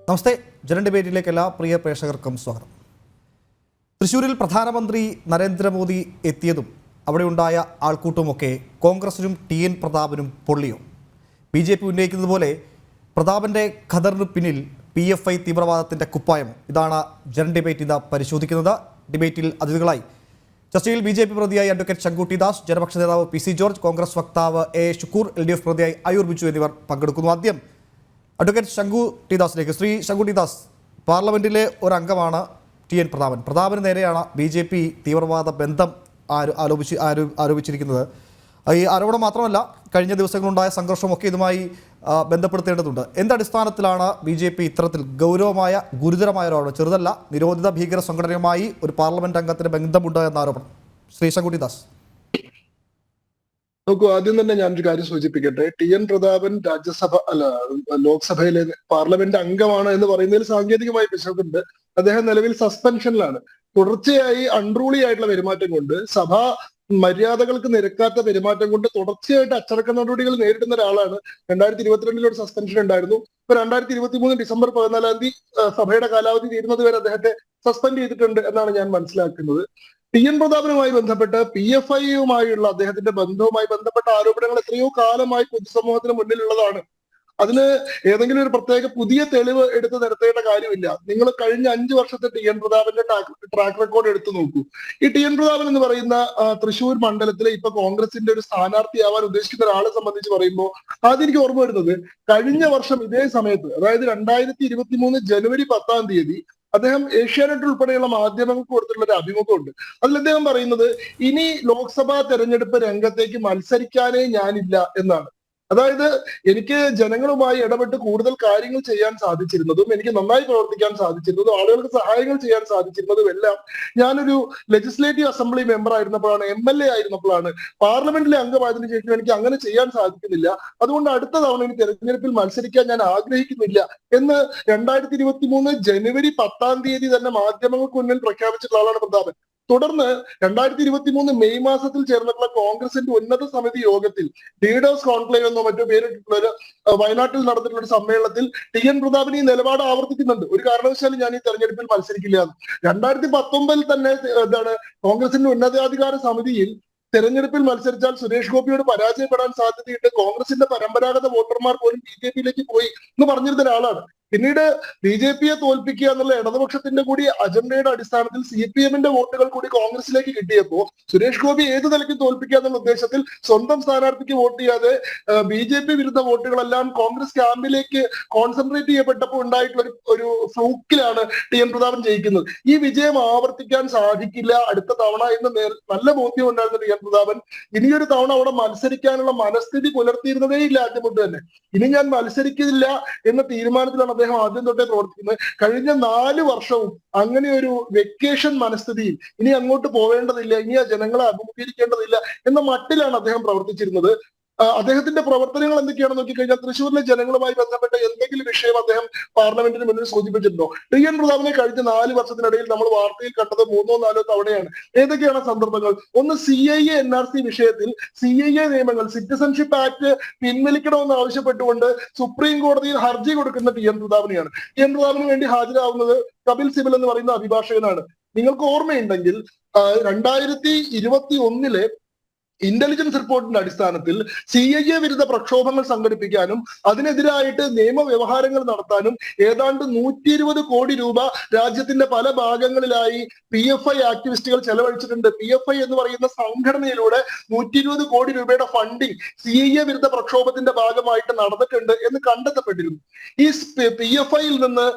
നമസ്തേ. ജനൻ ഡിബേറ്റിലേക്ക് എല്ലാ പ്രിയ പ്രേക്ഷകർക്കും സ്വാഗതം. തൃശ്ശൂരിൽ പ്രധാനമന്ത്രി നരേന്ദ്രമോദി എത്തിയതും അവിടെ ഉണ്ടായ ആൾക്കൂട്ടമൊക്കെ കോൺഗ്രസിനും TN പ്രതാപനും പൊള്ളിയോ? BJP ഉന്നയിക്കുന്നത് പോലെ പ്രതാപൻ്റെ ഖദറിന് പിന്നിൽ PFI തീവ്രവാദത്തിൻ്റെ കുപ്പായം. ഇതാണ് ജനൻ ഡിബേറ്റ് ഇന്ന് പരിശോധിക്കുന്നത്. ഡിബേറ്റിൽ അതിഥികളായി ചർച്ചയിൽ BJP പ്രതിയായി അഡ്വക്കേറ്റ് ശങ്കുട്ടി ദാസ്, ജനപക്ഷ നേതാവ് PC ജോർജ്, കോൺഗ്രസ് വക്താവ് A ശുക്കൂർ, LDF പ്രതിയായി അയൂർ ബിജു എന്നിവർ പങ്കെടുക്കുന്നു. ആദ്യം അഡ്വക്കേറ്റ് ശങ്കുട്ടി ദാസിലേക്ക്. ശ്രീ ശങ്കുട്ടി ദാസ്, പാർലമെൻറ്റിലെ ഒരു അംഗമാണ് TN പ്രതാപൻ. പ്രതാപന് നേരെയാണ് BJP തീവ്രവാദ ബന്ധം ആരോപിച്ചിരിക്കുന്നത്. ഈ ആരോപണം മാത്രമല്ല, കഴിഞ്ഞ ദിവസങ്ങളുണ്ടായ സംഘർഷമൊക്കെ ഇതുമായി ബന്ധപ്പെടുത്തേണ്ടതുണ്ട്. എന്തടിസ്ഥാനത്തിലാണ് BJP ഇത്തരത്തിൽ ഗൗരവമായ ഗുരുതരമായ ഒരു ആരോപണം, ചെറുതല്ല, നിരോധിത ഭീകര സംഘടനയുമായി ഒരു പാർലമെൻറ്റ് അംഗത്തിന് ബന്ധമുണ്ട് എന്ന ആരോപണം? ശ്രീ ശങ്കുട്ടി ദാസ്. നോക്കൂ, ആദ്യം തന്നെ ഞാനൊരു കാര്യം സൂചിപ്പിക്കട്ടെ. TN പ്രതാപൻ ലോക്സഭയിലെ പാർലമെന്റ് അംഗമാണ് എന്ന് പറയുന്നതിൽ സാങ്കേതികമായി പിശകുണ്ട്. അദ്ദേഹം നിലവിൽ സസ്പെൻഷനിലാണ്. തുടർച്ചയായി അൺറൂളി ആയിട്ടുള്ള പെരുമാറ്റം കൊണ്ട്, സഭാ മര്യാദകൾക്ക് നിരക്കാത്ത പെരുമാറ്റം കൊണ്ട് തുടർച്ചയായിട്ട് അച്ചടക്ക നടപടികൾ നേരിടുന്ന ഒരാളാണ്. 2022 ഒരു സസ്പെൻഷൻ ഉണ്ടായിരുന്നു. ഇപ്പൊ 2023 ഡിസംബർ 14 സഭയുടെ കാലാവധി തീരുന്നത് വരെ അദ്ദേഹത്തെ സസ്പെൻഡ് ചെയ്തിട്ടുണ്ട് എന്നാണ് ഞാൻ മനസ്സിലാക്കുന്നത്. TN പ്രതാപനുമായി ബന്ധപ്പെട്ട് PFIയുമായുള്ള അദ്ദേഹത്തിന്റെ ബന്ധവുമായി ബന്ധപ്പെട്ട ആരോപണങ്ങൾ എത്രയോ കാലമായി പൊതുസമൂഹത്തിന് മുന്നിലുള്ളതാണ്. അതിന് ഏതെങ്കിലും ഒരു പ്രത്യേക പുതിയ തെളിവ് എടുത്ത് നിരത്തേണ്ട കാര്യമില്ല. നിങ്ങൾ കഴിഞ്ഞ 5 വർഷത്തെ TN പ്രതാപന്റെ ട്രാക്ക് റെക്കോർഡ് എടുത്തു നോക്കൂ. ഈ TN പ്രതാപൻ എന്ന് പറയുന്ന തൃശ്ശൂർ മണ്ഡലത്തിലെ ഇപ്പൊ കോൺഗ്രസിന്റെ ഒരു സ്ഥാനാർത്ഥിയാവാൻ ഉദ്ദേശിക്കുന്ന ഒരാളെ സംബന്ധിച്ച് പറയുമ്പോൾ ആദ്യം എനിക്ക് ഓർമ്മ വരുന്നത്, കഴിഞ്ഞ വർഷം ഇതേ സമയത്ത്, അതായത് 2023 ജനുവരി 10 അദ്ദേഹം ഏഷ്യാനെറ്റ് ഉൾപ്പെടെയുള്ള മാധ്യമങ്ങൾക്ക് കൊടുത്തിട്ടുള്ള ഒരു അഭിമുഖമുണ്ട്. അതിൽ അദ്ദേഹം പറയുന്നത്, ഇനി ലോക്സഭാ തെരഞ്ഞെടുപ്പ് രംഗത്തേക്ക് മത്സരിക്കാനേ ഞാനില്ല എന്നാണ്. അതായത് എനിക്ക് ജനങ്ങളുമായി ഇടപെട്ട് കൂടുതൽ കാര്യങ്ങൾ ചെയ്യാൻ സാധിച്ചിരുന്നതും, എനിക്ക് നന്നായി പ്രവർത്തിക്കാൻ സാധിച്ചിരുന്നതും, ആളുകൾക്ക് സഹായങ്ങൾ ചെയ്യാൻ സാധിച്ചിരുന്നതും എല്ലാം ഞാനൊരു ലെജിസ്ലേറ്റീവ് അസംബ്ലി മെമ്പർ ആയിരുന്നപ്പോഴാണ്, MLA ആയിരുന്നപ്പോഴാണ്. പാർലമെന്റിലെ അംഗമായതിനു ശേഷം എനിക്ക് അങ്ങനെ ചെയ്യാൻ സാധിക്കുന്നില്ല. അതുകൊണ്ട് അടുത്ത തവണ ഇനി തെരഞ്ഞെടുപ്പിൽ മത്സരിക്കാൻ ഞാൻ ആഗ്രഹിക്കുന്നില്ല എന്ന് 2023 ജനുവരി 10 തന്നെ മാധ്യമങ്ങൾക്ക് മുന്നിൽ പ്രഖ്യാപിച്ചിട്ടുള്ള ആളാണ് പ്രതാപൻ. തുടർന്ന് 2023 മെയ് മാസത്തിൽ ചേർന്നിട്ടുള്ള കോൺഗ്രസിന്റെ ഉന്നത സമിതി യോഗത്തിൽ, ലീഡേഴ്സ് കോൺക്ലേവ് എന്നോ മറ്റോ പേരിട്ടിട്ടുള്ള ഒരു വയനാട്ടിൽ നടന്നിട്ടുള്ള ഒരു സമ്മേളനത്തിൽ TN പ്രതാപൻ ഈ നിലപാട് ആവർത്തിക്കുന്നുണ്ട്. ഒരു കാരണവശാലും ഞാൻ ഈ തെരഞ്ഞെടുപ്പിൽ മത്സരിക്കില്ല എന്ന്. 2019 തന്നെ കോൺഗ്രസിന്റെ ഉന്നതാധികാര സമിതിയിൽ തെരഞ്ഞെടുപ്പിൽ മത്സരിച്ചാൽ സുരേഷ് ഗോപിയോട് പരാജയപ്പെടാൻ സാധ്യതയുണ്ട്, കോൺഗ്രസിന്റെ പരമ്പരാഗത വോട്ടർമാർ പോലും BJPയിലേക്ക് പോയി എന്ന് പറഞ്ഞിരുന്ന ഒരാളാണ്. പിന്നീട് BJPയെ തോൽപ്പിക്കുക എന്നുള്ള ഇടതുപക്ഷത്തിന്റെ കൂടി അജണ്ടയുടെ അടിസ്ഥാനത്തിൽ CPMന്റെ വോട്ടുകൾ കൂടി കോൺഗ്രസിലേക്ക് കിട്ടിയപ്പോ സുരേഷ് ഗോപി ഏത് നിലയ്ക്ക് തോൽപ്പിക്കുക എന്നുള്ള ഉദ്ദേശത്തിൽ സ്വന്തം സ്ഥാനാർത്ഥിക്ക് വോട്ട് ചെയ്യാതെ BJP വിരുദ്ധ വോട്ടുകളെല്ലാം കോൺഗ്രസ് ക്യാമ്പിലേക്ക് കോൺസെൻട്രേറ്റ് ചെയ്യപ്പെട്ടപ്പോൾ ഉണ്ടായിട്ടുള്ള ഒരു ഫ്ലൂക്കിലാണ് TN പ്രതാപൻ ജയിക്കുന്നത്. ഈ വിജയം ആവർത്തിക്കാൻ സാധിക്കില്ല അടുത്ത തവണ എന്ന് നല്ല ബോധ്യം ഉണ്ടായിരുന്ന TN പ്രതാപൻ ഇനിയൊരു തവണ അവിടെ മത്സരിക്കാനുള്ള മനസ്ഥിതി പുലർത്തിയിരുന്നതേ ഇല്ല. ആദ്യം തൊട്ട് തന്നെ ഇനി ഞാൻ മത്സരിക്കില്ല എന്ന തീരുമാനത്തിലാണ് അദ്ദേഹം ആദ്യം തൊട്ടേ പ്രവർത്തിക്കുന്നത്. കഴിഞ്ഞ 4 വർഷവും അങ്ങനെ ഒരു വെക്കേഷൻ മനസ്ഥിതിയിൽ ഇനി അങ്ങോട്ട് പോവേണ്ടതില്ല, ഇനി ആ ജനങ്ങളെ അഭിമുഖീകരിക്കേണ്ടതില്ല എന്ന മട്ടിലാണ് അദ്ദേഹം പ്രവർത്തിച്ചിരുന്നത്. അദ്ദേഹത്തിന്റെ പ്രവർത്തനങ്ങൾ എന്തൊക്കെയാണെന്ന് നോക്കിക്കഴിഞ്ഞാൽ, തൃശ്ശൂരിലെ ജനങ്ങളുമായി ബന്ധപ്പെട്ട എന്തെങ്കിലും വിഷയം അദ്ദേഹം പാർലമെന്റിന് മുന്നിൽ സൂചിപ്പിച്ചിട്ടുണ്ടോ? TN പ്രതാപനെ കഴിഞ്ഞ 4 വർഷത്തിനിടയിൽ നമ്മൾ വാർത്തയിൽ കണ്ടത് 3-4 തവണയാണ്. ഏതൊക്കെയാണ് സന്ദർഭങ്ങൾ? ഒന്ന്, CIA NRC വിഷയത്തിൽ CIA നിയമങ്ങൾ, സിറ്റിസൺഷിപ്പ് ആക്ട് പിൻവലിക്കണമെന്ന് ആവശ്യപ്പെട്ടുകൊണ്ട് സുപ്രീം കോടതിയിൽ ഹർജി കൊടുക്കുന്ന TN പ്രതാപനെയാണ്. TN പ്രതാപന് വേണ്ടി ഹാജരാകുന്നത് കപിൽ സിബൽ എന്ന് പറയുന്ന അഭിഭാഷകനാണ്. നിങ്ങൾക്ക് ഓർമ്മയുണ്ടെങ്കിൽ 2021 ഇന്റലിജൻസ് റിപ്പോർട്ടിന്റെ അടിസ്ഥാനത്തിൽ CIA വിരുദ്ധ പ്രക്ഷോഭങ്ങൾ സംഘടിപ്പിക്കാനും അതിനെതിരായിട്ട് നിയമവ്യവഹാരങ്ങൾ നടത്താനും ഏതാണ്ട് 120 കോടി രൂപ രാജ്യത്തിന്റെ പല ഭാഗങ്ങളിലായി PFI ആക്ടിവിസ്റ്റുകൾ ചെലവഴിച്ചിട്ടുണ്ട്. PFI എന്ന് പറയുന്ന സംഘടനയിലൂടെ 120 കോടി രൂപയുടെ ഫണ്ടിങ് CIA വിരുദ്ധ പ്രക്ഷോഭത്തിന്റെ ഭാഗമായിട്ട് നടന്നിട്ടുണ്ട് എന്ന് കണ്ടെത്തപ്പെട്ടിരുന്നു. ഈ PFIയിൽ നിന്ന്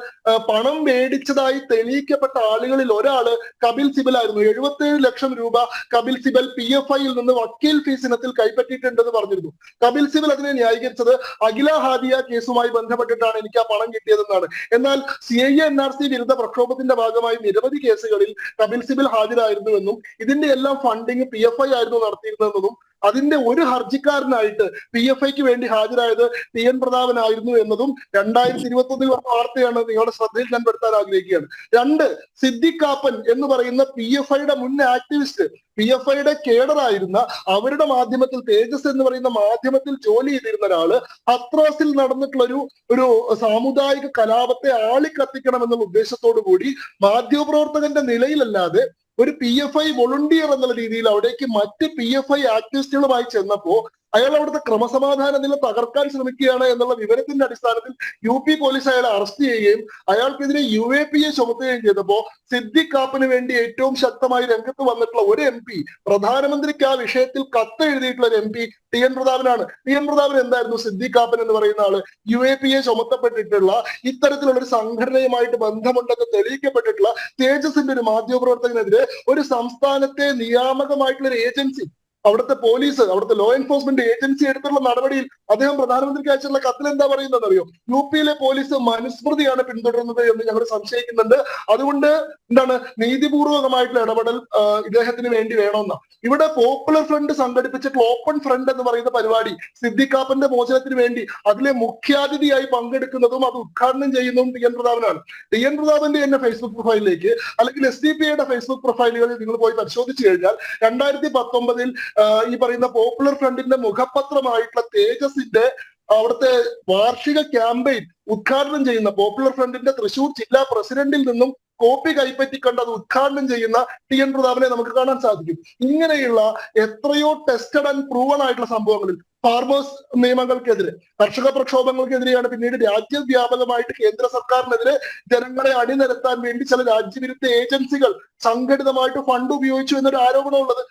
പണം മേടിച്ചതായി തെളിയിക്കപ്പെട്ട ആളുകളിൽ ഒരാള് കപിൽ സിബൽ ആയിരുന്നു. 77 ലക്ഷം രൂപ കപിൽ സിബൽ PFIയിൽ നിന്ന് വക്കീൽ ഫീസ് ഇനത്തിൽ കൈപ്പറ്റിയിട്ടുണ്ടെന്ന് പറഞ്ഞിരുന്നു. കപിൽ സിബൽ അതിനെ ന്യായീകരിച്ചത് അഖില ഹാദിയ കേസുമായി ബന്ധപ്പെട്ടിട്ടാണ് എനിക്ക് ആ പണം കിട്ടിയതെന്നാണ്. എന്നാൽ CIA NRC വിരുദ്ധ പ്രക്ഷോഭത്തിന്റെ ഭാഗമായി നിരവധി കേസുകളിൽ കപിൽ സിബൽ ഹാജരായിരുന്നുവെന്നും ഇതിന്റെ എല്ലാം ഫണ്ടിങ് PFI ആയിരുന്നു നടത്തിയിരുന്നതെന്നും അതിന്റെ ഒരു ഹർജിക്കാരനായിട്ട് PFIക്ക് വേണ്ടി ഹാജരായത് TN പ്രതാപനായിരുന്നു എന്നതും 2021 വന്ന വാർത്തയാണ്. നിങ്ങളുടെ ശ്രദ്ധയിൽ ഞാൻ പെടുത്താൻ ആഗ്രഹിക്കുകയാണ്. രണ്ട്, സിദ്ദിഖ് കാപ്പൻ എന്ന് പറയുന്ന PFIയുടെ മുൻ ആക്ടിവിസ്റ്റ്, PFIയുടെ കേഡറായിരുന്ന, അവരുടെ മാധ്യമത്തിൽ തേജസ് എന്ന് പറയുന്ന മാധ്യമത്തിൽ ജോലി ചെയ്തിരുന്ന ഒരാള് ഹത്രാസിൽ നടന്നിട്ടുള്ള ഒരു സാമുദായിക കലാപത്തെ ആളിക്കത്തിക്കണം എന്നുള്ള ഉദ്ദേശത്തോടു കൂടി മാധ്യമപ്രവർത്തകന്റെ നിലയിലല്ലാതെ ഒരു PFI വോളണ്ടിയർ എന്നുള്ള രീതിയിൽ അവിടേക്ക് മറ്റ് PFI ആക്ടിവിസ്റ്റുകളുമായി ചെന്നപ്പോ അയാൾ അവിടുത്തെ ക്രമസമാധാന നില തകർക്കാൻ ശ്രമിക്കുകയാണ് എന്നുള്ള വിവരത്തിന്റെ അടിസ്ഥാനത്തിൽ UP പോലീസ് അയാളെ അറസ്റ്റ് ചെയ്യുകയും അയാൾക്കെതിരെ UAPA ചുമത്തുകയും ചെയ്തപ്പോ സിദ്ദിഖ് കാപ്പന് വേണ്ടി ഏറ്റവും ശക്തമായി രംഗത്ത് വന്നിട്ടുള്ള ഒരു MP, പ്രധാനമന്ത്രിക്ക് ആ വിഷയത്തിൽ കത്ത് എഴുതിയിട്ടുള്ള ഒരു MP TN പ്രതാപനാണ്. TN പ്രതാപൻ എന്തായിരുന്നു? സിദ്ദിഖ് കാപ്പൻ എന്ന് പറയുന്ന ആള് UAPA ചുമത്തപ്പെട്ടിട്ടുള്ള ഇത്തരത്തിലുള്ള ഒരു സംഘടനയുമായിട്ട് ബന്ധമുണ്ടെന്ന് തെളിയിക്കപ്പെട്ടിട്ടുള്ള തേജസിന്റെ ഒരു മാധ്യമപ്രവർത്തകനെതിരെ ഒരു സംസ്ഥാനത്തെ നിയാമകമായിട്ടുള്ള ഒരു ഏജൻസി, അവിടുത്തെ പോലീസ്, അവിടുത്തെ ലോ എൻഫോഴ്സ്മെന്റ് ഏജൻസി എടുത്തുള്ള നടപടിയിൽ അദ്ദേഹം പ്രധാനമന്ത്രിക്ക് അയച്ചുള്ള കത്തിൽ എന്താ പറയുന്നത് അറിയോ? UPയിലെ പോലീസ് മനുസ്മൃതിയാണ് പിന്തുടരുന്നത് എന്ന് ഞങ്ങൾ സംശയിക്കുന്നുണ്ട്. അതുകൊണ്ട് എന്താണ് നീതിപൂർവകമായിട്ടുള്ള ഇടപെടൽ ഇദ്ദേഹത്തിന് വേണ്ടി വേണമെന്ന. ഇവിടെ പോപ്പുലർ ഫ്രണ്ട് സംഘടിപ്പിച്ചിട്ടുള്ള ഓപ്പൺ ഫ്രണ്ട് എന്ന് പറയുന്ന പരിപാടി സിദ്ദിഖ് കാപ്പന്റെ മോചനത്തിന് വേണ്ടി അതിലെ മുഖ്യാതിഥിയായി പങ്കെടുക്കുന്നതും അത് ഉദ്ഘാടനം ചെയ്യുന്നതും TN പ്രതാപനാണ്. TN പ്രതാപന്റെ തന്നെ ഫേസ്ബുക്ക് പ്രൊഫൈലിലേക്ക് അല്ലെങ്കിൽ SDPIയുടെ ഫേസ്ബുക്ക് പ്രൊഫൈലുകളിൽ നിങ്ങൾ പോയി പരിശോധിച്ചു കഴിഞ്ഞാൽ 2019 ഈ പറയുന്ന പോപ്പുലർ ഫ്രണ്ടിന്റെ മുഖപത്രമായിട്ടുള്ള തേജസിന്റെ അവിടുത്തെ വാർഷിക ക്യാമ്പയിൻ ഉദ്ഘാടനം ചെയ്യുന്ന പോപ്പുലർ ഫ്രണ്ടിന്റെ തൃശൂർ ജില്ലാ പ്രസിഡന്റിൽ നിന്നും കോപ്പി കൈപ്പറ്റിക്കൊണ്ട് അത് ഉദ്ഘാടനം ചെയ്യുന്ന TN പ്രതാപനെ നമുക്ക് കാണാൻ സാധിക്കും. ഇങ്ങനെയുള്ള എത്രയോ ടെസ്റ്റഡ് ആൻഡ് പ്രൂവൺ ആയിട്ടുള്ള സംഭവങ്ങളിൽ ഫാർമേഴ്സ് നിയമങ്ങൾക്കെതിരെ, കർഷക പ്രക്ഷോഭങ്ങൾക്കെതിരെയാണ് പിന്നീട് രാജ്യവ്യാപകമായിട്ട് കേന്ദ്ര സർക്കാരിനെതിരെ ജനങ്ങളെ അണിനിരത്താൻ വേണ്ടി ചില രാജ്യവിരുദ്ധ ഏജൻസികൾ സംഘടിതമായിട്ട് ഫണ്ട് ഉപയോഗിച്ചു എന്നൊരു ആരോപണമുള്ളത്.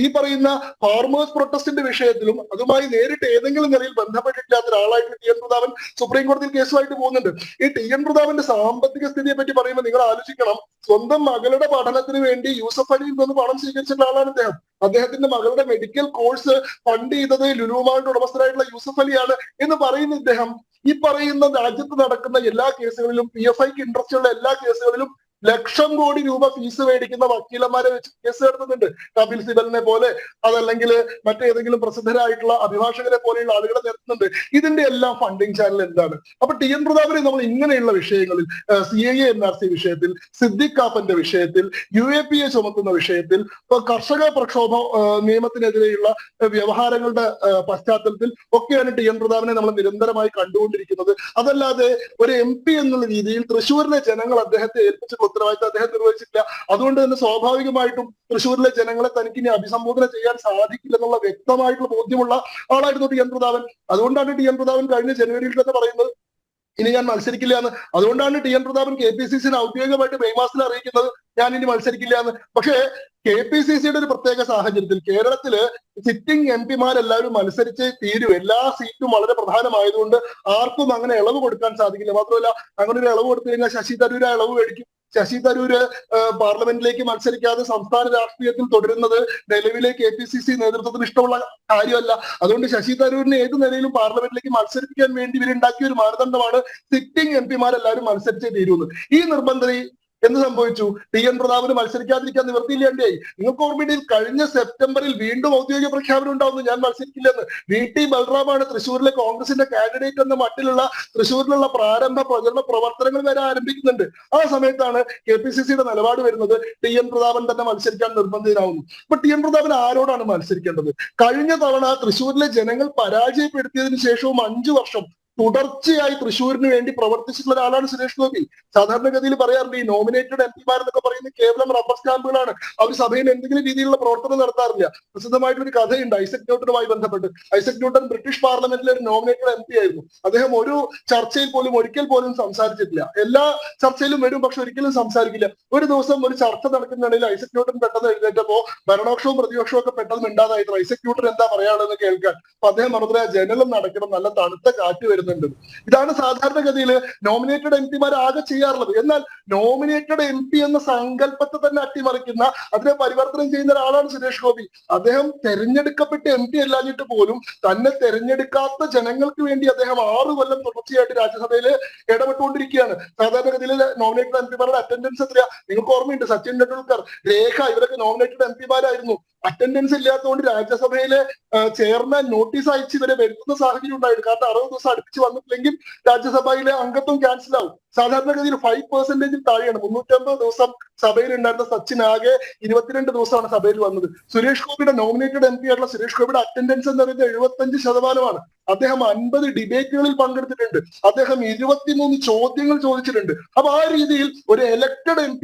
ഈ പറയുന്ന ഫാർമേഴ്സ് പ്രൊട്ടസ്റ്റിന്റെ വിഷയത്തിലും അതുമായി നേരിട്ട് ഏതെങ്കിലും നിലയിൽ ബന്ധപ്പെട്ടിട്ടില്ലാത്ത ഒരാളായിട്ട് TN പ്രതാപൻ സുപ്രീം കോടതിയിൽ കേസുമായിട്ട് പോകുന്നുണ്ട്. ഈ TN പ്രതാപന്റെ സാമ്പത്തിക സ്ഥിതിയെ പറ്റി പറയുമ്പോൾ നിങ്ങൾ ആലോചിക്കണം, സ്വന്തം മകളുടെ പഠനത്തിന് വേണ്ടി യൂസഫ് അലിയിൽ നിന്ന് പണം സ്വീകരിച്ചിട്ടുള്ള ആളാണ് അദ്ദേഹം. അദ്ദേഹത്തിന്റെ മകളുടെ മെഡിക്കൽ കോഴ്സ് ഫണ്ട് ചെയ്തത് ലുലു മാളിന്റെ ഉടമസ്ഥരായിട്ടുള്ള യൂസഫ് അലിയാണ് എന്ന് പറയുന്ന ഇദ്ദേഹം ഈ പറയുന്ന രാജ്യത്ത് നടക്കുന്ന എല്ലാ കേസുകളിലും, PFIക്ക് ഇൻട്രസ്റ്റ് ഉള്ള എല്ലാ കേസുകളിലും ലക്ഷം കോടി രൂപ ഫീസ് മേടിക്കുന്ന വക്കീലന്മാരെ വെച്ച് കേസ് നടത്തുന്നുണ്ട്. കപിൽ സിബലിനെ പോലെ, അതല്ലെങ്കിൽ മറ്റേതെങ്കിലും പ്രസിദ്ധരായിട്ടുള്ള അഭിഭാഷകരെ പോലെയുള്ള ആളുകളെ നിർത്തുന്നുണ്ട്. ഇതിന്റെ എല്ലാം ഫണ്ടിങ് ചാനൽ എന്താണ്? അപ്പൊ TN പ്രതാപനെ നമ്മൾ ഇങ്ങനെയുള്ള വിഷയങ്ങളിൽ, CAA NRC വിഷയത്തിൽ, സിദ്ദിഖ് കാപ്പന്റെ വിഷയത്തിൽ, UAPA ചുമത്തുന്ന വിഷയത്തിൽ, കർഷക പ്രക്ഷോഭ നിയമത്തിനെതിരെയുള്ള വ്യവഹാരങ്ങളുടെ പശ്ചാത്തലത്തിൽ ഒക്കെയാണ് TN പ്രതാപനെ നമ്മൾ നിരന്തരമായി കണ്ടുകൊണ്ടിരിക്കുന്നത്. അതല്ലാതെ ഒരു MP എന്നുള്ള രീതിയിൽ തൃശ്ശൂരിലെ ജനങ്ങൾ അദ്ദേഹത്തെ ഏൽപ്പിച്ച ഉത്തരവാദിത്തം അദ്ദേഹം നിർവഹിച്ചിട്ടില്ല. അതുകൊണ്ട് തന്നെ സ്വാഭാവികമായിട്ടും തൃശ്ശൂരിലെ ജനങ്ങളെ തനിക്ക് ഇനി അഭിസംബോധന ചെയ്യാൻ സാധിക്കില്ലെന്നുള്ള വ്യക്തമായിട്ടുള്ള ബോധ്യമുള്ള ആളായിരുന്നു TN പ്രതാപൻ. അതുകൊണ്ടാണ് TN പ്രതാപൻ കഴിഞ്ഞ ജനുവരിയിൽ തന്നെ പറയുന്നത് ഇനി ഞാൻ മത്സരിക്കില്ല എന്ന്. അതുകൊണ്ടാണ് TN പ്രതാപൻ KPCCനെ ഔദ്യോഗികമായിട്ട് മെയ് മാസത്തിൽ അറിയിക്കുന്നത് ഞാൻ ഇനി മത്സരിക്കില്ല എന്ന്. പക്ഷേ KPCCയുടെ ഒരു പ്രത്യേക സാഹചര്യത്തിൽ കേരളത്തില് സിറ്റിംഗ് MPമാരെല്ലാവരും മത്സരിച്ച് തീരും. എല്ലാ സീറ്റും വളരെ പ്രധാനമായതുകൊണ്ട് ആർക്കും അങ്ങനെ ഇളവ് കൊടുക്കാൻ സാധിക്കില്ല. മാത്രമല്ല, അങ്ങനെ ഒരു ഇളവ് കൊടുത്തു കഴിഞ്ഞാൽ ശശി തരൂർ ആ ഇളവ് മേടിക്കും. ശശി തരൂര് പാർലമെന്റിലേക്ക് മത്സരിക്കാതെ സംസ്ഥാന രാഷ്ട്രീയത്തിൽ തുടരുന്നത് നിലവിലെ KPCC നേതൃത്വത്തിന് ഇഷ്ടമുള്ള കാര്യമല്ല. അതുകൊണ്ട് ശശി തരൂരിനെ ഏത് നിലയിലും പാർലമെന്റിലേക്ക് മത്സരിപ്പിക്കാൻ വേണ്ടി ഇവരുണ്ടാക്കിയ ഒരു മാനദണ്ഡമാണ് സിറ്റിംഗ് MPമാരെല്ലാവരും മത്സരിച്ചേ തീരുമെന്ന്. ഈ നിർബന്ധം എന്ത് സംഭവിച്ചു? TN പ്രതാപന് മത്സരിക്കാതിരിക്കാൻ നിവൃത്തിയില്ലാണ്ടായി. നിങ്ങൾക്ക് ഓർമ്മയിൽ കഴിഞ്ഞ സെപ്റ്റംബറിൽ വീണ്ടും ഔദ്യോഗിക പ്രഖ്യാപനം ഉണ്ടാവുന്നു, ഞാൻ മത്സരിക്കില്ലെന്ന്. VT ബൽറാമാണ് തൃശ്ശൂരിലെ കോൺഗ്രസിന്റെ കാൻഡിഡേറ്റ് എന്ന മട്ടിലുള്ള തൃശ്ശൂരിലുള്ള പ്രാരംഭ പ്രചരണ പ്രവർത്തനങ്ങൾ വരെ ആരംഭിക്കുന്നുണ്ട്. ആ സമയത്താണ് KPCCയുടെ നിലപാട് വരുന്നത്, TN പ്രതാപൻ തന്നെ മത്സരിക്കാൻ നിർബന്ധിതനാവുന്നു. അപ്പൊ TN പ്രതാപൻ ആരോടാണ് മത്സരിക്കേണ്ടത്? കഴിഞ്ഞ തവണ തൃശ്ശൂരിലെ ജനങ്ങൾ പരാജയപ്പെടുത്തിയതിനു ശേഷവും 5 വർഷം തുടർച്ചയായി തൃശ്ശൂരിന് വേണ്ടി പ്രവർത്തിച്ചിട്ടുള്ള ഒരാളാണ് സുരേഷ് ഗോപി. സാധാരണഗതിയിൽ പറയാറുണ്ട് ഈ നോമിനേറ്റഡ് MPമാർ എന്നൊക്കെ പറയുന്നത് കേവലം റബ്ബർ സ്റ്റാമ്പുകളാണ്, അവർ സഭയിൽ എന്തെങ്കിലും രീതിയിലുള്ള പ്രവർത്തനം നടത്താറില്ല. പ്രസിദ്ധമായിട്ടൊരു കഥയുണ്ട് ഐസക് ന്യൂട്ടനുമായി ബന്ധപ്പെട്ട്. ഐസക് ന്യൂട്ടൻ ബ്രിട്ടീഷ് പാർലമെന്റിലെ ഒരു നോമിനേറ്റഡ് MP ആയിരുന്നു. അദ്ദേഹം ഒരു ചർച്ചയിൽ പോലും ഒരിക്കൽ പോലും സംസാരിച്ചിട്ടില്ല. എല്ലാ ചർച്ചയിലും വരും, പക്ഷെ ഒരിക്കലും സംസാരിക്കില്ല. ഒരു ദിവസം ഒരു ചർച്ച നടക്കുന്നുണ്ടെങ്കിൽ ഐസക് ന്യൂട്ടൻ പെട്ടെന്ന് എഴുന്നേറ്റപ്പോ ഭരണപക്ഷവും പ്രതിപക്ഷവും ഒക്കെ പെട്ടെന്ന് മിണ്ടാതായിട്ട് ഐസക് ന്യൂട്ടൻ എന്താ പറയാനുള്ളത് കേൾക്കാൻ. അപ്പൊ അദ്ദേഹം പറഞ്ഞത് ജനലും നടക്കണം, നല്ല തണുത്ത കാറ്റ് വരുന്നു. ഇതാണ് സാധാരണഗതിയിൽ നോമിനേറ്റഡ് MPമാർ ആകെ ചെയ്യാറുള്ളത്. എന്നാൽ നോമിനേറ്റഡ് MP എന്ന സങ്കല്പത്തെ തന്നെ അട്ടിമറിക്കുന്ന, അതിനെ പരിവർത്തനം ചെയ്യുന്ന ഒരാളാണ് സുരേഷ് ഗോപി. അദ്ദേഹം തെരഞ്ഞെടുക്കപ്പെട്ട MP അല്ലാഞ്ഞിട്ട് പോലും തന്നെ തെരഞ്ഞെടുക്കാത്ത ജനങ്ങൾക്ക് വേണ്ടി അദ്ദേഹം 6 കൊല്ലം തുടർച്ചയായിട്ട് രാജ്യസഭയിൽ ഇടപെട്ടുകൊണ്ടിരിക്കുകയാണ്. സാധാരണഗതിയിൽ നോമിനേറ്റഡ് MPമാരുടെ അറ്റൻഡൻസ് എത്രയാ? നിങ്ങൾക്ക് ഓർമ്മയുണ്ട്, സച്ചിൻ ടെണ്ടുൽക്കർ, രേഖ, ഇവരൊക്കെ നോമിനേറ്റഡ് MPമാരായിരുന്നു. അറ്റൻഡൻസ് ഇല്ലാത്തതുകൊണ്ട് രാജ്യസഭയിലെ ചെയർമാൻ നോട്ടീസ് അയച്ച് ഇവരെ വരുത്തുന്ന സാഹചര്യം ഉണ്ടായിരുന്നു. കാരണം 60 ദിവസം അടുപ്പിച്ച് വന്നിട്ടില്ലെങ്കിൽ രാജ്യസഭയിലെ അംഗത്വം ക്യാൻസൽ ആവും. സാധാരണഗതിയിൽ 5% താഴെയാണ്. 350 ദിവസം സഭയിൽ ഉണ്ടായിരുന്ന സച്ചിൻ ആകെ 22 ദിവസമാണ് സഭയിൽ വന്നത്. സുരേഷ് ഗോപിയുടെ നോമിനേറ്റഡ് MP ആയിട്ടുള്ള സുരേഷ് ഗോപിയുടെ അറ്റൻഡൻസ് എന്ന് പറയുന്നത് 75%. അദ്ദേഹം 50 ഡിബേറ്റുകളിൽ പങ്കെടുത്തിട്ടുണ്ട്. അദ്ദേഹം 23 ചോദ്യങ്ങൾ ചോദിച്ചിട്ടുണ്ട്. അപ്പൊ ആ രീതിയിൽ ഒരു എലക്ടഡ് MP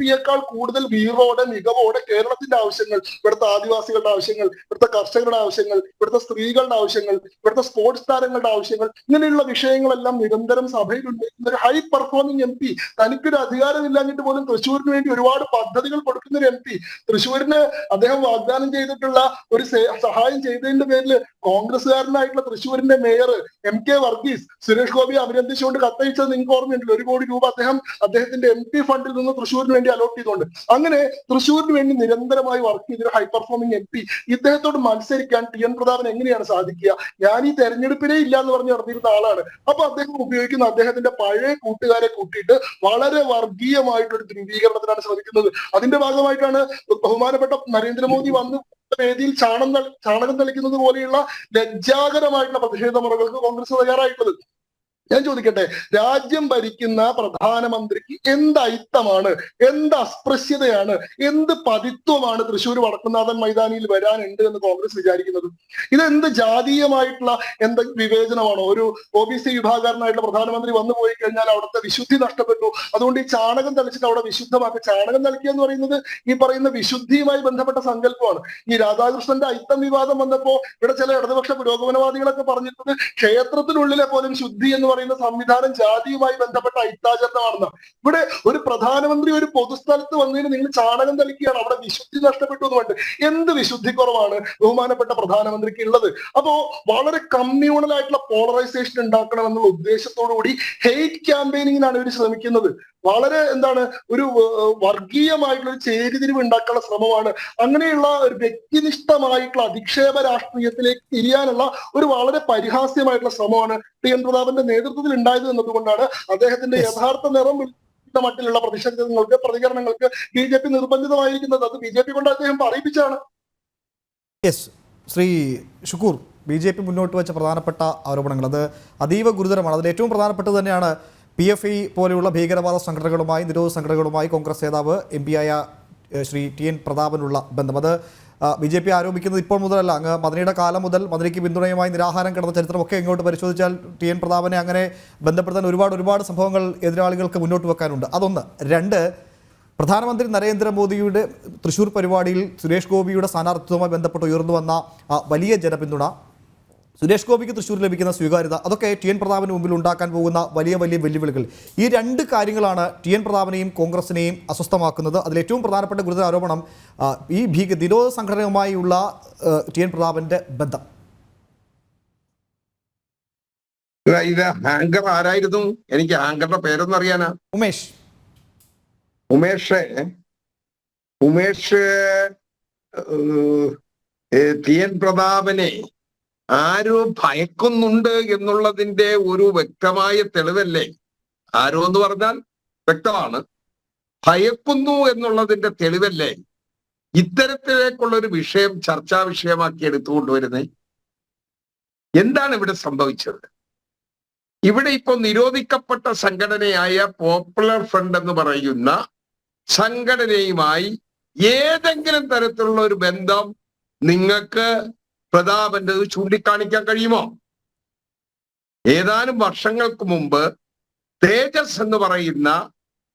കൂടുതൽ വീറോടെ മികവോടെ കേരളത്തിന്റെ ആവശ്യങ്ങൾ, ഇവിടുത്തെ ആദിവാസികളുടെ ആവശ്യങ്ങൾ, ഇവിടുത്തെ കർഷകരുടെ ആവശ്യങ്ങൾ, ഇവിടുത്തെ സ്ത്രീകളുടെ ആവശ്യങ്ങൾ, ഇവിടുത്തെ സ്പോർട്സ് താരങ്ങളുടെ ആവശ്യങ്ങൾ, ഇങ്ങനെയുള്ള വിഷയങ്ങളെല്ലാം നിരന്തരം സഭയിൽ ഉന്നയിക്കുന്ന ഒരു ഹൈ പെർഫോമിംഗ് MP, തനിക്കൊരു അധികാരമില്ലാഞ്ഞിട്ട് പോലും തൃശ്ശൂരിന് വേണ്ടി ഒരുപാട് പദ്ധതികൾ കൊടുക്കുന്ന ഒരു MP, തൃശ്ശൂരിന് അദ്ദേഹം വാഗ്ദാനം ചെയ്തിട്ടുള്ള ഒരു സഹായം ചെയ്തതിന്റെ പേരിൽ കോൺഗ്രസ്സുകാരനായിട്ടുള്ള തൃശ്ശൂരിന്റെ മേയർ MK വർഗീസ് സുരേഷ് ഗോപിയെ അഭിനന്ദിച്ചുകൊണ്ട് കത്തയച്ചത് നിങ്ങൾക്ക് ഓർമ്മയുണ്ടല്ലോ. 1 കോടി രൂപ അദ്ദേഹത്തിന്റെ MP ഫണ്ടിൽ നിന്ന് തൃശ്ശൂരിന് വേണ്ടി അലോട്ട് ചെയ്തുകൊണ്ട്. അങ്ങനെ തൃശ്ശൂരിന് വേണ്ടി നിരന്തരമായി വർക്ക് ചെയ്തൊരു ഹൈ പെർഫോമിംഗ് MP ഇദ്ദേഹത്തോട് മത്സരിക്കാൻ TN പ്രതാപൻ എങ്ങനെയാണ് സാധിക്കുക? ഞാൻ ഈ തെരഞ്ഞെടുപ്പിനെ ഇല്ല എന്ന് പറഞ്ഞ് നടന്നിരുന്ന ആളാണ്. അപ്പൊ അദ്ദേഹം ഉപയോഗിക്കുന്ന അദ്ദേഹത്തിന്റെ പഴയ കൂട്ടുകാരെ കൂട്ടിയിട്ട് വളരെ വർഗീയമായിട്ടൊരു ധ്രുവീകരണത്തിനാണ് ശ്രമിക്കുന്നത്. അതിന്റെ ഭാഗമായിട്ടാണ് ബഹുമാനപ്പെട്ട നരേന്ദ്രമോദി വന്ന് വേദിയിൽ ചാണകം തളിക്കുന്നത് പോലെയുള്ള ലജ്ജാകരമായിട്ടുള്ള പ്രതിഷേധ മുറകൾക്ക് കോൺഗ്രസ് തയ്യാറായിട്ടുള്ളത്. ഞാൻ ചോദിക്കട്ടെ, രാജ്യം ഭരിക്കുന്ന പ്രധാനമന്ത്രിക്ക് എന്ത് അയിത്തമാണ്, എന്ത് അസ്പൃശ്യതയാണ്, എന്ത് പതിത്വമാണ് തൃശ്ശൂർ വടക്കുന്നാഥൻ മൈതാനിയിൽ വരാനുണ്ട് എന്ന് കോൺഗ്രസ് വിചാരിക്കുന്നത്? ഇതെന്ത് ജാതീയമായിട്ടുള്ള എന്ത് വിവേചനമാണോ? ഒരു OBC വിഭാഗക്കാരനായിട്ടുള്ള പ്രധാനമന്ത്രി വന്നു പോയി കഴിഞ്ഞാൽ അവിടുത്തെ വിശുദ്ധി നഷ്ടപ്പെട്ടു, അതുകൊണ്ട് ഈ ചാണകം തളിച്ചിട്ട് അവിടെ വിശുദ്ധമാക്കി. ചാണകം തളിക്കുക എന്ന് പറയുന്നത് ഈ പറയുന്ന വിശുദ്ധിയുമായി ബന്ധപ്പെട്ട സങ്കല്പമാണ്. ഈ രാധാകൃഷ്ണന്റെ അയിത്തം വിവാദം വന്നപ്പോ ഇവിടെ ചില ഇടതുപക്ഷ പുരോഗമനവാദികളൊക്കെ പറഞ്ഞിട്ടുണ്ട് ക്ഷേത്രത്തിനുള്ളിലെ പോലും ശുദ്ധി എന്ന് പറയുന്ന സംവിധാനം ജാതിയുമായി ബന്ധപ്പെട്ട അയിത്താചരണമാണെന്ന്. ഇവിടെ ഒരു പ്രധാനമന്ത്രി ഒരു പൊതുസ്ഥലത്ത് വന്നതിന് നിങ്ങൾ ചാണകം തളിക്കുകയാണ്, അവിടെ വിശുദ്ധി നഷ്ടപ്പെട്ടു എന്ന് പറഞ്ഞിട്ട്. എന്ത് വിശുദ്ധി കുറവാണ് ബഹുമാനപ്പെട്ട പ്രധാനമന്ത്രിക്ക് ഉള്ളത്? അപ്പോ വളരെ കമ്മ്യൂണൽ ആയിട്ടുള്ള പോളറൈസേഷൻ ഉണ്ടാക്കണം എന്നുള്ള ഉദ്ദേശത്തോടു കൂടി ഹെയ്റ്റ് ക്യാമ്പയിനിങ്ങിനാണ് ഇവർ ശ്രമിക്കുന്നത്. വളരെ ഒരു വർഗീയമായിട്ടുള്ള ഒരു ചേരിതിരിവ് ഉണ്ടാക്കാനുള്ള ശ്രമമാണ്. അങ്ങനെയുള്ള ഒരു വ്യക്തിനിഷ്ഠമായിട്ടുള്ള അധിക്ഷേപ രാഷ്ട്രീയത്തിലേക്ക് തിരിയാനുള്ള ഒരു വളരെ പരിഹാസ്യമായിട്ടുള്ള ശ്രമമാണ് TN പ്രതാപന്റെ നേതൃത്വത്തിൽ ഉണ്ടായത് എന്നതുകൊണ്ടാണ് അദ്ദേഹത്തിന്റെ യഥാർത്ഥ നിറം മട്ടിലുള്ള പ്രതിഷേധങ്ങൾക്ക്, പ്രതികരണങ്ങൾക്ക് BJP നിർബന്ധിതമായിരിക്കുന്നത്. അത് BJP കൊണ്ട് അദ്ദേഹം പറയിപ്പിച്ചാണ്. ശ്രീ ഷുക്കൂർ, BJP മുന്നോട്ട് വെച്ച പ്രധാനപ്പെട്ട ആരോപണങ്ങൾ അത് അതീവ ഗുരുതരമാണ്. അതിൽ ഏറ്റവും പ്രധാനപ്പെട്ടത് തന്നെയാണ് PFI പോലെയുള്ള ഭീകരവാദ സംഘടനകളുമായി, നിരോധ സംഘടനകളുമായി കോൺഗ്രസ് നേതാവ് MP ആയ ശ്രീ TN പ്രതാപനുള്ള ബന്ധം. അത് BJP ആരോപിക്കുന്നത് ഇപ്പോൾ മുതലല്ല, അങ്ങ് മദനിയുടെ കാലം മുതൽ മദനിക്ക് പിന്തുണയുമായി നിരാഹാരം കിടന്ന ചരിത്രമൊക്കെ ഇങ്ങോട്ട് പരിശോധിച്ചാൽ TN പ്രതാപനെ അങ്ങനെ ബന്ധപ്പെടുത്താൻ ഒരുപാട് സംഭവങ്ങൾ എതിരാളികൾക്ക് മുന്നോട്ട് വെക്കാനുണ്ട്. അതൊന്ന്. 2, പ്രധാനമന്ത്രി നരേന്ദ്രമോദിയുടെ തൃശ്ശൂർ പരിപാടിയിൽ സുരേഷ് ഗോപിയുടെ സ്ഥാനാർത്ഥിത്വവുമായി ബന്ധപ്പെട്ട് ഉയർന്നു വന്ന വലിയ ജനപിന്തുണ, സുരേഷ് ഗോപിക്ക് തൃശ്ശൂർ ലഭിക്കുന്ന സ്വീകാര്യത, അതൊക്കെ TN പ്രതാപന് മുമ്പിൽ ഉണ്ടാക്കാൻ പോകുന്ന വലിയ വെല്ലുവിളികൾ. ഈ 2 കാര്യങ്ങളാണ് TN പ്രതാപനെയും കോൺഗ്രസിനെയും അസ്വസ്ഥമാക്കുന്നത്. അതിലേറ്റവും പ്രധാനപ്പെട്ട ഗുരുതര ആരോപണം ഈ നിരോധ സംഘടനയുമായുള്ള TN പ്രതാപന്റെ ബന്ധം. ഇത് ഹാങ്കർ ആരായിരുന്നു? എനിക്ക് ഹാങ്കറുടെ പേരൊന്നും അറിയാനാ. ഉമേഷ് TN പ്രതാപനെ ആരോ ഭയക്കുന്നുണ്ട് എന്നുള്ളതിന്റെ ഒരു വ്യക്തമായ തെളിവല്ലേ? ആരോ എന്ന് പറഞ്ഞാൽ വ്യക്തമാണ്, ഭയക്കുന്നു എന്നുള്ളതിന്റെ തെളിവല്ലേ ഇത്തരത്തിലേക്കുള്ള ഒരു വിഷയം ചർച്ചാ വിഷയമാക്കി എടുത്തുകൊണ്ടുവരുന്നേ? എന്താണ് ഇവിടെ സംഭവിച്ചത്? ഇവിടെ ഇപ്പൊ നിരോധിക്കപ്പെട്ട സംഘടനയായ പോപ്പുലർ ഫ്രണ്ട് എന്ന് പറയുന്ന സംഘടനയുമായി ഏതെങ്കിലും തരത്തിലുള്ള ഒരു ബന്ധം നിങ്ങൾക്ക് പ്രതാപന്റെ ചൂണ്ടിക്കാണിക്കാൻ കഴിയുമോ? ഏതാനും വർഷങ്ങൾക്ക് മുമ്പ് തേജസ് എന്ന് പറയുന്ന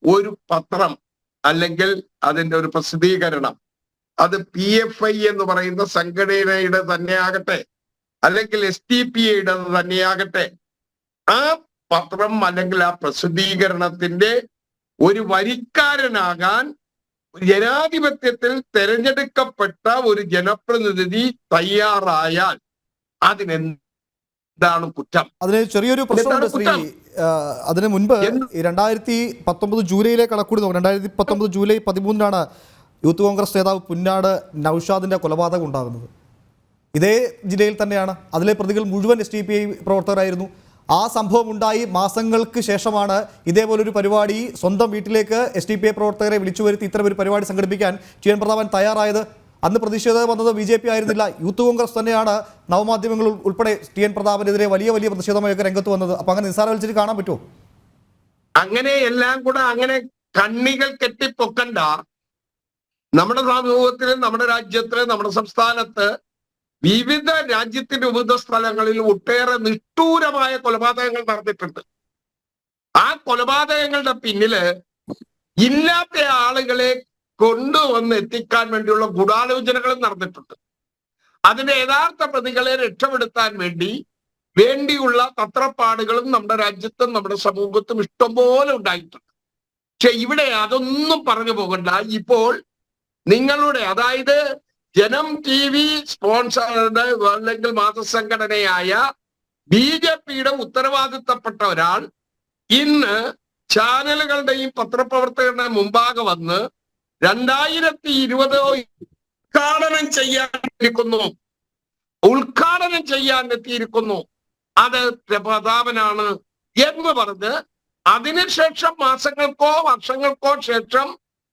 ഒരു പത്രം അല്ലെങ്കിൽ അതിന്റെ ഒരു പ്രസിദ്ധീകരണം, അത് PFI എന്ന് പറയുന്ന സംഘടനയുടെ തന്നെ ആകട്ടെ അല്ലെങ്കിൽ SDPIയുടെ തന്നെയാകട്ടെ, ആ പത്രം അല്ലെങ്കിൽ ആ പ്രസിദ്ധീകരണത്തിന്റെ ഒരു വരിക്കാരനാകാൻ ജനാധിപത്യത്തിൽ തെരഞ്ഞെടുക്കപ്പെട്ട ഒരു ജനപ്രതിനിധി തയ്യാറായാൽ അതിനെന്താണ് കുറ്റം? അതിന് ചെറിയൊരു പ്രശ്നമുണ്ട് ശ്രീ. അതിന് മുൻപ് 2019 ജൂലൈയിലെ കണക്കൂടി നോക്കും. 2019 ജൂലൈ 13 യൂത്ത് കോൺഗ്രസ് നേതാവ് പുന്നാട് നൌഷാദിന്റെ കൊലപാതകം ഉണ്ടാകുന്നത്. ഇതേ ജില്ലയിൽ തന്നെയാണ്. അതിലെ പ്രതികൾ മുഴുവൻ SDPI പ്രവർത്തകരായിരുന്നു. ആ സംഭവം ഉണ്ടായി മാസങ്ങൾക്ക് ശേഷമാണ് ഇതേപോലൊരു പരിപാടി സ്വന്തം വീട്ടിലേക്ക് SDPI പ്രവർത്തകരെ വിളിച്ചു വരുത്തി ഇത്തരം ഒരു പരിപാടി സംഘടിപ്പിക്കാൻ TN പ്രതാപൻ തയ്യാറായത്. അന്ന് പ്രതിഷേധം വന്നത് BJP ആയിരുന്നില്ല, യൂത്ത് കോൺഗ്രസ് തന്നെയാണ്. നവമാധ്യമങ്ങൾ ഉൾപ്പെടെ TN പ്രതാപനെതിരെ വലിയ വലിയ പ്രതിഷേധമായൊക്കെ രംഗത്ത് വന്നത്. അപ്പൊ അങ്ങനെ നിസ്സാരവൽക്കരിച്ച് കാണാൻ പറ്റുമോ? അങ്ങനെ എല്ലാം കൂടെ അങ്ങനെ കണ്ണികൾ കെട്ടിപ്പൊക്കണ്ട. നമ്മുടെ സമൂഹത്തില്, നമ്മുടെ രാജ്യത്തില്, നമ്മുടെ സംസ്ഥാനത്ത് വിവിധ രാജ്യത്തിന്റെ വിവിധ സ്ഥലങ്ങളിൽ ഒട്ടേറെ നിഷ്ഠൂരമായ കൊലപാതകങ്ങൾ നടന്നിട്ടുണ്ട്. ആ കൊലപാതകങ്ങളുടെ പിന്നില് ഇല്ലാത്ത ആളുകളെ കൊണ്ടുവന്ന് എത്തിക്കാൻ വേണ്ടിയുള്ള ഗൂഢാലോചനകളും നടന്നിട്ടുണ്ട്. അതിന്റെ യഥാർത്ഥ പ്രതികളെ രക്ഷപ്പെടുത്താൻ വേണ്ടിയുള്ള തത്രപ്പാടുകളും നമ്മുടെ രാജ്യത്തും നമ്മുടെ സമൂഹത്തും ഇഷ്ടംപോലെ ഉണ്ടായിട്ടുണ്ട്. പക്ഷെ ഇവിടെ അതൊന്നും പറഞ്ഞു പോകണ്ട. ഇപ്പോൾ നിങ്ങളുടെ, അതായത് ജനം TV സ്പോൺസറുടെ അല്ലെങ്കിൽ മാതൃസംഘടനയായ BJPയുടെ ഉത്തരവാദിത്തപ്പെട്ട ഒരാൾ ഇന്ന് ചാനലുകളുടെയും പത്രപ്രവർത്തകരുടെയും മുമ്പാകെ വന്ന് 2020 ഉദ്ഘാടനം ചെയ്യാൻ എത്തിയിരിക്കുന്നു. അത് പ്രതാപനാണ് എന്ന് പറഞ്ഞ് അതിനുശേഷം മാസങ്ങൾക്കോ വർഷങ്ങൾക്കോ ശേഷം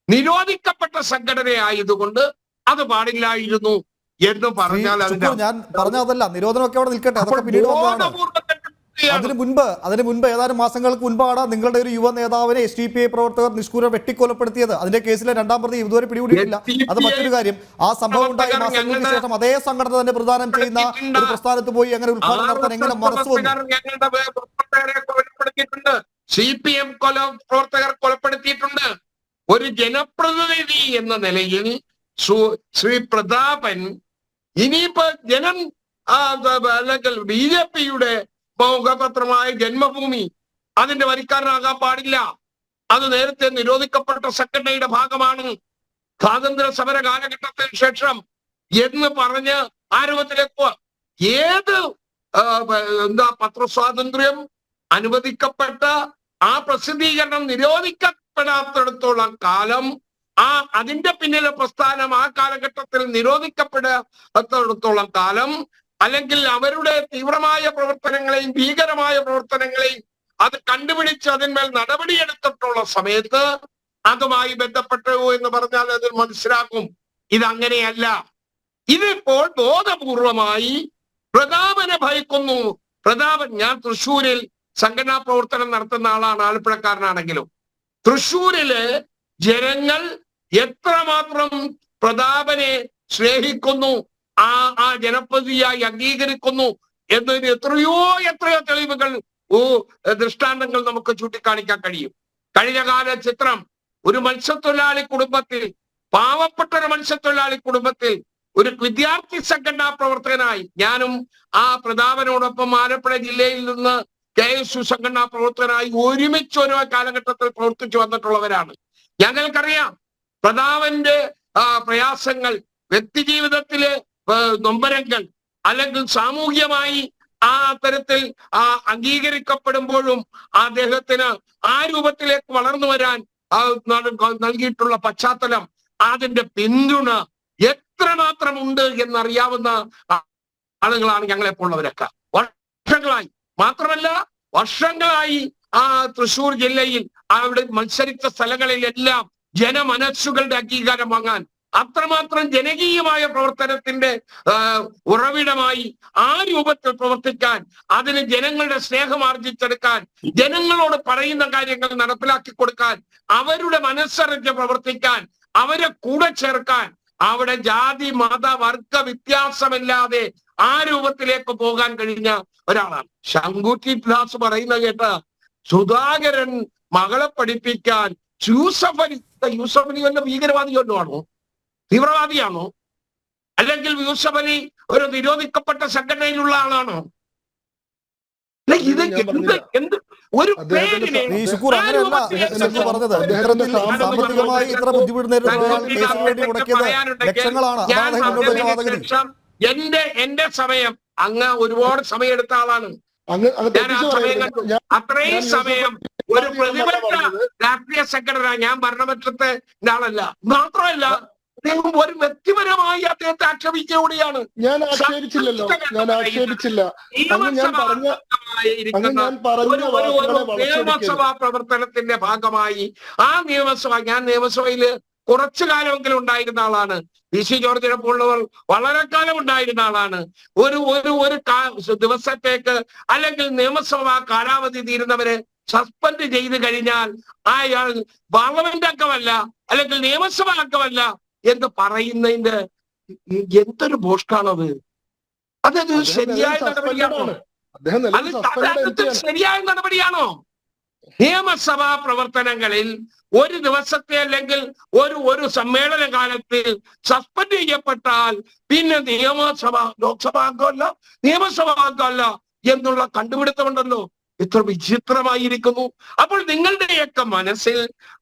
നിരോധിക്കപ്പെട്ട സംഘടനയായതുകൊണ്ട് അത് പാടില്ലായിരുന്നു എന്ന് പറഞ്ഞാൽ ഞാൻ പറഞ്ഞതല്ല, നിരോധനമൊക്കെ അവിടെ നിൽക്കട്ടെ, അതൊക്കെ പിന്നീട് അതിനു മുൻപ് ഏതാനും മാസങ്ങൾക്ക് മുൻപാണ് നിങ്ങളുടെ ഒരു യുവ നേതാവിനെ SDPI പ്രവർത്തകർ നിഷ്ഠൂരം വെട്ടിക്കൊലപ്പെടുത്തിയത്. അതിന്റെ കേസിലെ 2ാം പ്രതി ഇതുവരെ പിടികൂടിയിട്ടില്ല. അത് മറ്റൊരു കാര്യം. ആ സംഭവം ഉണ്ടായ മാസങ്ങൾക്ക് ശേഷം അതേ സംഘടന തന്നെ പ്രദാനം ചെയ്യുന്ന ഒരു പ്രസ്ഥാനത്ത് പോയി അങ്ങനെ ഉദ്ഘാടനം നടത്താൻ എങ്ങനെ മനസ്സ് വന്നു? CPM പ്രവർത്തകർ കൊലപ്പെടുത്തിയിട്ടുണ്ട്. ഒരു ജനപ്രതിനിധി എന്ന നിലയിൽ ശ്രീ പ്രതാപൻ ഇനിയിപ്പോ അല്ലെങ്കിൽ BJPയുടെ മുഖപത്രമായ ജന്മഭൂമി അതിന്റെ വരിക്കാരനാകാൻ പാടില്ല. അത് നേരത്തെ നിരോധിക്കപ്പെട്ട സംഘടനയുടെ ഭാഗമാണ്. സ്വാതന്ത്ര്യ സമര കാലഘട്ടത്തിന് ശേഷം എന്ന് പറഞ്ഞ് ആരോപണത്തിലേക്ക് ഏത് പത്രസ്വാതന്ത്ര്യം അനുവദിക്കപ്പെട്ട ആ പ്രസിദ്ധീകരണം നിരോധിക്കപ്പെടാത്തിടത്തോളം കാലം അതിന്റെ പിന്നിലെ പ്രസ്ഥാനം ആ കാലഘട്ടത്തിൽ നിരോധിക്കപ്പെടാത്തിടത്തോളം കാലം, അല്ലെങ്കിൽ അവരുടെ തീവ്രമായ പ്രവർത്തനങ്ങളെയും ഭീകരമായ പ്രവർത്തനങ്ങളെയും അത് കണ്ടുപിടിച്ച് അതിന്മേൽ നടപടിയെടുത്തിട്ടുള്ള സമയത്ത് അതുമായി ബന്ധപ്പെട്ടു എന്ന് പറഞ്ഞാൽ അതിൽ മനസ്സിലാക്കും. ഇതങ്ങനെയല്ല. ഇതിപ്പോൾ ബോധപൂർവമായി പ്രതാപനെ ഭയക്കുന്നു. പ്രതാപൻ, ഞാൻ തൃശ്ശൂരിൽ സംഘടനാ പ്രവർത്തനം നടത്തുന്ന ആളാണ്, ആലപ്പുഴക്കാരനാണെങ്കിലും തൃശ്ശൂരിലെ ജനങ്ങൾ എത്രമാത്രം പ്രതാപനെ സ്നേഹിക്കുന്നു, ആ ജനപ്രതിയായി അംഗീകരിക്കുന്നു എന്നതിന് എത്രയോ തെളിവുകൾ, ദൃഷ്ടാന്തങ്ങൾ നമുക്ക് ചൂണ്ടിക്കാണിക്കാൻ കഴിയും. കഴിഞ്ഞകാല ചിത്രം, ഒരു മത്സ്യത്തൊഴിലാളി കുടുംബത്തിൽ, പാവപ്പെട്ട ഒരു മത്സ്യത്തൊഴിലാളി കുടുംബത്തിൽ ഒരു വിദ്യാർത്ഥി സംഘടനാ പ്രവർത്തകനായി ഞാനും ആ പ്രതാപനോടൊപ്പം ആലപ്പുഴ ജില്ലയിൽ നിന്ന് KSU സംഘടനാ പ്രവർത്തകനായി ഒരുമിച്ച് ഓരോ കാലഘട്ടത്തിൽ പ്രവർത്തിച്ചു വന്നിട്ടുള്ളവരാണ്. ഞങ്ങൾക്കറിയാം പ്രതാപന്റെ പ്രയാസങ്ങൾ, വ്യക്തിജീവിതത്തിലെ നൊമ്പരങ്ങൾ, അല്ലെങ്കിൽ സാമൂഹ്യമായി ആ തരത്തിൽ അംഗീകരിക്കപ്പെടുമ്പോഴും അദ്ദേഹത്തിന് ആ രൂപത്തിലേക്ക് വളർന്നു വരാൻ നൽകിയിട്ടുള്ള പശ്ചാത്തലം, അതിന്റെ പിന്തുണ എത്രമാത്രം ഉണ്ട് എന്നറിയാവുന്ന ആളുകളാണ് ഞങ്ങളെപ്പോലുള്ളവരൊക്കെ. വർഷങ്ങളായി ആ തൃശ്ശൂർ ജില്ലയിൽ അവിടെ മത്സരിച്ച സ്ഥലങ്ങളിലെല്ലാം ജനമനസ്സുകളുടെ അംഗീകാരം വാങ്ങാൻ, അത്രമാത്രം ജനകീയമായ പ്രവർത്തനത്തിന്റെ ഉറവിടമായി ആ രൂപത്തിൽ പ്രവർത്തിക്കാൻ, അതിന് ജനങ്ങളുടെ സ്നേഹം ആർജിച്ചെടുക്കാൻ, ജനങ്ങളോട് പറയുന്ന കാര്യങ്ങൾ നടപ്പിലാക്കി കൊടുക്കാൻ, അവരുടെ മനസ്സറിഞ്ഞ് പ്രവർത്തിക്കാൻ, അവരെ കൂടെ ചേർക്കാൻ, അവിടെ ജാതി മത വർഗ വ്യത്യാസമില്ലാതെ ആ രൂപത്തിലേക്ക് പോകാൻ കഴിഞ്ഞ ഒരാളാണ്. ശങ്കുട്ടി ദാസ് പറയുന്നത് കേട്ട സുധാകരൻ മകളെ പഠിപ്പിക്കാൻ യൂസഫലി വല്ല ഭീകരവാദിയോ ആണോ, തീവ്രവാദിയാണോ? അല്ലെങ്കിൽ യൂസഫലി ഒരു നിരോധിക്കപ്പെട്ട സംഘടനയിലുള്ള ആളാണോ? ഇത് എന്ത് ഒരു പേരിനെ എന്റെ സമയം അങ്ങ് ഒരുപാട് സമയം എടുത്ത ആളാണ്. ഞാൻ ആ സമയം കണ്ടു. അത്രയും സമയം ഒരു പ്രതിപക്ഷ രാഷ്ട്രീയ സംഘടന, ഞാൻ ഭരണപക്ഷത്തെ ആളല്ല, മാത്രമല്ല അദ്ദേഹം ഒരു വ്യക്തിപരമായി അദ്ദേഹത്തെ ആക്ഷേപിച്ചുകൂടിയാണ്. ഞാൻ ആക്ഷേപിച്ചില്ലല്ലോ, ഞാൻ ആക്ഷേപിച്ചില്ല. നിയമസഭാ പ്രവർത്തനത്തിന്റെ ഭാഗമായി ഞാൻ നിയമസഭയില് കുറച്ചു കാലമെങ്കിലും ഉണ്ടായിരുന്ന ആളാണ്. PC ജോർജിനെ പോലുള്ളവർ വളരെ കാലം ഉണ്ടായിരുന്ന ആളാണ്. ഒരു ഒരു ഒരു ദിവസത്തേക്ക് അല്ലെങ്കിൽ നിയമസഭാ കാലാവധി തീരുന്നവരെ സസ്പെൻഡ് ചെയ്ത് കഴിഞ്ഞാൽ അയാൾ പാർലമെന്റ് അംഗമല്ല അല്ലെങ്കിൽ നിയമസഭാ അംഗമല്ല എന്ന് പറയുന്നതിന്റെ എന്തൊരു ഭോഷ്കാണത്. അതൊരു ശരിയായ നടപടിയാണോ? അത് ശരിയായ നടപടിയാണോ? നിയമസഭാ പ്രവർത്തനങ്ങളിൽ ഒരു ദിവസത്തെ അല്ലെങ്കിൽ ഒരു സമ്മേളന കാലത്തിൽ സസ്പെൻഡ് ചെയ്യപ്പെട്ടാൽ പിന്നെ ലോക്സഭാ അംഗമല്ല നിയമസഭാ അംഗമല്ല എന്നുള്ള കണ്ടുപിടുത്തമുണ്ടല്ലോ. എത്ര വിചിത്രമായിരിക്കുന്നു. അപ്പോൾ നിങ്ങളുടെയൊക്കെ മനസ്സിൽ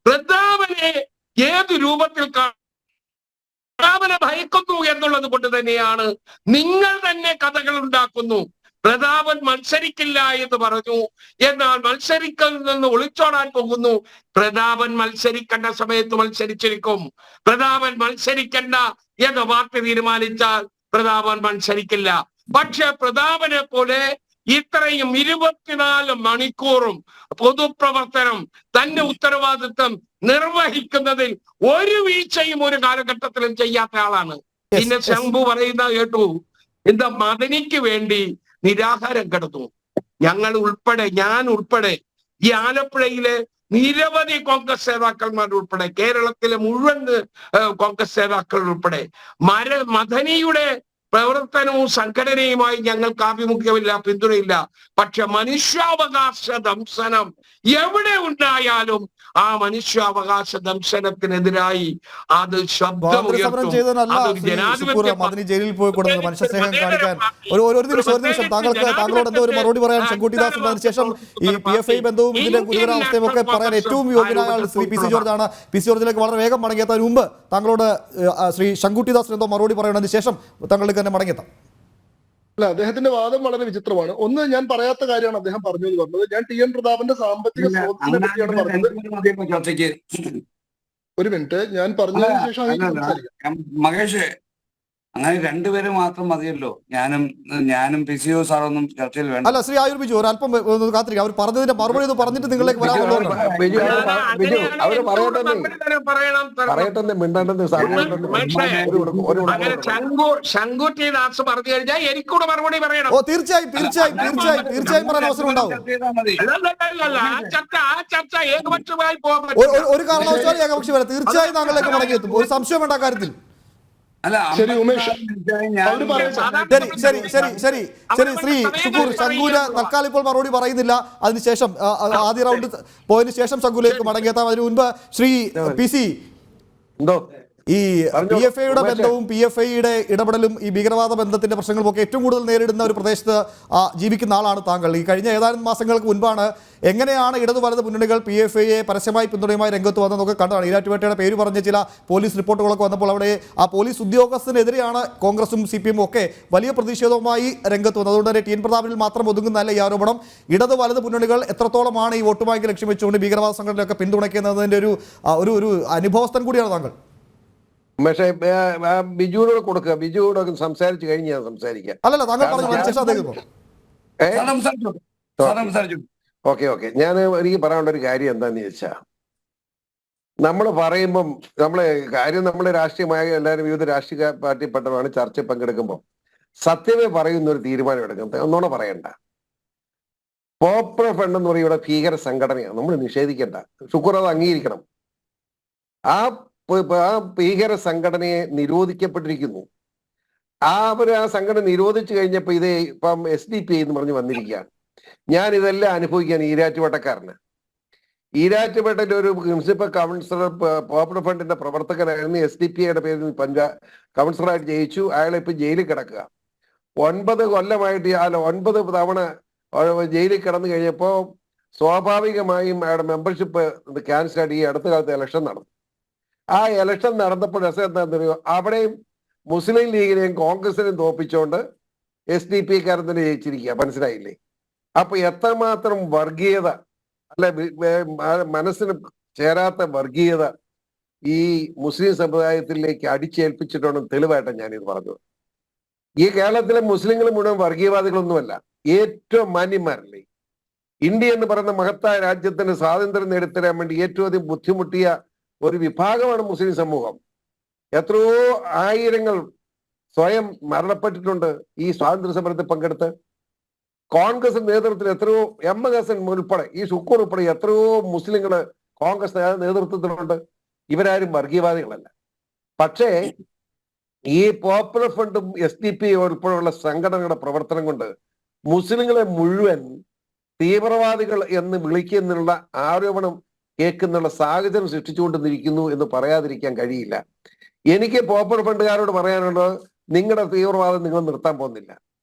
പ്രതാപനെ ഏത് രൂപത്തിൽ പ്രതാപനെ ഭയക്കുന്നു എന്നുള്ളത് കൊണ്ട് തന്നെയാണ് നിങ്ങൾ തന്നെ കഥകൾ ഉണ്ടാക്കുന്നു. പ്രതാപൻ മത്സരിക്കില്ല എന്ന് പറഞ്ഞു, എന്നാൽ മത്സരിക്കൽ നിന്ന് ഒളിച്ചോടാൻ പോകുന്നു. പ്രതാപൻ മത്സരിക്കേണ്ട സമയത്ത് മത്സരിച്ചിരിക്കും. പ്രതാപൻ മത്സരിക്കണ്ട എന്ന് പാർട്ടി തീരുമാനിച്ചാൽ പ്രതാപൻ മത്സരിക്കില്ല. പക്ഷെ പ്രതാപനെ പോലെ ഇത്രയും 24 മണിക്കൂറും പൊതുപ്രവർത്തനം തന്റെ ഉത്തരവാദിത്വം നിർവഹിക്കുന്നതിൽ ഒരു വീഴ്ചയും ഒരു കാലഘട്ടത്തിലും ചെയ്യാത്ത ആളാണ്. പിന്നെ ശംഭു പറയുന്ന കേട്ടു, എന്താ മദനിക്ക് വേണ്ടി നിരാഹാരം കിടന്നു. ഞങ്ങൾ ഉൾപ്പെടെ, ഞാൻ ഉൾപ്പെടെ, ഈ ആലപ്പുഴയിലെ നിരവധി കോൺഗ്രസ് നേതാക്കന്മാർ ഉൾപ്പെടെ, കേരളത്തിലെ മുഴുവൻ കോൺഗ്രസ് നേതാക്കൾ ഉൾപ്പെടെ മദനിയുടെ പ്രവർത്തനവും സംഘടനയുമായി ഞങ്ങൾക്ക് ആഭിമുഖ്യമില്ല, പിന്തുണയില്ല. പക്ഷെ മനുഷ്യാവകാശ ദംശനം എവിടെ ഉണ്ടായാലും ആ മനുഷ്യാവകാശ ദംശനത്തിനെതിരായി അത് ശബ്ദമുയർത്തും. ജയിലിൽ പോയി കൊടുക്കുന്നത് മനുഷ്യസ്നേഹം കാണിക്കാൻ ഒരു നിമിഷം താങ്കളോട് എന്തോ ഒരു മറുപടി പറയാൻ ശങ്കുട്ടിദാസ് ഉണ്ടതിന് ശേഷം ഈ PFI ബന്ധവും ഇതിന്റെ ഗുരുതരാവസ്ഥയും ഒക്കെ പറയാൻ ഏറ്റവും യോഗ്യനായ ശ്രീ PC ജോർജ് ആണ്. PC ജോർജിലേക്ക് വളരെ വേഗം മടങ്ങിയെത്താൻ മുമ്പ് താങ്കളോട് ശ്രീ ശങ്കുട്ടിദാസിന് എന്തോ മറുപടി പറയണതിന് ശേഷം താങ്കളിലേക്ക് തന്നെ മടങ്ങിയെത്താം. അല്ല, അദ്ദേഹത്തിന്റെ വാദം വളരെ വിചിത്രമാണ്. ഒന്ന്, ഞാൻ പറയാത്ത കാര്യമാണ് അദ്ദേഹം പറഞ്ഞത്. ഞാൻ TN പ്രതാപന്റെ സാമ്പത്തിക സ്രോതസ്സിനെ പറ്റിയാണ് പറഞ്ഞത്. ഒരു മിനിറ്റ്, ഞാൻ പറഞ്ഞതിന് ശേഷം മഹേഷ്, അങ്ങനെ രണ്ടുപേരും മാത്രം മതിയല്ലോ. ഞാനും PC സാറൊന്നും ചർച്ചയിൽ വേണ്ട. അല്ല, ശ്രീ ആയുർ ബിജു ഒരു അല്പം കാത്തിരിക്കുക. അവർ പറഞ്ഞതിന്റെ മറുപടി പറഞ്ഞിട്ട് നിങ്ങളിലേക്ക് വരാമല്ലോ. ശങ്കുട്ടിദാസ് പറഞ്ഞു കഴിഞ്ഞാൽ എനിക്കൂടെ മറുപടി പറയണം. ഓ, തീർച്ചയായും പറയാൻ അവസരം ഉണ്ടാവും. ചർച്ച ഏകപക്ഷമായി പോകാൻ ഒരു കാരണവശാലും ഏകപക്ഷി വരാം. തീർച്ചയായും താങ്കളിലേക്ക് മടങ്ങിയെത്തും. ഒരു സംശയം വേണ്ട കാര്യത്തിൽ. ശരി ഉമേഷ്, ശരി ശ്രീ ശുക്കൂർ, ശങ്കുവിന് തൽക്കാലം ഇപ്പോൾ മറുപടി പറയുന്നില്ല. അതിനുശേഷം ആദ്യ റൗണ്ട് പോയതിനു ശേഷം ശങ്കുവിലേക്ക് മടങ്ങിയെത്താം. അതിനു മുൻപ് ശ്രീ PC, ഈ PFIയുടെ ബന്ധവും PFIയുടെ ഇടപെടലും ഈ ഭീകരവാദ ബന്ധത്തിന്റെ പ്രശ്നങ്ങളും ഒക്കെ ഏറ്റവും കൂടുതൽ നേരിടുന്ന ഒരു പ്രദേശത്ത് ജീവിക്കുന്ന ആളാണ് താങ്കൾ. ഈ കഴിഞ്ഞ ഏതാനും മാസങ്ങൾക്ക് മുൻപാണ് എങ്ങനെയാണ് ഇടതു വലത് മുന്നണികൾ PFIയെ പരസ്യമായി പിന്തുണയുമായി രംഗത്ത് വന്നതൊക്കെ കണ്ടതാണ്. ഈരാറ്റുപേട്ടയുടെ പേര് പറഞ്ഞ ചില പോലീസ് റിപ്പോർട്ടുകളൊക്കെ വന്നപ്പോൾ അവിടെ ആ പോലീസ് ഉദ്യോഗസ്ഥനെതിരെയാണ് കോൺഗ്രസും CPM ഒക്കെ വലിയ പ്രതിഷേധവുമായി രംഗത്ത് വന്നത്. അതുകൊണ്ട് തന്നെ TN പ്രതാപനിൽ മാത്രം ഒതുങ്ങുന്നതല്ല ഈ ആരോപണം. ഇടതു വലത് മുന്നണികൾ എത്രത്തോളമാണ് ഈ വോട്ട് ബാങ്ക് ലക്ഷ്യം വെച്ചുകൊണ്ട് ഭീകരവാദ സംഘടനയൊക്കെ പിന്തുണയ്ക്കുന്നതിന്റെ ഒരു അനുഭവസ്ഥൻ കൂടിയാണ് താങ്കൾ. പക്ഷേ ബിജുവിനോട് കൊടുക്കുക, ബിജുവോട് സംസാരിച്ചു കഴിഞ്ഞ് ഞാൻ സംസാരിക്കാം. അല്ലല്ല, താങ്കൾ പറഞ്ഞു. ഓക്കെ. ഞാൻ എനിക്ക് പറയാനുള്ള ഒരു കാര്യം എന്താന്ന് ചോദിച്ചാ, നമ്മൾ പറയുമ്പം നമ്മളെ രാഷ്ട്രീയമായ എല്ലാവരും വിവിധ രാഷ്ട്രീയ പാർട്ടിപ്പെട്ടവരാണ് ചർച്ചയിൽ പങ്കെടുക്കുമ്പോൾ സത്യമേ പറയുന്ന ഒരു തീരുമാനം എടുക്കുന്നത്. ഒന്നുകൂടെ പറയണ്ട. പോപ്പുലർ ഫ്രണ്ട് എന്ന് പറയുന്ന ഭീകര സംഘടനയാണ്, നമ്മൾ നിഷേധിക്കേണ്ട. ശുക്ർ അത് അംഗീകരിക്കണം. ആ ഭീകര സംഘടനയെ നിരോധിക്കപ്പെട്ടിരിക്കുന്നു. ആ സംഘടന നിരോധിച്ചു കഴിഞ്ഞപ്പോ ഇപ്പം SDPI എന്ന് പറഞ്ഞ് വന്നിരിക്കുകയാണ്. ഞാൻ ഇതെല്ലാം അനുഭവിക്കാൻ ഈരാറ്റുപേട്ടക്കാരന്. ഈരാറ്റുപേട്ടയിൽ ഒരു മുനിസിപ്പൽ കൗൺസിലർ പോപ്പുലർ ഫ്രണ്ടിന്റെ പ്രവർത്തകനായിരുന്നു. SDPIയുടെ പേരിൽ കൗൺസിലറായിട്ട് ജയിച്ചു. അയാളെ ഇപ്പൊ ജയിലിൽ കിടക്കുക. 9 കൊല്ലമായിട്ട് 9 തവണ ജയിലിൽ കിടന്നു കഴിഞ്ഞപ്പോ സ്വാഭാവികമായും അയാളുടെ മെമ്പർഷിപ്പ് ക്യാൻസൽ ആയിട്ട് ഈ അടുത്ത കാലത്ത് ഇലക്ഷൻ നടന്നു. ആ ഇലക്ഷൻ നടന്നപ്പോൾ രസം എന്താണെന്നറിയോ, അവിടെയും മുസ്ലിം ലീഗിനെയും കോൺഗ്രസിനെയും തോപ്പിച്ചുകൊണ്ട് SDPIക്കാരൻ തന്നെ ജയിച്ചിരിക്കുക. മനസ്സിലായില്ലേ? അപ്പൊ എത്രമാത്രം വർഗീയത, അല്ലെ മനസ്സിന് ചേരാത്ത വർഗീയത ഈ മുസ്ലിം സമുദായത്തിലേക്ക് അടിച്ചേൽപ്പിച്ചിട്ടുണ്ടെന്ന് തെളിവായിട്ടാണ് ഞാനിത് പറഞ്ഞത്. ഈ കേരളത്തിലെ മുസ്ലിങ്ങൾ മുഴുവൻ വർഗീയവാദികളൊന്നുമല്ല, ഏറ്റവും മാന്യന്മാരല്ലേ. ഇന്ത്യ എന്ന് പറയുന്ന മഹത്തായ രാജ്യത്തിന് സ്വാതന്ത്ര്യം നേടിത്തരാൻ വേണ്ടി ഏറ്റവും അധികം ബുദ്ധിമുട്ടിയ ഒരു വിഭാഗമാണ് മുസ്ലിം സമൂഹം. എത്രയോ ആയിരങ്ങൾ സ്വയം മരണപ്പെട്ടിട്ടുണ്ട് ഈ സ്വാതന്ത്ര്യ സമരത്തിൽ പങ്കെടുത്ത്. കോൺഗ്രസ് നേതൃത്വത്തിൽ എത്രയോ എം ഹസൻ ഉൾപ്പെടെ ഈ ഷുക്കൂർ ഉൾപ്പെടെ എത്രയോ മുസ്ലിങ്ങള് കോൺഗ്രസ് നേതൃത്വത്തിലുണ്ട്. ഇവരാരും വർഗീയവാദികളല്ല. പക്ഷേ ഈ പോപ്പുലർ ഫ്രണ്ടും SDP ഉൾപ്പെടെയുള്ള സംഘടനകളുടെ പ്രവർത്തനം കൊണ്ട് മുസ്ലിങ്ങളെ മുഴുവൻ തീവ്രവാദികൾ എന്ന് വിളിക്കുന്നുള്ള ആരോപണം കേൾക്കുന്നുള്ള സാഹചര്യം സൃഷ്ടിച്ചുകൊണ്ടിരിക്കുന്നു എന്ന് പറയാതിരിക്കാൻ കഴിയില്ല. എനിക്ക് പോപ്പുലർ ഫ്രണ്ടുകാരോട് പറയാനുള്ളത്, നിങ്ങളുടെ തീവ്രവാദം നിങ്ങൾ നിർത്താൻ പോകുന്നില്ല.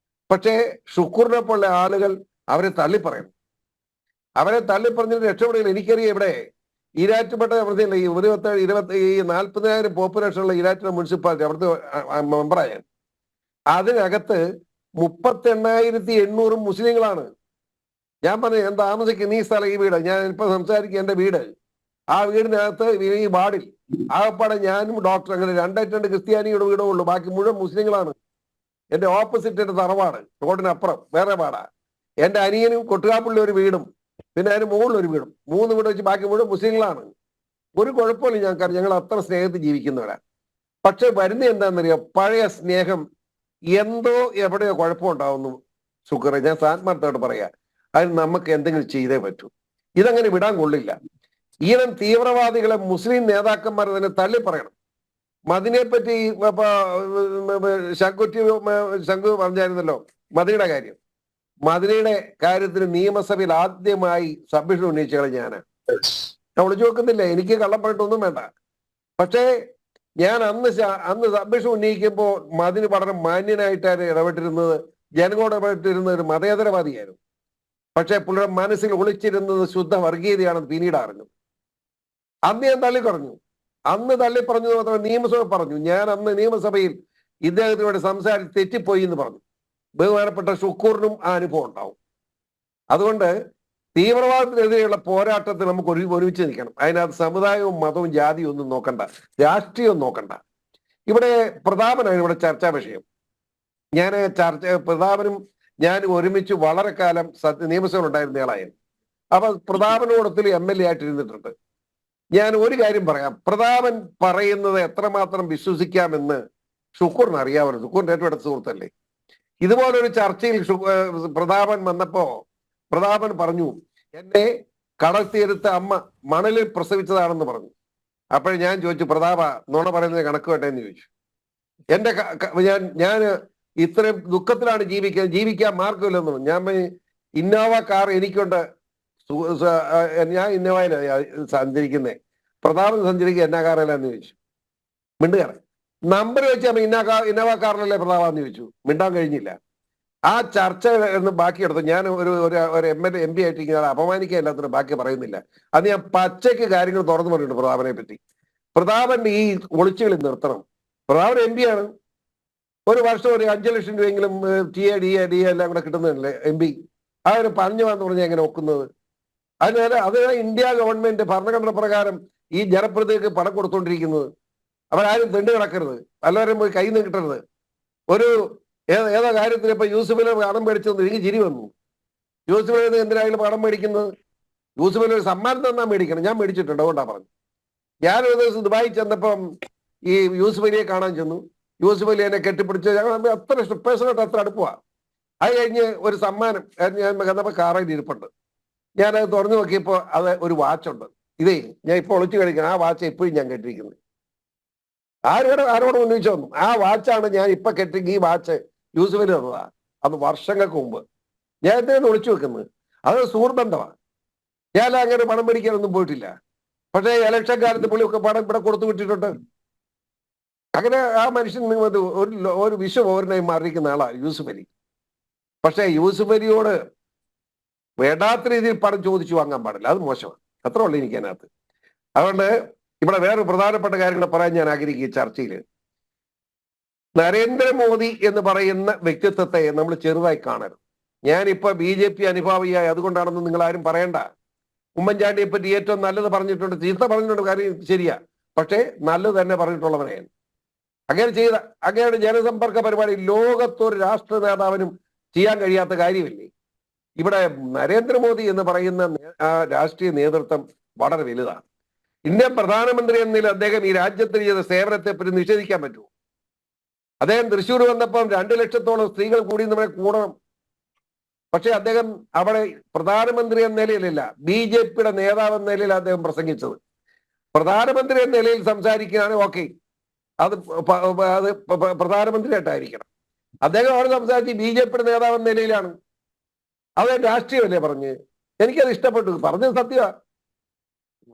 പക്ഷേ ഷുക്കൂറിനെ പോലുള്ള ആളുകൾ അവരെ തള്ളിപ്പറയണം. അവരെ തള്ളിപ്പറഞ്ഞിട്ട് രക്ഷപ്പെടില്ല. എനിക്കറിയാം, ഇവിടെ ഈരാറ്റുപേട്ട അവിടുത്തെ ഈ 40,000 പോപ്പുലേഷനുള്ള ഈരാറ്റുപേട്ട മുനിസിപ്പാലിറ്റി അവിടുത്തെ മെമ്പറായ അതിനകത്ത് 38,800 മുസ്ലിങ്ങളാണ്. ഞാൻ പറഞ്ഞു, ഞാൻ താമസിക്കുന്ന ഈ സ്ഥലം, ഈ വീട്, ഞാൻ ഇപ്പൊ സംസാരിക്കുക എന്റെ വീട്, ആ വീടിനകത്ത് ഈ വാർഡിൽ ആകപ്പാടെ ഞാനും ഡോക്ടർ അങ്ങനെ 2 ക്രിസ്ത്യാനിയുടെ വീടേ ഉള്ളൂ. ബാക്കി മുഴുവൻ മുസ്ലിങ്ങളാണ്. എന്റെ ഓപ്പോസിറ്റ് എന്റെ തറവാട്, റോഡിനപ്പുറം വേറെ വാടാ. എന്റെ അനിയനും കൊട്ടുകാപ്പുള്ളി ഒരു വീടും പിന്നെ അതിന് മുകളിൽ ഒരു വീടും, 3 വീട് വെച്ച് ബാക്കി മുഴുവൻ മുസ്ലിങ്ങളാണ്. ഒരു കുഴപ്പമില്ല, ഞങ്ങൾക്കറിയാം, ഞങ്ങൾ അത്ര സ്നേഹത്തിൽ ജീവിക്കുന്നവരാ. പക്ഷെ വരുന്ന എന്താണെന്നറിയോ, പഴയ സ്നേഹം എന്തോ എവിടെയോ കുഴപ്പമുണ്ടാവുന്നു. ഷുക്കൂറെ, ഞാൻ ആത്മാർത്ഥമായിട്ട് പറയാ, അതിന് നമുക്ക് എന്തെങ്കിലും ചെയ്തേ പറ്റൂ. ഇതങ്ങനെ വിടാൻ കൊള്ളില്ല. ഈവൻ തീവ്രവാദികളെ മുസ്ലിം നേതാക്കന്മാർ തന്നെ തള്ളി പറയണം. മദിനെപ്പറ്റി ശങ്കു പറഞ്ഞായിരുന്നല്ലോ, മദിനയുടെ കാര്യം. മദിനയുടെ കാര്യത്തിന് നിയമസഭയിൽ ആദ്യമായി സബ്മിഷൻ ഉന്നയിച്ചത് ഞാനാണ്. ഞാൻ വിളിച്ചു നോക്കുന്നില്ല, എനിക്ക് കള്ളം പറഞ്ഞിട്ടൊന്നും വേണ്ട. പക്ഷേ ഞാൻ അന്ന് സബ്മിഷൻ ഉന്നയിക്കുമ്പോൾ മദിന് വളരെ മാന്യനായിട്ടാണ് ഇടപെട്ടിരുന്നത്, ജനങ്ങളോട് ഇടപെട്ടിരുന്നത് ഒരു മതേതരവാദിയായിരുന്നു. പക്ഷെ പുള്ളിയുടെ മനസ്സിൽ ഒളിച്ചിരുന്നത് ശുദ്ധ വർഗീയതയാണെന്ന് പിന്നീട് അറിഞ്ഞു. അന്ന് ഞാൻ തള്ളിപ്പറഞ്ഞു. അന്ന് തള്ളിപ്പറഞ്ഞു മാത്രമേ നിയമസഭ പറഞ്ഞു. ഞാൻ അന്ന് നിയമസഭയിൽ ഇദ്ദേഹത്തിനോട് സംസാരിച്ച് തെറ്റിപ്പോയി എന്ന് പറഞ്ഞു. ബഹുമാനപ്പെട്ട ഷുക്കൂറിനും ആ അനുഭവം ഉണ്ടാവും. അതുകൊണ്ട് തീവ്രവാദത്തിനെതിരെയുള്ള പോരാട്ടത്തിൽ നമുക്ക് ഒരുമിച്ച് നിൽക്കണം. അതിനകത്ത് സമുദായവും മതവും ജാതിയും ഒന്നും നോക്കണ്ട, രാഷ്ട്രീയവും നോക്കണ്ട. ഇവിടെ പ്രതാപനാണ് ഇവിടെ ചർച്ചാ വിഷയം. പ്രതാപനും ഞാനും ഒരുമിച്ച് വളരെ കാലം നിയമസഭയിൽ ഉണ്ടായിരുന്ന ആളായിരുന്നു. അപ്പൊ പ്രതാപനോടത്തിൽ MLA ആയിട്ടിരുന്നിട്ടുണ്ട്. ഞാൻ ഒരു കാര്യം പറയാം, പ്രതാപൻ പറയുന്നത് എത്രമാത്രം വിശ്വസിക്കാമെന്ന് ഷുക്കൂറിന് അറിയാമല്ലോ. ഷുക്കൂറിന്റെ ഏറ്റവും അടുത്ത സുഹൃത്തല്ലേ. ഇതുപോലൊരു ചർച്ചയിൽ പ്രതാപൻ വന്നപ്പോ പ്രതാപൻ പറഞ്ഞു, എന്നെ കടൽ തീരത്ത് അമ്മ മണലിൽ പ്രസവിച്ചതാണെന്ന് പറഞ്ഞു. അപ്പോഴേ ഞാൻ ചോദിച്ചു, പ്രതാപ നുണ പറയുന്നത് കണക്ക് വേണ്ടെന്ന് ചോദിച്ചു. ഞാൻ ഇത്രയും ദുഃഖത്തിലാണ് ജീവിക്കാൻ മാർഗമില്ലെന്ന് പറഞ്ഞു. ഞാൻ ഇന്നോവ കാർ എനിക്കുണ്ട്, ഞാൻ ഇന്നോവയിലാണ് സഞ്ചരിക്കുന്നേ, പ്രതാപൻ സഞ്ചരിക്കുക എന്നാ കാറിലാന്ന് ചോദിച്ചു. മിണ്ടുകാരൻ നമ്പർ വെച്ച് ഇന്നോവ കാറിലല്ലേ പ്രതാപെന്ന് ചോദിച്ചു. മിണ്ടാൻ കഴിഞ്ഞില്ല. ആ ചർച്ച എന്ന് ബാക്കിയെടുത്തു. ഞാൻ ഒരു MLA MP ആയിട്ട് ഇങ്ങനെ അപമാനിക്കാൻ എല്ലാത്തിനും ബാക്കി പറയുന്നില്ല. അത് ഞാൻ പച്ചയ്ക്ക് കാര്യങ്ങൾ തുറന്നു പറഞ്ഞിട്ടുണ്ട് പ്രതാപനെ പറ്റി. പ്രതാപന്റെ ഈ ഒളിച്ചുകളി നിർത്തണം. പ്രതാപൻ MP ആണ്. ഒരു വർഷം ഒരു 5 ലക്ഷം രൂപയെങ്കിലും TA DA എല്ലാം കൂടെ കിട്ടുന്നതല്ലേ MP. ആ ഒരു പഞ്ഞമാന്ന് പറഞ്ഞാൽ എങ്ങനെ ഒക്കുന്നത്? അത് ഇന്ത്യ ഗവൺമെന്റ് ഭരണഘടന പ്രകാരം ഈ ജനപ്രതിനിധിക്ക് പണം കൊടുത്തോണ്ടിരിക്കുന്നത്. അവരാരും തെണ്ട് കിടക്കരുത്, എല്ലാവരും പോയി കയ്യിൽ നിന്ന് കിട്ടരുത്. ഒരു ഏതോ കാര്യത്തിന് ഇപ്പൊ യൂസുഫിലെ പണം മേടിച്ചത് എനിക്ക് ചിരി വന്നു. യൂസുഫിലെ എന്തിനായാലും പണം മേടിക്കുന്നത്? യൂസുഫിന് ഒരു സമ്മാനം തന്നാ മേടിക്കണം. ഞാൻ മേടിച്ചിട്ടുണ്ട്, അതുകൊണ്ടാ പറഞ്ഞു. ഞാനൊരു ദിവസം ദുബായി ചെന്നപ്പം ഈ യൂസുഫ് അലിയെ കാണാൻ ചെന്നു. യൂസുഫ് അലി എന്നെ കെട്ടിപ്പിടിച്ച്, ഞങ്ങൾ അത്ര പേഴ്സണായിട്ട് അത്ര അടുപ്പുവാ. അത് കഴിഞ്ഞ് ഒരു സമ്മാനം ഞാൻ കന്നപ്പോൾ കാറിൽ ഇരിപ്പുണ്ട്. ഞാനത് തുറന്നു നോക്കിയപ്പോൾ അത് ഒരു വാച്ചുണ്ട്. ഇതേ ഞാൻ ഇപ്പോൾ ഒളിച്ചു കഴിക്കണം. ആ വാച്ച് എപ്പോഴും ഞാൻ കെട്ടിയിരിക്കുന്നത്. ആരോട് ഉന്നയിച്ചു വന്നു. ആ വാച്ചാണ് ഞാൻ ഇപ്പൊ കെട്ടി. ഈ വാച്ച് യൂസുഫ് അലി തന്നതാ, അന്ന് വർഷങ്ങൾക്ക് മുമ്പ്. ഞാൻ എന്തിനാണ് ഒളിച്ചു വെക്കുന്നത്? അത് സുഹൃബന്ധമാണ്. ഞാൻ അങ്ങനെ പണം മേടിക്കാനൊന്നും പോയിട്ടില്ല. പക്ഷേ ഇലക്ഷൻ കാലത്ത് പുള്ളിയൊക്കെ പണം ഇവിടെ കൊടുത്തു വിട്ടിട്ടുണ്ട്. അങ്ങനെ ആ മനുഷ്യൻ ഒരു വിശ്വപൗരനായി മാറിയിരിക്കുന്ന ആളാണ് യൂസുഫ് അലി. പക്ഷേ യൂസുഫ് അലിയോട് വേണ്ടാത്ത രീതിയിൽ പണം ചോദിച്ചു വാങ്ങാൻ പാടില്ല, അത് മോശമാണ്. അത്ര ഉള്ളു എനിക്ക് അതിനകത്ത്. അതുകൊണ്ട് ഇവിടെ വേറൊരു പ്രധാനപ്പെട്ട കാര്യങ്ങൾ പറയാൻ ഞാൻ ആഗ്രഹിക്കുക. ഈ ചർച്ചയിൽ നരേന്ദ്രമോദി എന്ന് പറയുന്ന വ്യക്തിത്വത്തെ നമ്മൾ ചെറുതായി കാണരുത്. ഞാനിപ്പോ BJP അനുഭാവിയായി അതുകൊണ്ടാണെന്ന് നിങ്ങൾ ആരും പറയണ്ട. ഉമ്മൻചാണ്ടിയെ പറ്റി ഏറ്റവും നല്ലത് പറഞ്ഞിട്ടുണ്ട്, ചീത്ത പറഞ്ഞിട്ടുണ്ട്, കാര്യം ശരിയാ. പക്ഷേ നല്ലത് തന്നെ പറഞ്ഞിട്ടുള്ളവനെയാണ്. അങ്ങനെ ജനസമ്പർക്ക പരിപാടി ലോകത്തൊരു രാഷ്ട്ര നേതാവിനും ചെയ്യാൻ കഴിയാത്ത കാര്യമില്ലേ. ഇവിടെ നരേന്ദ്രമോദി എന്ന് പറയുന്ന ആ രാഷ്ട്രീയ നേതൃത്വം വളരെ വലുതാണ്. ഇന്ത്യൻ പ്രധാനമന്ത്രി എന്ന നിലയിൽ അദ്ദേഹം ഈ രാജ്യത്തിന് ചെയ്ത സേവനത്തെ പറ്റി നിഷേധിക്കാൻ പറ്റുമോ? അദ്ദേഹം തൃശ്ശൂർ വന്നപ്പം 2 ലക്ഷത്തോളം സ്ത്രീകൾ കൂടി നമ്മളെ കൂടണം. പക്ഷെ അദ്ദേഹം അവിടെ പ്രധാനമന്ത്രി എന്ന നിലയിലല്ല, BJPയുടെ നേതാവ് എന്ന നിലയിൽ അദ്ദേഹം പ്രസംഗിച്ചത്. പ്രധാനമന്ത്രി എന്ന നിലയിൽ സംസാരിക്കുകയാണ്, ഓക്കെ, അത് പ്രധാനമന്ത്രിയായിട്ടായിരിക്കണം. അദ്ദേഹം അവിടെ സംസാരിച്ച് BJPയുടെ നേതാവ് എന്ന നിലയിലാണ്. അത് രാഷ്ട്രീയമല്ലേ പറഞ്ഞ്? എനിക്കത് ഇഷ്ടപ്പെട്ടു, പറഞ്ഞത് സത്യമാണ്.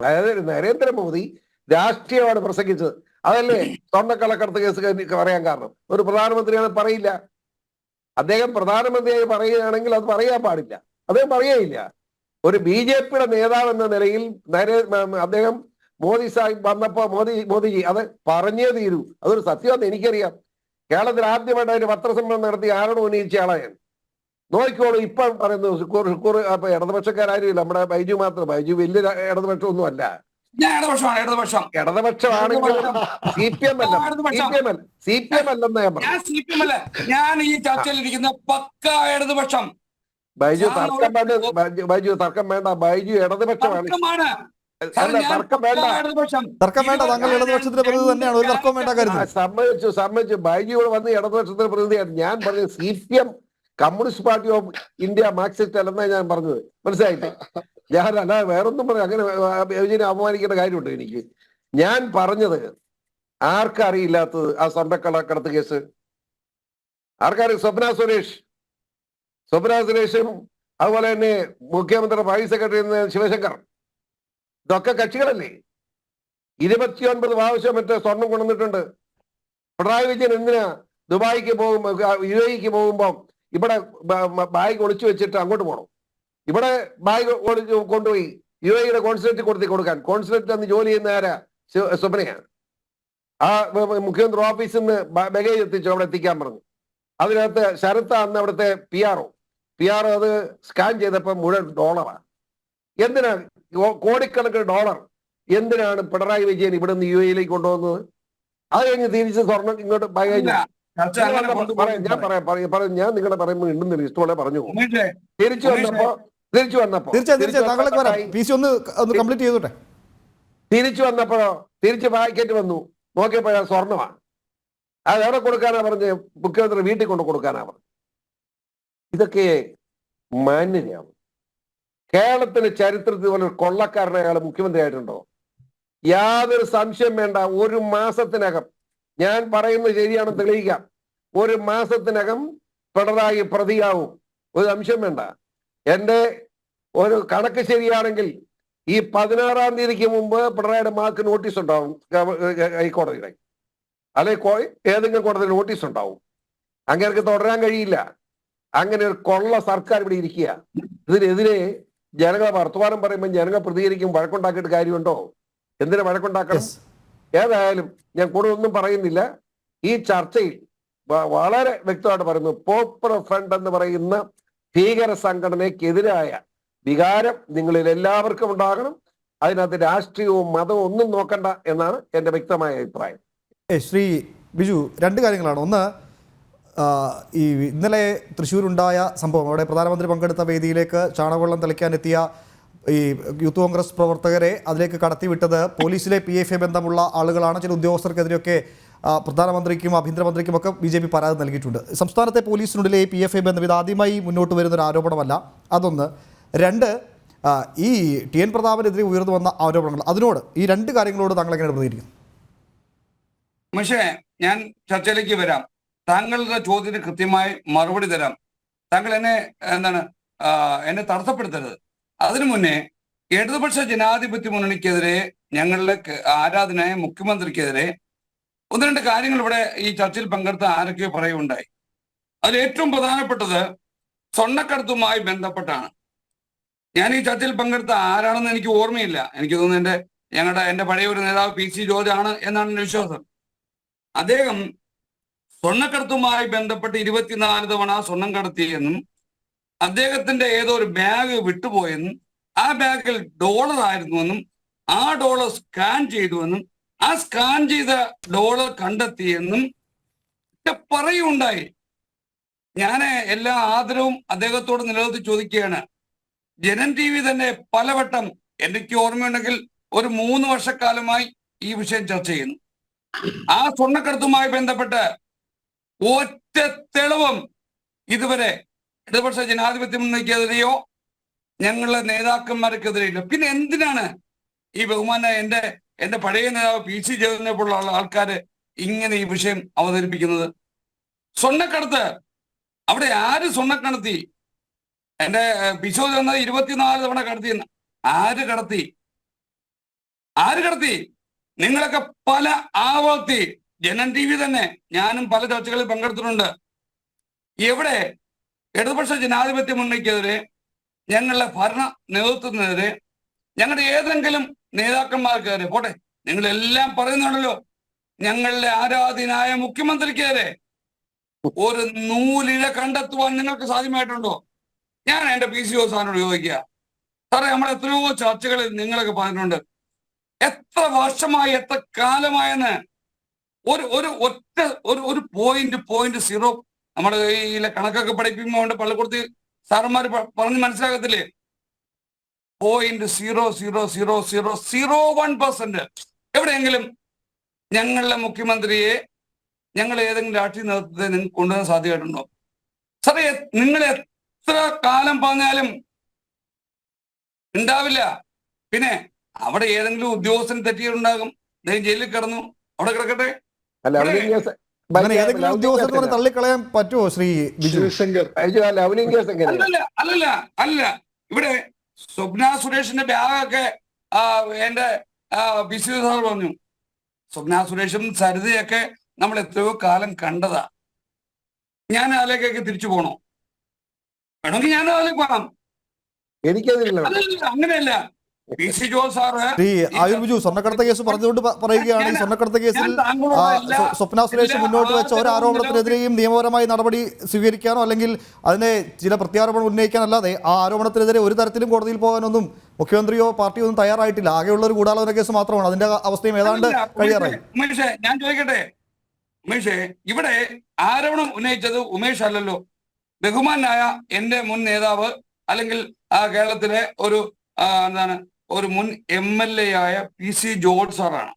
അതായത് നരേന്ദ്രമോദി രാഷ്ട്രീയമാണ് പ്രസംഗിച്ചത്. അതല്ലേ സ്വർണ്ണക്കള്ളക്കടത്ത് കേസ് പറയാൻ കാരണം? ഒരു പ്രധാനമന്ത്രിയാണ് പറയില്ല. അദ്ദേഹം പ്രധാനമന്ത്രിയായി പറയുകയാണെങ്കിൽ അത് പറയാൻ പാടില്ല, അദ്ദേഹം പറയുകയില്ല. ഒരു BJPയുടെ നേതാവ് എന്ന നിലയിൽ അദ്ദേഹം മോദി സാഹിബ് വന്നപ്പോ മോദിജി അത് പറഞ്ഞേ തീരൂ. അതൊരു സത്യമെന്ന് എനിക്കറിയാം. കേരളത്തിൽ ആദ്യമായിട്ട് അതിന് പത്രസമ്മേളനം നടത്തി ആരോട് ഉന്നയിച്ച ആളാണ് ഞാൻ. നോക്കിക്കോളൂ, ഇപ്പം പറയുന്നു ഷുക്കൂർ അപ്പൊ ഇടതുപക്ഷക്കാരും നമ്മുടെ ബൈജു മാത്രം. ബൈജു വലിയ ഇടതുപക്ഷമൊന്നും അല്ല. ഇടതുപക്ഷമാണെങ്കിൽ CPM അല്ലെന്ന് ഞാൻ പറഞ്ഞു. ഞാൻ ഈ ചർച്ചയിലിരിക്കുന്ന പക്കാ ഇടതുപക്ഷം. ബൈജു തർക്കം വേണ്ട. ബൈജു ഇടതുപക്ഷമാണ്. അല്ല, തർക്കം വേണ്ട. താങ്കൾ ഇടതുപക്ഷത്തിന്റെ പ്രതിനിധി തന്നെയാണ്, ഒരു തർക്കവും വേണ്ട കാര്യത്തിൽ. സമ്മതിച്ചു. ബൈജു ഇവിടെ വന്ന് ഇടതുപക്ഷത്തിന്റെ പ്രതിനിധിയാണ്. ഞാൻ പറഞ്ഞത് CPM Communist Party of India Marxist അല്ലെന്നാണ് ഞാൻ പറഞ്ഞത്. മനസ്സിലായില്ലേ? ഞാനല്ല വേറൊന്നും പറഞ്ഞു. അങ്ങനെ ഇതിനെ അപമാനിക്കേണ്ട കാര്യമുണ്ട് എനിക്ക്. ഞാൻ പറഞ്ഞത് ആർക്കറിയില്ലാത്തത് ആ സ്വർണ്ണക്കള്ളക്കടത്ത് കേസ് ആർക്കറിയാം? സ്വപ്ന സുരേഷും അതുപോലെ തന്നെ മുഖ്യമന്ത്രി പ്രൈവറ്റ് സെക്രട്ടറി ശിവശങ്കർ, ഇതൊക്കെ കക്ഷികളല്ലേ? 29 പ്രാവശ്യം മറ്റേ സ്വർണം കൊണ്ടുവന്നിട്ടുണ്ട്. പിണറായി വിജയൻ എന്തിനാ ദുബായിക്ക് പോകുമ്പോ UAEക്ക് പോകുമ്പോൾ ഇവിടെ ബാഗ് ഒളിച്ചു വെച്ചിട്ട് അങ്ങോട്ട് പോകണം? ഇവിടെ ബാഗ് ഒളിച്ചു കൊണ്ടുപോയി UAEയുടെ കോൺസുലേറ്റ് കൊടുക്കാൻ. കോൺസുലേറ്റ് അന്ന് ജോലി ചെയ്യുന്ന ആരാ? സ്വപ്നയാണ്. ആ മുഖ്യമന്ത്രി ഓഫീസിൽ നിന്ന് ബഗേജ് എത്തിച്ചു, അവിടെ എത്തിക്കാൻ പറഞ്ഞു. അതിനകത്ത് ശരത്ത് അന്ന് അവിടുത്തെ PRO അത് സ്കാൻ ചെയ്തപ്പോൾ മുഴുവൻ ഡോളറാണ്. എന്തിനാണ് കോടിക്കണക്കിന് ഡോളർ എന്തിനാണ് പിണറായി വിജയൻ ഇവിടെ നിന്ന് UAEയിലേക്ക് കൊണ്ടുപോകുന്നത്? അത് കഴിഞ്ഞ് തിരിച്ച് സ്വർണം ഇങ്ങോട്ട് ബഗേജ് ഞാൻ നിങ്ങളെ പറയുമ്പോൾ ഉണ്ടെന്നില്ല, ഇഷ്ടമുള്ള പറഞ്ഞു. തിരിച്ചു വന്നപ്പോ തിരിച്ച് പാക്കറ്റ് വന്നു, നോക്കിയപ്പോഴാ സ്വർണ്ണമാണ്. അത് എവിടെ കൊടുക്കാനാ പറഞ്ഞ്? മുഖ്യമന്ത്രി വീട്ടിൽ കൊണ്ട് കൊടുക്കാനാ പറഞ്ഞു. ഇതൊക്കെ മാന്യതയാവും. കേരളത്തിന്റെ ചരിത്രത്തിൽ പോലെ കൊള്ളക്കാരനെ അയാൾ മുഖ്യമന്ത്രി ആയിട്ടുണ്ടോ? യാതൊരു സംശയം വേണ്ട. 1 മാസത്തിനകം, ഞാൻ പറയുന്നത് ശരിയാണെന്ന് തെളിയിക്കാം, 1 മാസത്തിനകം പിണറായി പ്രതിയാവും. ഒരു സംശയം വേണ്ട. എന്റെ ഒരു കണക്ക് ശരിയാണെങ്കിൽ ഈ 16-ാം തീയതിക്ക് മുമ്പ് പിണറായിയുടെ മകൾക്ക് നോട്ടീസ് ഉണ്ടാവും ഹൈക്കോടതിയുടെ, അല്ലെങ്കിൽ ഏതെങ്കിലും കോടതി നോട്ടീസ് ഉണ്ടാവും. അങ്ങനെയൊക്കെ തുടരാൻ കഴിയില്ല. അങ്ങനെ ഒരു കൊള്ള സർക്കാർ ഇവിടെ ഇരിക്കുക. ഇതിനെതിരെ ജനങ്ങൾ വർത്തമാനം പറയുമ്പോൾ ജനങ്ങൾ പ്രതികരിക്കും. വഴക്കുണ്ടാക്കിയിട്ട് കാര്യമുണ്ടോ? എന്തിനാ വഴക്കുണ്ടാക്കണം? ഏതായാലും ഞാൻ കൂടുതലൊന്നും പറയുന്നില്ല. ഈ ചർച്ചയിൽ വളരെ വ്യക്തമായിട്ട് പറയുന്നു, പോപ്പുലർ ഫ്രണ്ട് എന്ന് പറയുന്ന ഭീകര സംഘടനയ്ക്കെതിരായ വികാരം നിങ്ങളിൽ എല്ലാവർക്കും ഉണ്ടാകണം. അതിനകത്ത് രാഷ്ട്രീയവും മതവും ഒന്നും നോക്കണ്ട എന്നാണ് എൻ്റെ വ്യക്തമായ അഭിപ്രായം. ശ്രീ ബിജു, 2 കാര്യങ്ങളാണ്. ഒന്ന്, ഈ ഇന്നലെ തൃശ്ശൂരുണ്ടായ സംഭവം, അവിടെ പ്രധാനമന്ത്രി പങ്കെടുത്ത വേദിയിലേക്ക് ചാണകവെള്ളം തളിക്കാനെത്തിയ ഈ യൂത്ത് കോൺഗ്രസ് പ്രവർത്തകരെ അതിലേക്ക് കടത്തിവിട്ടത് പോലീസിലെ PFI ബന്ധമുള്ള ആളുകളാണ്. ചില ഉദ്യോഗസ്ഥർക്കെതിരെയൊക്കെ പ്രധാനമന്ത്രിക്കും ആഭ്യന്തരമന്ത്രിക്കും ഒക്കെ BJP പരാതി നൽകിയിട്ടുണ്ട്. സംസ്ഥാനത്തെ പോലീസിനുള്ളിലെ PFI ബന്ധം ഇത് ആദ്യമായി മുന്നോട്ട് വരുന്നൊരു ആരോപണമല്ല. അതൊന്ന്. 2, ഈ TN പ്രതാപനെതിരെ ഉയർന്നു വന്ന ആരോപണങ്ങൾ, അതിനോട് ഈ 2 കാര്യങ്ങളോട് താങ്കൾ എങ്ങനെ പ്രതികരിക്കും? പക്ഷേ ഞാൻ ചർച്ചയിലേക്ക് വരാം. താങ്കളുടെ ചോദ്യത്തിന് കൃത്യമായി മറുപടി തരാം. താങ്കൾ എന്നെ തടസ്സപ്പെടുത്തരുത്. അതിനു മുന്നേ ഇടതുപക്ഷ ജനാധിപത്യ മുന്നണിക്കെതിരെ, ഞങ്ങളുടെ ആരാധനായ മുഖ്യമന്ത്രിക്കെതിരെ 1-2 കാര്യങ്ങൾ ഇവിടെ ഈ ചർച്ചയിൽ പങ്കെടുത്ത ആരൊക്കെയോ പറയുകയുണ്ടായി. അതിൽ ഏറ്റവും പ്രധാനപ്പെട്ടത് സ്വർണ്ണക്കടത്തുമായി ബന്ധപ്പെട്ടാണ്. ഞാൻ ഈ ചർച്ചയിൽ പങ്കെടുത്ത ആരാണെന്ന് എനിക്ക് ഓർമ്മയില്ല. എനിക്ക് തോന്നുന്നു എന്റെ പഴയ ഒരു നേതാവ് PC ജോർജ് ആണ് എന്നാണ് എന്റെ വിശ്വാസം. അദ്ദേഹം സ്വർണ്ണക്കടത്തുമായി ബന്ധപ്പെട്ട് 24 തവണ സ്വർണം കടത്തിയെന്നും അദ്ദേഹത്തിന്റെ ഏതോ ഒരു ബാഗ് വിട്ടുപോയെന്നും ആ ബാഗിൽ ഡോളർ ആയിരുന്നുവെന്നും ആ ഡോളർ സ്കാൻ ചെയ്തുവെന്നും ആ സ്കാൻ ചെയ്ത ഡോളർ കണ്ടെത്തിയെന്നും പറയുണ്ടായി. ഞാൻ എല്ലാ ആദരവും അദ്ദേഹത്തോട് നിലനിർത്തി ചോദിക്കുകയാണ്. ജനം TV തന്നെ പലവട്ടം, എനിക്ക് ഓർമ്മയുണ്ടെങ്കിൽ ഒരു 3 വർഷക്കാലമായി ഈ വിഷയം ചർച്ച ചെയ്യുന്നു. ആ സ്വർണ്ണക്കടത്തുമായി ബന്ധപ്പെട്ട് ഒറ്റ തെളിവും ഇതുവരെ ഇടതുപക്ഷ ജനാധിപത്യ മുന്നണിക്കെതിരെയോ ഞങ്ങളുടെ നേതാക്കന്മാർക്കെതിരെയില്ല. പിന്നെ എന്തിനാണ് ഈ ബഹുമാന എന്റെ പഴയ നേതാവ് PC ജോർജിനെ പോലുള്ള ആൾക്കാര് ഇങ്ങനെ ഈ വിഷയം അവതരിപ്പിക്കുന്നത്? സ്വർണ്ണക്കടത്ത് അവിടെ ആര് സ്വർണ്ണക്കടത്തി? എന്റെ പിശോ തന്നത് 24 തവണ കടത്തിയെന്ന്. ആര് കടത്തി? നിങ്ങളൊക്കെ പല ആവർത്തി ജനൻ TV തന്നെ ഞാനും പല ചർച്ചകളിൽ പങ്കെടുത്തിട്ടുണ്ട്. എവിടെ ഇടതുപക്ഷ ജനാധിപത്യ മുന്നണിക്കെതിരെ, ഞങ്ങളുടെ ഭരണ നേതൃത്വത്തിനെതിരെ, ഞങ്ങളുടെ ഏതെങ്കിലും നേതാക്കന്മാർക്കെതിരെ പോട്ടെ, നിങ്ങളെല്ലാം പറയുന്നുണ്ടല്ലോ, ഞങ്ങളുടെ ആരാധ്യനായ മുഖ്യമന്ത്രിക്കെതിരെ ഒരു നൂലിഴ കണ്ടെത്തുവാൻ നിങ്ങൾക്ക് സാധ്യമായിട്ടുണ്ടോ? ഞാൻ എന്റെ PC സാറിനോട് ചോദിക്കുക, സാറേ, നമ്മൾ എത്രയോ ചർച്ചകളിൽ നിങ്ങളൊക്കെ പറഞ്ഞിട്ടുണ്ട്, എത്ര വർഷമായി, എത്ര കാലമായെന്ന് ഒരു പോയിന്റ് 0 നമ്മുടെ കയ്യിലെ കണക്കൊക്കെ പഠിപ്പിക്കുമ്പോൾ പള്ളിക്കൂടത്തിൽ സാറന്മാർ പറഞ്ഞ് മനസ്സിലാകത്തില്ലേ? 0.00001% എവിടെയെങ്കിലും ഞങ്ങളുടെ മുഖ്യമന്ത്രിയെ ഞങ്ങൾ ഏതെങ്കിലും രാഷ്ട്രീയ നേതൃത്വത്തെ നിങ്ങൾക്ക് കൊണ്ടുവരാൻ സാധ്യമായിട്ടുണ്ടോ? സാറേ, നിങ്ങൾ എത്ര കാലം പറഞ്ഞാലും ഉണ്ടാവില്ല. പിന്നെ അവിടെ ഏതെങ്കിലും ഉദ്യോഗസ്ഥൻ തെറ്റിയിട്ടുണ്ടാകും, അദ്ദേഹം ജയിലിൽ കിടന്നു, അവിടെ കിടക്കട്ടെ. അങ്ങനെ ഏതെങ്കിലും ഉദ്യോഗസ്ഥർ തള്ളിക്കളയാൻ പറ്റുമോ ശ്രീ ബിജു? അല്ല ഇവിടെ സ്വപ്ന സുരേഷിന്റെ ബാഗൊക്കെ എന്റെ PC സാർ പറഞ്ഞു. സ്വപ്ന സുരേഷും സരിതയൊക്കെ നമ്മൾ എത്രയോ കാലം കണ്ടതാ. ഞാൻ അതിലേക്കൊക്കെ തിരിച്ചു പോണോ? വേണമെങ്കിൽ ഞാൻ അതിലേക്ക് പോകാം. അങ്ങനെയല്ല. PC ജോർജ് സാറ് ബിജു സ്വർണ്ണക്കടത്ത് കേസ് പറഞ്ഞുകൊണ്ട് പറയുകയാണ്, ഈ സ്വർണ്ണക്കടത്ത് കേസിൽ സ്വപ്ന സുരേഷ് മുന്നോട്ട് വെച്ച ഒരു ആരോപണത്തിനെതിരെയും നിയമപരമായി നടപടി സ്വീകരിക്കാനോ അല്ലെങ്കിൽ അതിനെ ചില പ്രത്യാരോപണം ഉന്നയിക്കാനല്ലാതെ ആ ആരോപണത്തിനെതിരെ ഒരു തരത്തിലും കോടതിയിൽ പോകാനൊന്നും മുഖ്യമന്ത്രിയോ പാർട്ടിയോ ഒന്നും തയ്യാറായിട്ടില്ല. ആകെയുള്ള ഒരു ഗൂഢാലോചന കേസ് മാത്രമാണ്. അതിന്റെ അവസ്ഥയും ഏതാണ്ട് കഴിയാറായി. ഉമേഷേ, ഞാൻ ചോദിക്കട്ടെ, ഉമേഷേ, ഇവിടെ ആരോപണം ഉന്നയിച്ചത് ഉമേഷ് അല്ലല്ലോ, ബഹുമാനായ എന്റെ മുൻ നേതാവ് അല്ലെങ്കിൽ കേരളത്തിലെ ഒരു മുൻ MLA ആയ PC ജോർജ് സാറാണ്.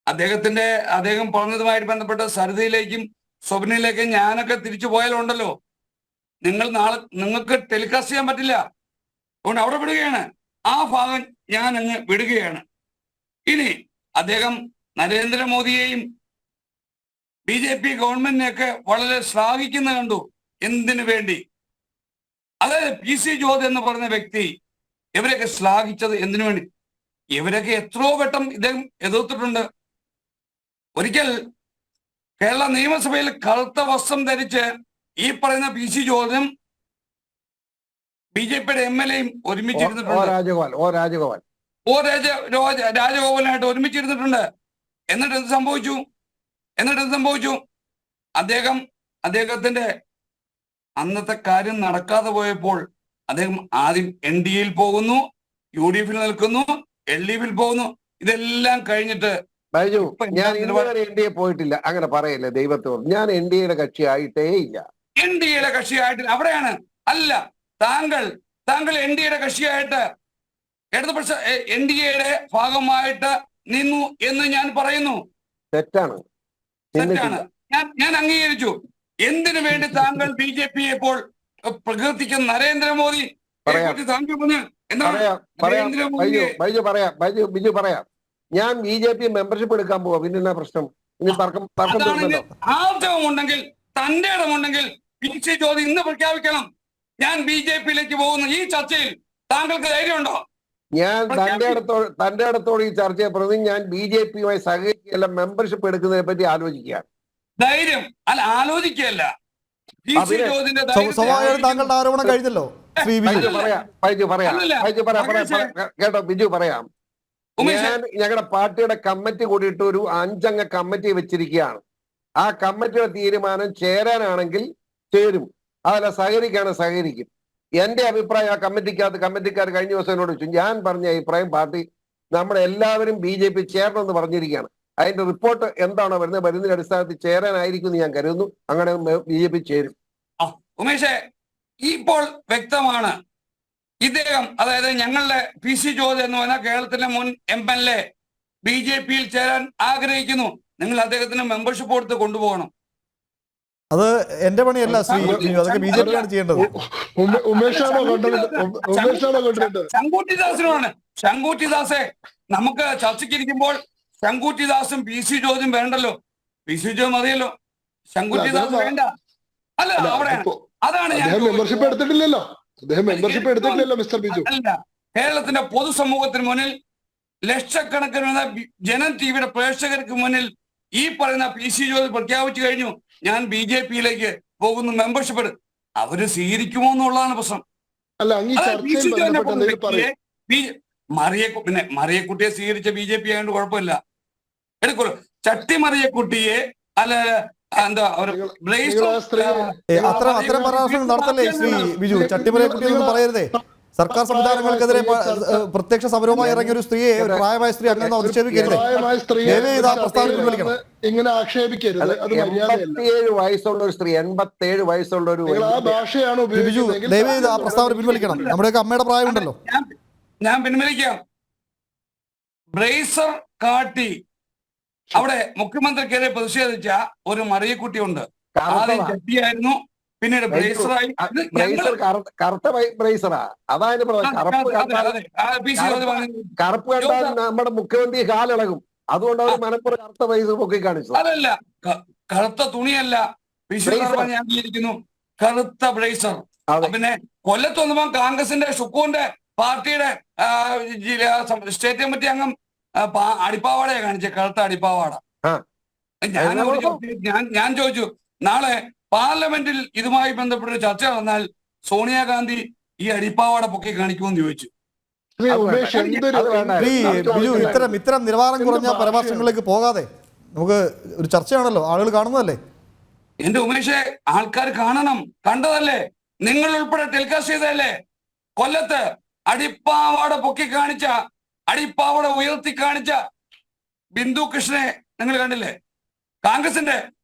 അദ്ദേഹം പറഞ്ഞതുമായിട്ട് ബന്ധപ്പെട്ട് സരിതയിലേക്കും സ്വപ്നയിലേക്കും ഞാനൊക്കെ തിരിച്ചു പോയാലുണ്ടല്ലോ, നിങ്ങൾക്ക് ടെലികാസ്റ്റ് ചെയ്യാൻ പറ്റില്ല. അതുകൊണ്ട് അവിടെ വിടുകയാണ്. ആ ഭാഗം ഞാൻ അങ്ങ് വിടുകയാണ്. ഇനി അദ്ദേഹം നരേന്ദ്രമോദിയെയും BJP ഗവൺമെന്റിനെയൊക്കെ വളരെ ശ്ലാഘിക്കുന്ന കണ്ടു. എന്തിനു വേണ്ടി? അതായത് PC ജോർജ് എന്ന് പറഞ്ഞ വ്യക്തി ഇവരൊക്കെ ശ്ലാഘിച്ചത് എന്തിനു വേണ്ടി? ഇവരൊക്കെ എത്രയോ വട്ടം ഇദ്ദേഹം എതിർത്തിട്ടുണ്ട്. ഒരിക്കൽ കേരള നിയമസഭയിൽ കറുത്ത വസ്ത്രം ധരിച്ച് ഈ പറയുന്ന PC ജോർജും BJPയുടെ MLAയും ഒരുമിച്ചിരുന്നിട്ടുണ്ട്. രാജഗോപാലായിട്ട് ഒരുമിച്ചിരുന്നിട്ടുണ്ട്. എന്നിട്ട് എന്ത് സംഭവിച്ചു? അദ്ദേഹത്തിന്റെ അന്നത്തെ കാര്യം നടക്കാതെ പോയപ്പോൾ അദ്ദേഹം ആദ്യം NDAയിൽ പോകുന്നു, UDFിൽ നിൽക്കുന്നു, LDFിൽ പോകുന്നു. ഇതെല്ലാം കഴിഞ്ഞിട്ട് ഞാൻ ഇതുവരെ NDA പോയിട്ടില്ല. അങ്ങനെ പറയല്ലേ ദൈവത്തോട്. ഞാൻ NDAയുടെ കക്ഷിയായിട്ടേ ഇല്ല. NDAയുടെ കക്ഷിയായിട്ടില്ല. അവിടെയാണ്. അല്ല, താങ്കൾ NDAയുടെ കക്ഷിയായിട്ട് ഇടതുപക്ഷ NDAയുടെ ഭാഗമായിട്ട് നിന്നു എന്ന് ഞാൻ പറയുന്നു. തെറ്റാണ്. ഞാൻ അംഗീകരിച്ചു. എന്തിനു വേണ്ടി താങ്കൾ BJPയെ ഇപ്പോൾ പ്രകീർത്തിക്കുന്ന നരേന്ദ്രമോദി ബിജു പറയാം. ഞാൻ BJP മെമ്പർഷിപ്പ് എടുക്കാൻ പോവാ. പിന്നെ എന്നാ പ്രശ്നം? ഇനി തർക്കം ആർജവമുണ്ടെങ്കിൽ, തന്റെ ഇടമുണ്ടെങ്കിൽ PC ജോർജ് ഇന്ന് പ്രഖ്യാപിക്കണം, ഞാൻ BJPയിലേക്ക് പോകുന്നു. ഈ ചർച്ചയിൽ താങ്കൾക്ക് ധൈര്യമുണ്ടോ? ഞാൻ തന്റെ ഇടത്തോട് ഈ ചർച്ചയെ പ്രതി ഞാൻ BJPയുമായി സഹകരിക്കുകയല്ല, മെമ്പർഷിപ്പ് എടുക്കുന്നതിനെ പറ്റി ആലോചിക്കുകയാണ്. ധൈര്യം അല്ല, ആലോചിക്കുകയല്ല. താങ്കളുടെ ആരോപണം കഴിഞ്ഞല്ലോ. കേട്ടോ ബിജു, പറയാം. ഞാൻ ഞങ്ങളുടെ പാർട്ടിയുടെ കമ്മിറ്റി കൂടിയിട്ട് ഒരു 5 അംഗ കമ്മിറ്റി വെച്ചിരിക്കുകയാണ്. ആ കമ്മിറ്റിയുടെ തീരുമാനം ചേരാനാണെങ്കിൽ ചേരും, അതല്ല സഹകരിക്കും. എന്റെ അഭിപ്രായം ആ കമ്മിറ്റിക്കാർ കഴിഞ്ഞ ദിവസം എന്നോട് ചോദിച്ചു. ഞാൻ പറഞ്ഞ അഭിപ്രായം പാർട്ടി നമ്മളെല്ലാവരും BJP ചേരണമെന്ന് പറഞ്ഞിരിക്കുകയാണ്. അതിന്റെ റിപ്പോർട്ട് എന്താണോ വരുന്നതിന്റെ അടിസ്ഥാനത്തിൽ ചേരാനായിരിക്കും എന്ന് ഞാൻ കരുതുന്നു. അങ്ങനെ BJP ചേരും. ഉമേഷേ, ഇപ്പോൾ വ്യക്തമാണ് ഇദ്ദേഹം, അതായത് ഞങ്ങളുടെ PC ജോർജ് എന്ന് പറഞ്ഞ കേരളത്തിലെ മുൻ MLA BJP-യിൽ ചേരാൻ ആഗ്രഹിക്കുന്നു. നിങ്ങൾ അദ്ദേഹത്തിന് മെമ്പർഷിപ്പ് കൊടുത്ത് കൊണ്ടുപോകണം. അത് എന്റെ പണിയല്ല ശ്രീ ബിജു, അതൊക്കെ BJP ആണ് ചെയ്യേണ്ടത്. ഉമേഷാണോ കൊണ്ടുവരുന്നത്? ശങ്കുട്ടിദാസിനാണ്. ശങ്കുട്ടിദാസെ നമുക്ക് ചർച്ചയ്ക്കിരിക്കുമ്പോൾ ശങ്കുട്ടിദാസും PC ജോർജും വേണ്ടല്ലോ. PC ജോർജ് മതിയല്ലോ, ശങ്കുട്ടിദാസ് വേണ്ട. അല്ല, അവിടെയാണ്. അതാണ് ഞാൻ മെമ്പർഷിപ്പ് എടുത്തിട്ടില്ലല്ലോ. അദ്ദേഹം മെമ്പർഷിപ്പ് എടുത്തിട്ടില്ലല്ലോ മിസ്റ്റർ ബിജു. അല്ല, കേരളത്തിന്റെ പൊതുസമൂഹത്തിന് മുന്നിൽ ലക്ഷക്കണക്കിന് ജനം ടിവിയുടെ പ്രേക്ഷകർക്ക് മുന്നിൽ ഈ പറയുന്ന PC ജോർജ് പ്രഖ്യാപിച്ചു കഴിഞ്ഞു, ഞാൻ BJP-യിലേക്ക് പോകുന്നു, മെമ്പർഷിപ്പ് എടുക്കും. അവര് സ്വീകരിക്കുമോ എന്നുള്ളതാണ് പ്രശ്നം. അല്ല, അങ്ങ് പിന്നെ മറിയക്കുട്ടിയെ സ്വീകരിച്ച BJP ആയതുകൊണ്ട് കുഴപ്പമില്ല, എടുക്കുള്ളൂ. ചട്ടി മറിയക്കുട്ടിയെ അല്ല എന്താ അത്തരം പരാമർശങ്ങൾ നടത്തല്ലേ ശ്രീ ബിജു? ചട്ടിമലയെ കുട്ടി ഒന്നും പറയരുതേ. സർക്കാർ സംവിധാനങ്ങൾക്കെതിരെ പ്രത്യക്ഷ സമരവുമായി ഇറങ്ങിയ ഒരു സ്ത്രീയെ, ഒരു പ്രായമായ സ്ത്രീ അങ്ങനെ അധിക്ഷേപിക്കരുത്. ഇങ്ങനെ ആക്ഷേപിക്കരുത്. 87 വയസ്സുള്ള ഒരു സ്ത്രീ, 87 വയസ്സുള്ള ഒരു ഭാഷയാണ് ബിജു, ദയവേത് ആ പ്രസ്താവന പിൻവലിക്കണം. നമ്മുടെയൊക്കെ അമ്മയുടെ പ്രായമുണ്ടല്ലോ. ഞാൻ പിൻവലിക്കാം. ബ്രേസർ കാട്ടി അവിടെ മുഖ്യമന്ത്രിക്കെതിരെ പ്രതിഷേധിച്ച ഒരു മറിയക്കുട്ടിയുണ്ട്. ആദ്യം ചട്ടിയായിരുന്നു, പിന്നീട് ബ്രേസറായി. കറുത്ത ബ്രേസറാ. അതായത് കറുപ്പ് കണ്ടാൽ നമ്മുടെ മുഖ്യമന്ത്രി കാലിളകും. അതുകൊണ്ട് അവർ മനപ്പുറം കറുത്ത ബ്രേസർ പൊക്കി കാണിച്ചു. അതല്ല, കറുത്ത തുണിയല്ല, ഞാൻ ഇരിക്കുന്നു കറുത്ത ബ്രേസർ. പിന്നെ കൊല്ലത്ത് വന്നപ്പോ കോൺഗ്രസിന്റെ ഷുക്കൂറിന്റെ പാർട്ടിയുടെ സ്റ്റേറ്റ് കമ്മിറ്റി അംഗം അടിപ്പാവാടയാ കാണിച്ചത്, കറുത്ത അടിപ്പാവാട. ഞാൻ ചോദിച്ചു, നാളെ പാർലമെന്റിൽ ഇതുമായി ബന്ധപ്പെട്ട ചർച്ച നടന്നാൽ സോണിയാഗാന്ധി ഈ അടിപ്പാവാട പൊക്കി കാണിക്കുമെന്ന് ചോദിച്ചു. ബിജു, ഇത്തരം നിലവാരം കുറഞ്ഞ പരാമർശങ്ങളിലേക്ക് പോകാതെ നമുക്ക് ഒരു ചർച്ചയാണല്ലോ, ആളുകൾ കാണുന്നതല്ലേ. എന്റെ ഉമേഷെ, ആൾക്കാർ കാണണം, കണ്ടതല്ലേ, നിങ്ങൾ ഉൾപ്പെടെ ടെലികാസ്റ്റ് ചെയ്തതല്ലേ. കൊല്ലത്ത് അടിപ്പാവാട പൊക്കി കാണിച്ച, അടിപ്പാവാട ഉയർത്തി കാണിച്ച ബിന്ദു കൃഷ്ണനെ നിങ്ങൾ കണ്ടില്ലേ? കോൺഗ്രസിന്റെ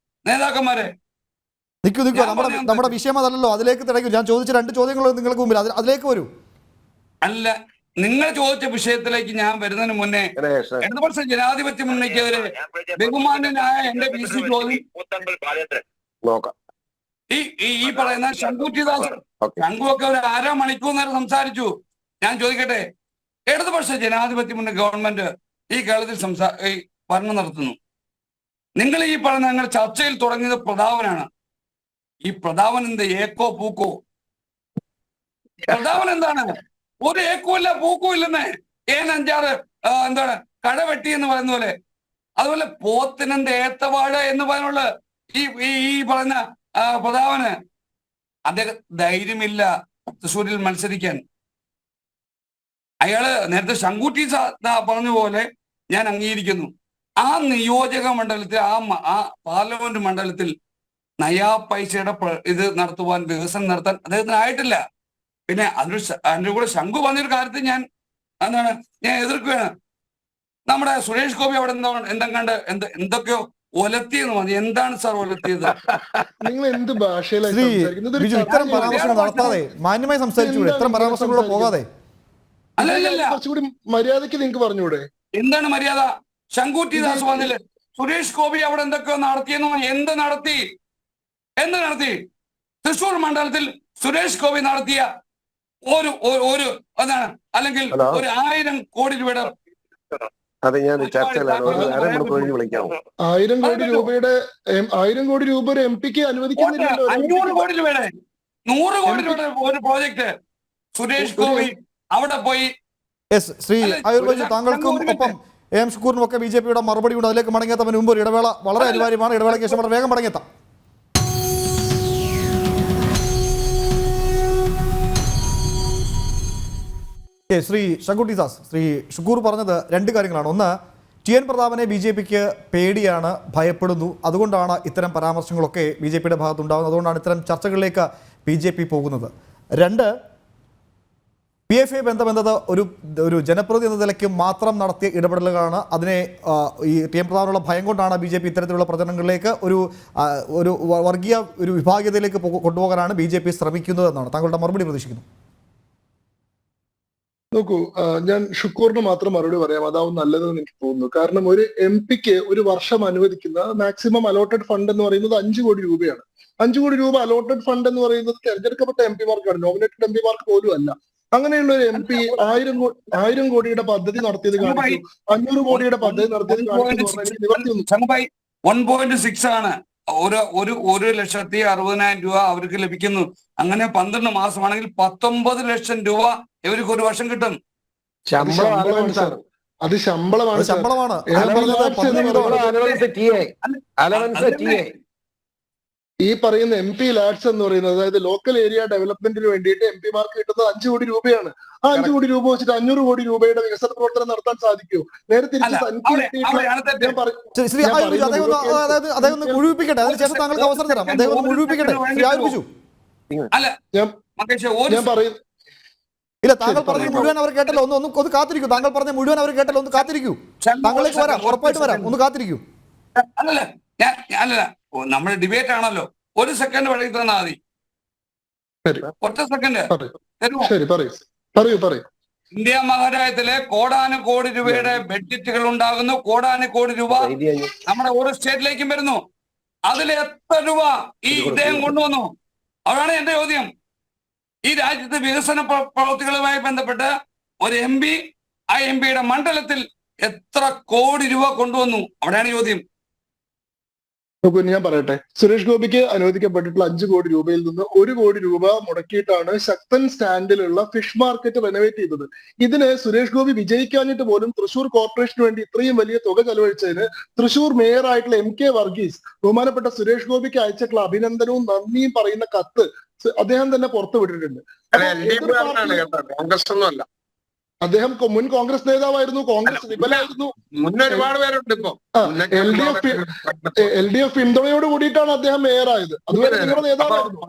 നേതാക്കന്മാരെ. നിൽക്കൂ, നമ്മുടെ വിഷയം അതല്ലല്ലോ, അതിലേക്ക് തിടക്കൂ. ഞാൻ ചോദിച്ച 2 ചോദ്യങ്ങൾ നിങ്ങൾക്ക് മുമ്പിൽ, അതിലേക്ക് വരൂ. അല്ല, നിങ്ങൾ ചോദിച്ച വിഷയത്തിലേക്ക് ഞാൻ വരുന്നതിന് മുന്നേ ഇടതുപക്ഷ ജനാധിപത്യ മുന്നണിക്കെതിരെ ബഹുമാന്യനായ എന്റെ PC ജോർജ്, ഈ പറയുന്ന ശങ്കുട്ടിദാസ്, ശങ്കുവൊക്കെ ഒരു 1/2 മണിക്കൂർ നേരം സംസാരിച്ചു. ഞാൻ ചോദിക്കട്ടെ, ഇടതുപക്ഷ ജനാധിപത്യ മുന്നണി ഗവൺമെന്റ് ഈ കേരളത്തിൽ ഭരണം നടത്തുന്നു. നിങ്ങൾ ഈ പറയുന്ന ഞങ്ങൾ ചർച്ചയിൽ തുടങ്ങിയത് പ്രതാപനാണ്. ഈ പ്രതാപൻ എന്ത് ഏക്കോ പൂക്കോ? പ്രതാപൻ എന്താണ്? ഒരു ഏക്കോ ഇല്ല, പൂക്കോ ഇല്ലെന്നേ. 5 എന്താണ് കടവെട്ടി എന്ന് പറയുന്ന പോലെ. അതുപോലെ പോത്തിനെന്ത് ഏത്തവാഴ എന്ന് പറയാനുള്ള ഈ പറയുന്ന പ്രതാപന് അദ്ദേഹം ധൈര്യമില്ല തൃശ്ശൂരിൽ മത്സരിക്കാൻ. അയാള് നേരത്തെ ശങ്കുട്ടി പറഞ്ഞ പോലെ ഞാൻ അംഗീകരിക്കുന്നു. ആ നിയോജക മണ്ഡലത്തിൽ, ആ പാർലമെന്റ് മണ്ഡലത്തിൽ നയാ പൈസയുടെ ഇത് നടത്തുവാൻ, വികസനം നടത്താൻ അദ്ദേഹത്തിന് ആയിട്ടില്ല. പിന്നെ അതിന്റെ കൂടെ ശംഖു പറഞ്ഞൊരു കാര്യത്തിൽ ഞാൻ എതിർക്കുകയാണ്. നമ്മുടെ സുരേഷ് ഗോപി അവിടെ എന്തൊക്കെയോ ഒലത്തിയെന്ന് പറഞ്ഞു. എന്താണ് സാർ ഒലത്തിയത്? നിങ്ങൾ എന്ത് ഭാഷയിലാണ് ഇത്തരം പരാമർശങ്ങൾ നടത്താതെ മാന്യമായി സംസാരിച്ചുകൂടെ? ഇത്തരം പരാമർശങ്ങളിലൂടെ പോകാതെ. അല്ലല്ല, കുറച്ചുകൂടി മര്യാദയ്ക്ക് നിങ്ങൾക്ക് പറഞ്ഞുകൂടെ? എന്താണ് മര്യാദ? ശങ്കുട്ടിദാസ് പറഞ്ഞില്ലേ സുരേഷ് ഗോപി അവിടെ എന്തൊക്കെയോ നടത്തിയെന്ന് പറഞ്ഞു. എന്ത് നടത്തി? തൃശ്ശൂർ മണ്ഡലത്തിൽ സുരേഷ് ഗോപി നടത്തിയ ഒരു എന്താണ്, അല്ലെങ്കിൽ 1000 കോടി രൂപയുടെ, അത് ഞാൻ ചർച്ചയിലാണ്, 1/2 മണിക്കൂർ വിളിക്കാം. 1000 കോടി രൂപയുടെ 1000 കോടി രൂപ ഒരു MP-ക്ക് അനുവദിക്കുന്നില്ലല്ലോ. 500 കോടി രൂപയുടെ 100 കോടി രൂപയുടെ ഒരു പ്രോജക്ട് സുരേഷ് ഗോപി അവിടെ പോയി. ശ്രീ ആയുർവേദ, താങ്കൾക്കും ഒപ്പം AM ഷുക്കൂറിനും ഒക്കെ BJP-യുടെ മറുപടി ഉണ്ട്. അതിലേക്ക് മടങ്ങിയെത്താൻ മുമ്പ് ഒരു ഇടവേള വളരെ അനിവാര്യമാണ്. ഇടവേളയ്ക്ക് ശേഷം വളരെ വേഗം മടങ്ങിയെത്താം. ശ്രീ ശങ്കുട്ടിദാസ്, ശ്രീ ഷുക്കൂർ പറഞ്ഞത് 2 കാര്യങ്ങളാണ്. ഒന്ന്, TN പ്രതാപനെ BJP-ക്ക് പേടിയാണ്, ഭയപ്പെടുന്നു. അതുകൊണ്ടാണ് ഇത്തരം പരാമർശങ്ങളൊക്കെ BJP-യുടെ ഭാഗത്തുണ്ടാകുന്നത്. അതുകൊണ്ടാണ് ഇത്തരം ചർച്ചകളിലേക്ക് BJP പോകുന്നത്. 2, PFI ബന്ധം എന്നത് ഒരു ജനപ്രതിനിധി എന്ന നിലയ്ക്ക് മാത്രം നടത്തിയ ഇടപെടലുകളാണ്. അതിനെ ഈ TN പ്രതാപനുള്ള ഭയം കൊണ്ടാണ് BJP ഇത്തരത്തിലുള്ള പ്രചരണങ്ങളിലേക്ക് ഒരു വർഗീയ ഒരു വിഭാഗീയതയിലേക്ക് കൊണ്ടുപോകാനാണ് BJP ശ്രമിക്കുന്നത് എന്നാണ്. താങ്കളുടെ മറുപടി പ്രതീക്ഷിക്കുന്നു. നോക്കൂ, ഞാൻ ഷുക്കൂറിന് മാത്രം മറുപടി പറയാം, അതാവും നല്ലതെന്ന് എനിക്ക് തോന്നുന്നു. കാരണം ഒരു എം പിക്ക് ഒരു വർഷം അനുവദിക്കുന്ന മാക്സിമം അലോട്ടഡ് ഫണ്ട് എന്ന് പറയുന്നത് 5 കോടി രൂപയാണ്. 5 കോടി രൂപ അലോട്ടഡ് ഫണ്ട് എന്ന് പറയുന്നത് തെരഞ്ഞെടുക്കപ്പെട്ട എം പിമാർക്കാണ്, നോമിനേറ്റഡ് എം പിമാർക്ക് പോലും അല്ല. അങ്ങനെയുള്ള ഒരു എം പി 1000 കോടിയുടെ പദ്ധതി നടത്തിയത് കാണിച്ചു, 500 കോടിയുടെ പദ്ധതി നടത്തിയത് കാണിച്ചു. 1.6 ആണ്. 1,60,60,000 രൂപ അവർക്ക് ലഭിക്കുന്നു. അങ്ങനെ 12 മാസമാണെങ്കിൽ 19 ലക്ഷം രൂപ ഇവർക്ക് ഒരു വർഷം കിട്ടും. അത് ശമ്പളമാണ്. ഈ പറയുന്ന എം പി ലാഡ്സ് എന്ന് പറയുന്നത്, അതായത് ലോക്കൽ ഏരിയ ഡെവലപ്മെന്റിന് വേണ്ടിയിട്ട് എം പിമാർക്ക് കിട്ടുന്നത് 5 കോടി രൂപയാണ്. ആ 5 കോടി രൂപ വെച്ചിട്ട് 500 കോടി രൂപയുടെ വികസന പ്രവർത്തനം നടത്താൻ സാധിക്കുമോ? നേരെ തിരിച്ച് ഞാൻ പറയും. ഇല്ല, താങ്കൾ പറഞ്ഞ മുഴുവൻ അവർ കേട്ടല്ലോ, ഒന്ന് കാത്തിരിക്കൂ. താങ്കൾ പറഞ്ഞ മുഴുവൻ അവർ കേട്ടല്ലോ, ഒന്ന് കാത്തിരിക്കൂ. താങ്കളിലേക്ക് വരാം, ഉറപ്പായിട്ട് വരാം, ഒന്ന് കാത്തിരിക്കൂ. അല്ലല്ല, നമ്മുടെ ഡിബേറ്റ് ആണല്ലോ. 1 സെക്കൻഡ് വഴി തന്നാ മതി. ഒറ്റ സെക്കൻഡ്. ഇന്ത്യ മഹാരാജ്യത്തിലെ കോടാനുകോടി രൂപയുടെ ബഡ്ജറ്റുകൾ ഉണ്ടാകുന്നു. കോടാനുകോടി രൂപ നമ്മുടെ ഓരോ സ്റ്റേറ്റിലേക്കും വരുന്നു. അതിൽ എത്ര രൂപ ഈ ഇദ്ദേഹം കൊണ്ടുവന്നു? അതാണ് എന്റെ ചോദ്യം. ഈ രാജ്യത്തെ വികസന പ്രവൃത്തികളുമായി ബന്ധപ്പെട്ട് ഒരു എം പി ആ എം പിയുടെ മണ്ഡലത്തിൽ എത്ര കോടി രൂപ കൊണ്ടുവന്നു? അവിടെയാണ് ചോദ്യം. നോക്കൂ, ഞാൻ പറയട്ടെ. സുരേഷ് ഗോപിക്ക് അനുവദിക്കപ്പെട്ടിട്ടുള്ള 5 കോടി രൂപയിൽ നിന്ന് 1 കോടി രൂപ മുടക്കിയിട്ടാണ് ശക്തൻ സ്റ്റാൻഡിലുള്ള ഫിഷ് മാർക്കറ്റ് റെനോവേറ്റ് ചെയ്തത്. ഇതിന് സുരേഷ് ഗോപി വിജയിക്കാഞ്ഞിട്ട് പോലും തൃശൂർ കോർപ്പറേഷന് വേണ്ടി ഇത്രയും വലിയ തുക ചെലവഴിച്ചതിന് തൃശൂർ മേയർ ആയിട്ടുള്ള MK വർഗീസ് ബഹുമാനപ്പെട്ട സുരേഷ് ഗോപിക്ക് അയച്ചിട്ടുള്ള അഭിനന്ദനവും നന്ദിയും പറയുന്ന കത്ത് അദ്ദേഹം തന്നെ പുറത്തു വിട്ടിട്ടുണ്ട്. കോൺഗ്രസ് ഒന്നും അല്ല, അദ്ദേഹം മുൻ കോൺഗ്രസ് നേതാവായിരുന്നു, കോൺഗ്രസ് വിമലായിരുന്നു. ഒരുപാട് പേരുണ്ട് ഇപ്പൊ. LDF പിന്തുണയോട് കൂടിയിട്ടാണ് അദ്ദേഹം മേയറായത്. അതുവരെ നിങ്ങളുടെ നേതാവായിരുന്നു,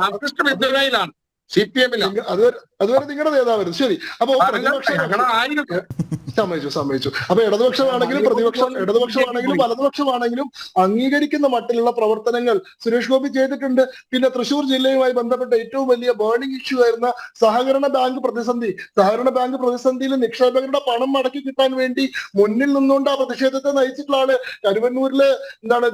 അതുവരെ നിങ്ങളുടെ നേതാവായിരുന്നു. ശരി, അപ്പൊ സമ്മതിച്ചു. അപ്പൊ ഇടതുപക്ഷമാണെങ്കിലും ഇടതുപക്ഷമാണെങ്കിലും വലതുപക്ഷമാണെങ്കിലും അംഗീകരിക്കുന്ന മട്ടിലുള്ള പ്രവർത്തനങ്ങൾ സുരേഷ് ഗോപി ചെയ്തിട്ടുണ്ട്. പിന്നെ തൃശൂർ ജില്ലയുമായി ബന്ധപ്പെട്ട ഏറ്റവും വലിയ ബേണിംഗ് ഇഷ്യൂ ആയിരുന്ന സഹകരണ ബാങ്ക് പ്രതിസന്ധിയിൽ നിക്ഷേപകരുടെ പണം മടക്കി കിട്ടാൻ വേണ്ടി മുന്നിൽ നിന്നുകൊണ്ട് ആ പ്രതിഷേധത്തെ നയിച്ചിട്ടുള്ള ആള്, കരുവന്നൂരില്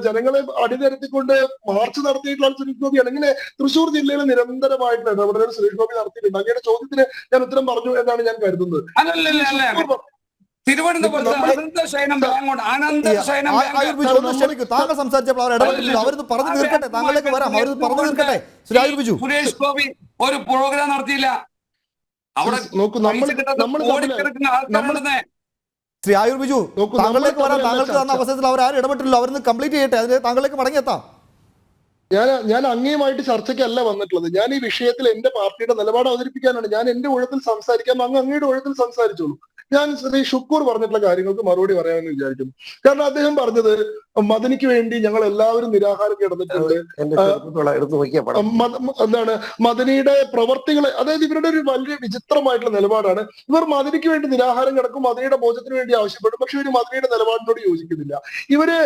ജനങ്ങളെ അടിനിരത്തിക്കൊണ്ട് മാർച്ച് നടത്തിയിട്ടുള്ള ആൾ സുരേഷ് ഗോപിയാണ്. ഇങ്ങനെ തൃശൂർ ജില്ലയിൽ നിരന്തരമായിട്ടുള്ള ഇടപെടൽ സുരേഷ് ഗോപി നടത്തിയിട്ടുണ്ട്. അങ്ങയുടെ ചോദ്യത്തിന് ഞാൻ ഉത്തരം പറഞ്ഞു എന്നാണ് ഞാൻ കരുതുന്നത്. താങ്കൾ സംസാരിച്ചപ്പോൾ അവർ ഇടപെട്ടില്ല. അവരത് പറഞ്ഞു തീർക്കട്ടെ, താങ്കളിലേക്ക് വരാം. അവരത് പറഞ്ഞു തീർക്കട്ടെ. സുരേഷ് ഗോപി ഒരു പ്രോഗ്രാം നടത്തിയില്ല. അവിടെ ശ്രീ ആയൂർ ബിജു, താങ്കളിലേക്ക് വരാം. താങ്കൾക്ക് തന്ന അവസരത്തിൽ അവർ ആരും ഇടപെട്ടില്ല. അവരൊന്ന് കംപ്ലീറ്റ് ചെയ്യട്ടെ, അതിന് താങ്കളിലേക്ക് മടങ്ങിയെത്താം. ഞാൻ അങ്ങയുമായിട്ട് ചർച്ചയ്ക്കല്ല വന്നിട്ടുള്ളത്. ഞാൻ ഈ വിഷയത്തിൽ എന്റെ പാർട്ടിയുടെ നിലപാട് അവതരിപ്പിക്കാനാണ്. ഞാൻ എന്റെ ഊഴത്തിൽ സംസാരിക്കാം, അങ്ങയുടെ ഊഴത്തിൽ സംസാരിച്ചോളൂ. ഞാൻ ശ്രീ ഷുക്കൂർ പറഞ്ഞിട്ടുള്ള കാര്യങ്ങൾക്ക് മറുപടി പറയാമെന്ന് വിചാരിക്കുന്നു. കാരണം അദ്ദേഹം പറഞ്ഞത് മദനിക്ക് വേണ്ടി ഞങ്ങൾ എല്ലാവരും നിരാഹാരം കിടന്നിട്ടുണ്ട്. എന്താണ് മദനിയുടെ പ്രവർത്തികളെ, അതായത് ഇവരുടെ ഒരു വലിയ വിചിത്രമായിട്ടുള്ള നിലപാടാണ്. ഇവർ മദനിക്ക് വേണ്ടി നിരാഹാരം കിടക്കും, മദനിയുടെ മോചനത്തിന് വേണ്ടി ആവശ്യപ്പെടും. പക്ഷെ ഇവര് മദനിയുടെ നിലപാടിനോട് യോജിക്കുന്നില്ല. ഇവര്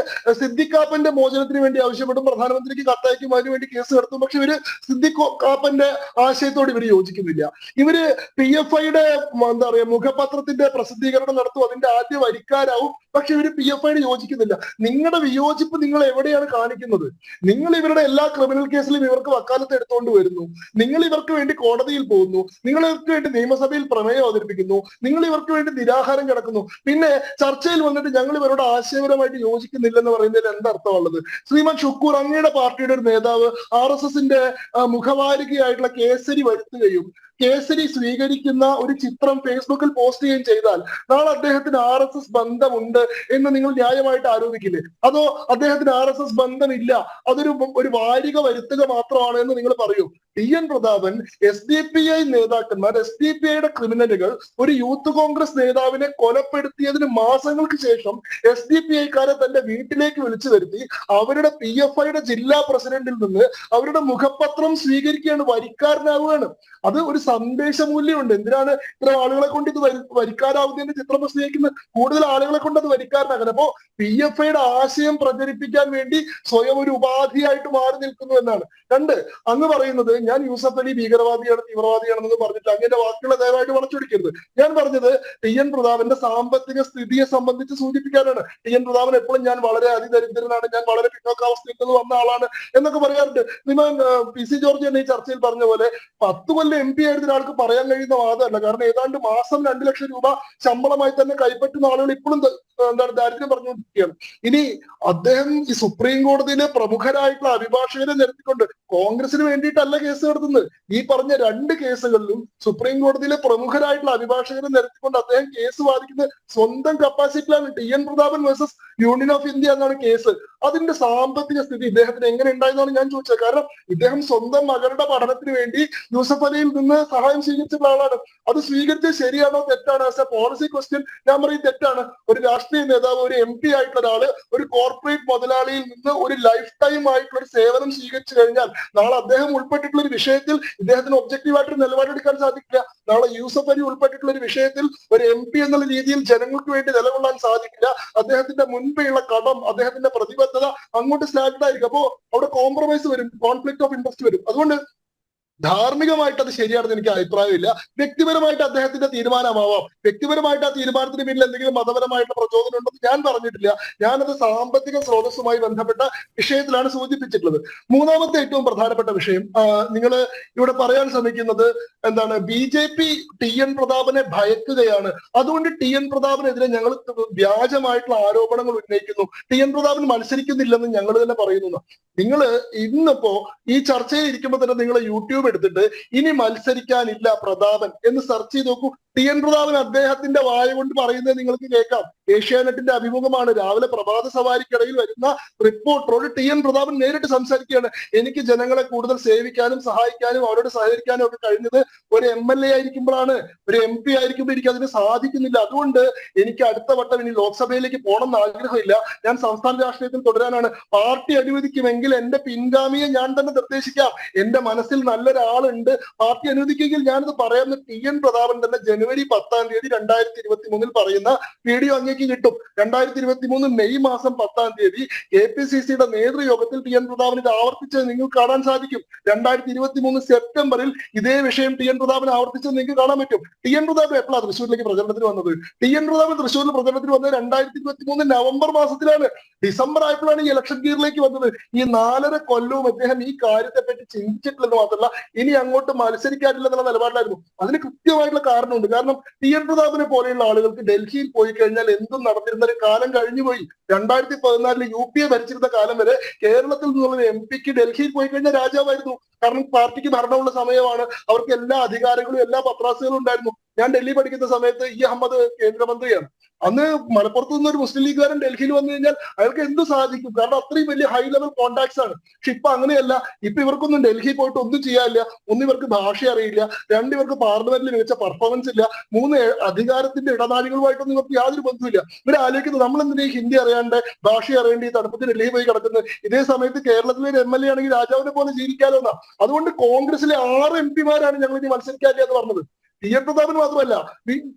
സിദ്ദിഖാപ്പന്റെ മോചനത്തിന് വേണ്ടി ആവശ്യപ്പെടും, പ്രധാനമന്ത്രിക്ക് കത്തയക്കും, അതിനുവേണ്ടി കേസ് നടത്തും. പക്ഷെ ഇവര് സിദ്ദിഖാപ്പന്റെ ആശയത്തോട് ഇവര് യോജിക്കുന്നില്ല. ഇവര് PFIയുടെ എന്താ പറയാ മുഖപത്രത്തിന്റെ പ്രസിദ്ധീകരണം നടത്തും, അതിന്റെ ആദ്യ വരിക്കാരാവും. പക്ഷെ ഇവര് PFIയോട് യോജിക്കുന്നില്ല. നിങ്ങളുടെ വിയോജിപ്പ് നിങ്ങൾ എവിടെയാണ് കാണിക്കുന്നത്? നിങ്ങൾ ഇവരുടെ എല്ലാ ക്രിമിനൽ കേസിലും ഇവർക്ക് വക്കാലത്ത് എടുത്തുകൊണ്ട് വരുന്നു. നിങ്ങൾ ഇവർക്ക് വേണ്ടി കോടതിയിൽ പോകുന്നു. നിങ്ങൾ ഇവർക്ക് വേണ്ടി നിയമസഭയിൽ പ്രമേയം അവതരിപ്പിക്കുന്നു. നിങ്ങൾ ഇവർക്ക് വേണ്ടി നിരാഹാരം കിടക്കുന്നു. പിന്നെ ചർച്ചയിൽ വന്നിട്ട് ഞങ്ങൾ ഇവരോട് ആശയപരമായിട്ട് യോജിക്കുന്നില്ലെന്ന് പറയുന്നതിൽ എന്തർത്ഥമുള്ളത്? ശ്രീമാൻ ഷുക്കൂർ, അങ്ങയുടെ പാർട്ടിയുടെ ഒരു നേതാവ് RSSന്റെ മുഖവാരികയായിട്ടുള്ള കേസരി വരുത്തുകയും കേസരി സ്വീകരിക്കുന്ന ഒരു ചിത്രം ഫേസ്ബുക്കിൽ പോസ്റ്റ് ചെയ്യുകയും ചെയ്താൽ നാളെ അദ്ദേഹത്തിന് RSS ബന്ധമുണ്ട് എന്ന് നിങ്ങൾ ന്യായമായിട്ട് ആരോപിക്കില്ലേ? അതോ അദ്ദേഹത്തിന് RSS ബന്ധമില്ല, ഒരു വാരിക വരുത്തുക മാത്രമാണ് എന്ന് നിങ്ങൾ പറയൂ? TN പ്രതാപൻ, SDPI നേതാക്കന്മാർ, SDPIയുടെ ക്രിമിനലുകൾ ഒരു യൂത്ത് കോൺഗ്രസ് നേതാവിനെ കൊലപ്പെടുത്തിയതിന് മാസങ്ങൾക്ക് ശേഷം SDPIക്കാരെ തന്റെ വീട്ടിലേക്ക് വിളിച്ചു വരുത്തി അവരുടെ PFIയുടെ ജില്ലാ പ്രസിഡന്റിൽ നിന്ന് അവരുടെ മുഖപത്രം സ്വീകരിക്കുകയാണ്, വരിക്കാരനാവുകയാണ്. അത് ഒരു സന്ദേശ മൂല്യമുണ്ട്. എന്തിനാണ് ഇത്ര ആളുകളെ കൊണ്ട് ഇത് വരിക്കാരാവുന്നതിന്റെ ചിത്രം പ്രസിദ്ധീകരിക്കുന്ന കൂടുതൽ ആളുകളെ കൊണ്ട് അത് വരിക്കാരനാക്കുന്നത്. അപ്പോ PFIയുടെ ആശയം പ്രചരിപ്പിക്കാൻ വേണ്ടി സ്വയം ഒരു ഉപാധിയായിട്ട് മാറി നിൽക്കുന്നു എന്നാണ്. രണ്ട്, അങ്ങ് പറയുന്നത് ഞാൻ യൂസഫ് അലി ഭീകരവാദിയാണ് തീവ്രവാദിയാണെന്ന് പറഞ്ഞിട്ട് അങ്ങന്റെ വാക്കുകളെ ദയവായിട്ട് വളച്ചൊടിക്കരുത്. ഞാൻ പറഞ്ഞത് TN പ്രതാപന്റെ സാമ്പത്തിക സ്ഥിതിയെ സംബന്ധിച്ച് സൂചിപ്പിക്കാനാണ്. TN പ്രതാപൻ എപ്പോഴും ഞാൻ വളരെ അതിദരിദ്രനാണ്, ഞാൻ വളരെ പിന്നോക്കാവസ്ഥയിൽ നിന്ന് വന്ന ആളാണ് എന്നൊക്കെ പറയാറുണ്ട്. നിങ്ങൾ PC ജോർജ് തന്നെ ഈ ചർച്ചയിൽ പറഞ്ഞ പോലെ 10 കൊല്ലം MP ആയിരുന്ന ഒരാൾക്ക് പറയാൻ കഴിയുന്ന വാദമല്ല. കാരണം ഏതാണ്ട് മാസം 2 ലക്ഷം രൂപ ശമ്പളമായി തന്നെ കൈപ്പറ്റുന്ന ആളുകൾ ഇപ്പോഴും ദാരിദ്ര്യം പറഞ്ഞുകൊണ്ടിരിക്കുകയാണ്. ഇനി അദ്ദേഹം ഈ സുപ്രീം കോടതിയിലെ പ്രമുഖരായിട്ടുള്ള അഭിഭാഷകരെ നിരത്തിക്കൊണ്ട് കോൺഗ്രസിന് വേണ്ടിയിട്ടല്ല കേസ് നടത്തുന്നത്. ഈ പറഞ്ഞ 2 കേസുകളിലും സുപ്രീം കോടതിയിലെ പ്രമുഖരായിട്ടുള്ള അഭിഭാഷകരെ നിരത്തിക്കൊണ്ട് അദ്ദേഹം കേസ് വാദിക്കുന്നത് സ്വന്തം കപ്പാസിറ്റിയിലാണ്. TN Prathapan versus union of India എന്നാണ് കേസ്. അതിന്റെ സാമ്പത്തിക സ്ഥിതി ഇദ്ദേഹത്തിന് എങ്ങനെ ഉണ്ടായെന്നാണ് ഞാൻ ചോദിച്ചത്. കാരണം ഇദ്ദേഹം സ്വന്തം മകളുടെ പഠനത്തിന് വേണ്ടി യൂസഫ് അലിയിൽ നിന്ന് സഹായം സ്വീകരിച്ചിട്ടുള്ള ആളാണ്. അത് സ്വീകരിച്ചത് ശരിയാണോ തെറ്റാണോ ആസ് എ പോളിസി ക്വസ്റ്റ്യൻ ഞാൻ പറയും തെറ്റാണ്. ഒരു രാഷ്ട്രീയ നേതാവ്, ഒരു MP ആയിട്ടുള്ള ഒരാള് ഒരു കോർപ്പറേറ്റ് മുതലാളിയിൽ നിന്ന് ഒരു ലൈഫ് ടൈം ആയിട്ടുള്ള ഒരു സേവനം സ്വീകരിച്ചു കഴിഞ്ഞാൽ നാളെ അദ്ദേഹം ഉൾപ്പെട്ടിട്ടുള്ള ഒരു വിഷയത്തിൽ ഇദ്ദേഹത്തിന് ഒബ്ജക്റ്റീവായിട്ടൊരു നിലപാടെടുക്കാൻ സാധിക്കില്ല. നാളെ യൂസഫ് അലി ഉൾപ്പെട്ടിട്ടുള്ള ഒരു വിഷയത്തിൽ ഒരു MP എന്നുള്ള രീതിയിൽ ജനങ്ങൾക്ക് വേണ്ടി നിലകൊള്ളാൻ സാധിക്കില്ല. അദ്ദേഹത്തിന്റെ മുൻപെയുള്ള കടം, അദ്ദേഹത്തിന്റെ പ്രതിബദ്ധത അങ്ങോട്ട് സ്റ്റാൻഡ് ആയിരിക്കും. അപ്പോ അവിടെ കോംപ്രമൈസ് വരും, കോൺഫ്ലിക്ട് ഓഫ് ഇൻട്രസ്റ്റ് വരും. അതുകൊണ്ട് ധാർമ്മികമായിട്ട് അത് ശരിയാണെന്ന് എനിക്ക് അഭിപ്രായമില്ല. വ്യക്തിപരമായിട്ട് അദ്ദേഹത്തിന്റെ തീരുമാനമാവാം. വ്യക്തിപരമായിട്ട് ആ തീരുമാനത്തിന് പിന്നിൽ എന്തെങ്കിലും മതപരമായിട്ടുള്ള പ്രചോദനം ഉണ്ടെന്ന് ഞാൻ പറഞ്ഞിട്ടില്ല. ഞാനത് സാമ്പത്തിക സ്രോതസ്സുമായി ബന്ധപ്പെട്ട വിഷയത്തിലാണ് സൂചിപ്പിച്ചിട്ടുള്ളത്. മൂന്നാമത്തെ ഏറ്റവും പ്രധാനപ്പെട്ട വിഷയം നിങ്ങൾ ഇവിടെ പറയാൻ ശ്രമിക്കുന്നത് എന്താണ്, BJP TN പ്രതാപനെ ഭയക്കുകയാണ്, അതുകൊണ്ട് TN പ്രതാപനെതിരെ ഞങ്ങൾ വ്യാജമായിട്ടുള്ള ആരോപണങ്ങൾ ഉന്നയിക്കുന്നു, TN പ്രതാപൻ മത്സരിക്കുന്നില്ലെന്ന് ഞങ്ങൾ തന്നെ പറയുന്നു. നിങ്ങൾ ഇന്നിപ്പോ ഈ ചർച്ചയിൽ ഇരിക്കുമ്പോൾ തന്നെ നിങ്ങൾ യൂട്യൂബ് എടുത്തിട്ട് ഇനി മത്സരിക്കാനില്ല പ്രതാപൻ എന്ന് സെർച്ച് ചെയ്ത് നോക്കൂ. TN പ്രതാപൻ അദ്ദേഹത്തിന്റെ വായ കൊണ്ട് പറയുന്നത് നിങ്ങൾക്ക് കേൾക്കാം. ഏഷ്യാനെറ്റിന്റെ അഭിമുഖമാണ്. രാവിലെ പ്രഭാത സവാരിക്കിടയിൽ വരുന്ന റിപ്പോർട്ടറോട് TN പ്രതാപൻ നേരിട്ട് സംസാരിക്കുകയാണ്. എനിക്ക് ജനങ്ങളെ കൂടുതൽ സേവിക്കാനും സഹായിക്കാനും അവരോട് സഹകരിക്കാനും ഒക്കെ കഴിഞ്ഞത് ഒരു MLA ആയിരിക്കുമ്പോഴാണ്, ഒരു MP ആയിരിക്കുമ്പോൾ എനിക്ക് അതിന് സാധിക്കുന്നില്ല. അതുകൊണ്ട് എനിക്ക് അടുത്ത വട്ടം ഇനി ലോക്സഭയിലേക്ക് പോകണം എന്ന് ആഗ്രഹമില്ല. ഞാൻ സംസ്ഥാന രാഷ്ട്രീയത്തിൽ തുടരാനാണ്. പാർട്ടി അനുവദിക്കുമെങ്കിൽ എന്റെ പിൻഗാമിയെ ഞാൻ തന്നെ നിർദ്ദേശിക്കാം. എന്റെ മനസ്സിൽ നല്ലൊരാളുണ്ട്, പാർട്ടി അനുവദിക്കുമെങ്കിൽ ഞാനത് പറയാമെന്ന് TN പ്രതാപൻ തന്നെ ജനുവരി 10-ാം തീയതി 2023 പറയുന്ന വീഡിയോ അങ്ങേക്ക് കിട്ടും. 2023 മെയ് മാസം 10-ാം തീയതി KPCCയുടെ നേതൃയോഗത്തിൽ TN പ്രതാപൻ ഇത് ആവർത്തിച്ചത് നിങ്ങൾക്ക് കാണാൻ സാധിക്കും. 2023 സെപ്റ്റംബറിൽ ഇതേ വിഷയം TN പ്രതാപൻ ആവർത്തിച്ചത് നിങ്ങൾക്ക് കാണാൻ പറ്റും. TN പ്രതാപൻ എപ്പോഴാണ് തൃശ്ശൂരിലേക്ക് പ്രചരണത്തിന് വന്നത്? TN പ്രതാപൻ തൃശ്ശൂരിൽ പ്രചരണത്തിന് വന്നത് 2023 നവംബർ മാസത്തിലാണ്. ഡിസംബർ ആയപ്പോഴാണ് ഈ ഇലക്ഷൻ ഗിയറിലേക്ക് വന്നത്. ഈ 4.5 കൊല്ലവും അദ്ദേഹം ഈ കാര്യത്തെ പറ്റി ചിന്തിച്ചിട്ടില്ലെന്ന് മാത്രമല്ല ഇനി അങ്ങോട്ട് മത്സരിക്കാനില്ലെന്നുള്ള നിലപാടിലായിരുന്നു. അതിന് കൃത്യമായിട്ടുള്ള കാരണമുണ്ട്. കാരണം TN പ്രതാപനെ പോലെയുള്ള ആളുകൾക്ക് ഡൽഹിയിൽ പോയി കഴിഞ്ഞാൽ എന്തും നടന്നിരുന്ന ഒരു കാലം കഴിഞ്ഞുപോയി. 2014 UPA ഭരിച്ചിരുന്ന കാലം വരെ കേരളത്തിൽ നിന്നുള്ള MP ഡൽഹിയിൽ പോയി കഴിഞ്ഞാൽ രാജാവായിരുന്നു. കാരണം പാർട്ടിക്ക് ഭരണമുള്ള സമയമാണ്, അവർക്ക് എല്ലാ അധികാരങ്ങളും എല്ലാ പത്രാസുകളും ഉണ്ടായിരുന്നു. ഞാൻ ഡൽഹി പഠിക്കുന്ന സമയത്ത് E അഹമ്മദ് കേന്ദ്രമന്ത്രിയാണ്. അന്ന് മലപ്പുറത്ത് നിന്ന് ഒരു മുസ്ലിം ലീഗുകാരൻ ഡൽഹിയിൽ വന്നു കഴിഞ്ഞാൽ അയാൾക്ക് എന്ത് സാധിക്കും? കാരണം അത്രയും വലിയ ഹൈ ലെവൽ കോൺടാക്ട്സ് ആണ്. പക്ഷെ ഇപ്പൊ അങ്ങനെയല്ല. ഇപ്പൊ ഇവർക്കൊന്നും ഡൽഹി പോയിട്ട് ഒന്നും ചെയ്യാനില്ല. ഒന്ന്, ഇവർക്ക് ഭാഷ അറിയില്ല. 2, ഇവർക്ക് പാർലമെന്റിൽ മികച്ച പെർഫോമൻസ് ഇല്ല. 3, അധികാരത്തിന്റെ ഇടനാഴികളുമായിട്ടൊന്നും ഇവർക്ക് യാതൊരു ബന്ധമില്ല. ഇവരെ ആലോചിക്കുന്നത് നമ്മൾ എന്തിനാ ഹിന്ദി അറിയാണ്ട് ഭാഷ അറിയേണ്ടി തണുപ്പത്തിൽ ഡൽഹി പോയി കിടക്കുന്നത്? ഇതേ സമയത്ത് കേരളത്തിലെ ഒരു MLA ആണെങ്കിൽ രാജാവിനെ പോലെ ജീവിക്കാലോ എന്നാ. അതുകൊണ്ട് കോൺഗ്രസിലെ 6 MP-മാരാണ് ഞങ്ങൾ ഇനി മത്സരിക്കാനില്ല എന്ന് പറഞ്ഞത്. TN പ്രതാപൻ മാത്രമല്ല,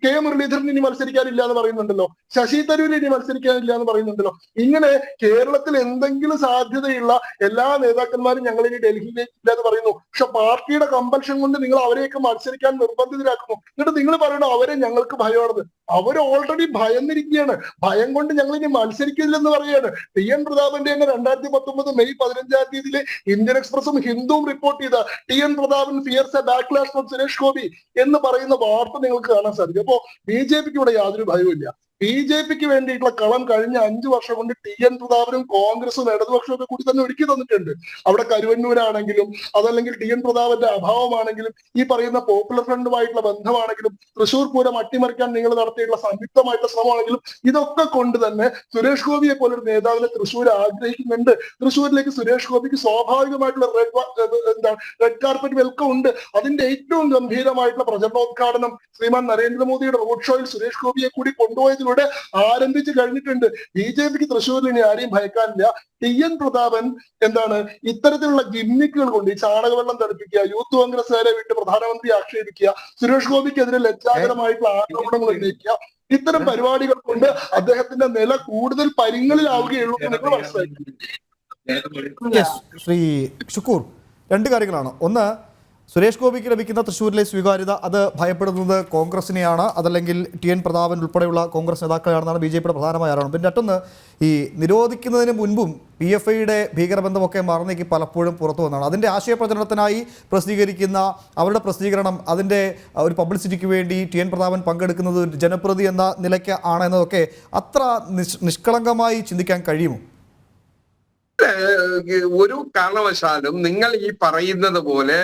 K മുരളീധരൻ ഇനി മത്സരിക്കാനില്ല എന്ന് പറയുന്നുണ്ടല്ലോ, ശശി തരൂർ ഇനി മത്സരിക്കാനില്ല എന്ന് പറയുന്നുണ്ടല്ലോ. ഇങ്ങനെ കേരളത്തിൽ എന്തെങ്കിലും സാധ്യതയുള്ള എല്ലാ നേതാക്കന്മാരും ഞങ്ങൾ ഇനി ഡൽഹിയിലേക്ക് ഇല്ല എന്ന് പറയുന്നു. പക്ഷെ പാർട്ടിയുടെ കമ്പൽഷൻ കൊണ്ട് നിങ്ങൾ അവരെയൊക്കെ മത്സരിക്കാൻ നിർബന്ധിതരാക്കുന്നു. എന്നിട്ട് നിങ്ങൾ പറയണോ അവരെ ഞങ്ങൾക്ക് ഭയമാണെന്ന്. അവർ ഓൾറെഡി ഭയന്നിരിക്കുകയാണ്. ഭയം കൊണ്ട് ഞങ്ങൾ ഇനി മത്സരിക്കില്ലെന്ന് പറയുകയാണ്. TN പ്രതാപന്റെ തന്നെ 2019 മെയ് 15-ാം തീയതിയിലെ ഇന്ത്യൻ എക്സ്പ്രസും ഹിന്ദുവും റിപ്പോർട്ട് ചെയ്ത TN Prathapan fears a backlash from Suresh Gopi എന്ന് പറയുന്ന വാർത്ത നിങ്ങൾക്ക് കാണാൻ സാധിക്കും. അപ്പോ BJPക്ക് ഇവിടെ യാതൊരു ഭയവുമില്ല. BJPക്ക് വേണ്ടിയിട്ടുള്ള കളം കഴിഞ്ഞ 5 വർഷം കൊണ്ട് TN പ്രതാപനും കോൺഗ്രസും ഇടതുപക്ഷവും ഒക്കെ കൂടി തന്നെ ഒരുക്കി തന്നിട്ടുണ്ട്. അവിടെ കരുവന്നൂരാണെങ്കിലും അതല്ലെങ്കിൽ TN പ്രതാപന്റെ അഭാവമാണെങ്കിലും ഈ പറയുന്ന പോപ്പുലർ ഫ്രണ്ടുമായിട്ടുള്ള ബന്ധമാണെങ്കിലും തൃശ്ശൂർ പൂരം അട്ടിമറിക്കാൻ നിങ്ങൾ നടത്തിയിട്ടുള്ള സംയുക്തമായിട്ടുള്ള ശ്രമമാണെങ്കിലും ഇതൊക്കെ കൊണ്ട് തന്നെ സുരേഷ് ഗോപിയെ പോലൊരു നേതാവിനെ തൃശ്ശൂർ ആഗ്രഹിക്കുന്നുണ്ട്. തൃശ്ശൂരിലേക്ക് സുരേഷ് ഗോപിക്ക് സ്വാഭാവികമായിട്ടുള്ള റെഡ് കാർപ്പറ്റ് വെൽക്കം ഉണ്ട്. അതിന്റെ ഏറ്റവും ഗംഭീരമായിട്ടുള്ള പ്രചരണോദ്ഘാടനം ശ്രീമാൻ നരേന്ദ്രമോദിയുടെ റോഡ് ഷോയിൽ സുരേഷ് ഗോപിയെ കൂടി കൊണ്ടുപോയതിൽ ഇവിടെ ആരംഭിച്ചു കഴിഞ്ഞിട്ടുണ്ട്. BJPക്ക് തൃശ്ശൂരിൽ ഇനി ആരെയും ഭയക്കാനില്ല. TN പ്രതാപൻ എന്താണ് ഇത്തരത്തിലുള്ള ഗിമ്മിക്കുകൾ കൊണ്ട് ഈ ചാണകവെള്ളം തെറിപ്പിക്കുക, യൂത്ത് കോൺഗ്രസ്സുകാരെ വിട്ട് പ്രധാനമന്ത്രി ആക്ഷേപിക്കുക, സുരേഷ് ഗോപിക്കെതിരെ ലജ്ജാകരമായിട്ടുള്ള ആരോപണങ്ങൾ ഉന്നയിക്കുക, ഇത്തരം പരിപാടികൾ കൊണ്ട് അദ്ദേഹത്തിന്റെ നില കൂടുതൽ പരിങ്ങളിലാവുകയുള്ളൂ എന്ന് നിങ്ങൾ മനസ്സിലാക്കി. ശ്രീ ഷുക്കൂർ, രണ്ട് കാര്യങ്ങളാണ്. ഒന്ന്, സുരേഷ് ഗോപിക്ക് ലഭിക്കുന്ന തൃശ്ശൂരിലെ സ്വീകാര്യത അത് ഭയപ്പെടുന്നത് കോൺഗ്രസിനെയാണ്, അതല്ലെങ്കിൽ TN പ്രതാപൻ ഉൾപ്പെടെയുള്ള കോൺഗ്രസ് നേതാക്കളെയാണെന്നാണ് BJPയുടെ പ്രധാനമായ ആരോപണം. പിന്നെ മറ്റൊന്ന്, ഈ നിരോധിക്കുന്നതിന് മുൻപും PFIയുടെ ഭീകരബന്ധമൊക്കെ മറന്നേക്ക് പലപ്പോഴും പുറത്തു വന്നതാണ്. അതിൻ്റെ ആശയപ്രചരണത്തിനായി പ്രസിദ്ധീകരിക്കുന്ന അവരുടെ പ്രസിദ്ധീകരണം, അതിൻ്റെ ഒരു പബ്ലിസിറ്റിക്ക് വേണ്ടി TN പ്രതാപൻ പങ്കെടുക്കുന്നത് ഒരു ജനപ്രതി എന്ന നിലയ്ക്ക് ആണ് എന്നതൊക്കെ അത്ര നിഷ്കളങ്കമായി ചിന്തിക്കാൻ കഴിയുമോ? ഒരു കാരണവശാലും നിങ്ങൾ ഈ പറയുന്നത് പോലെ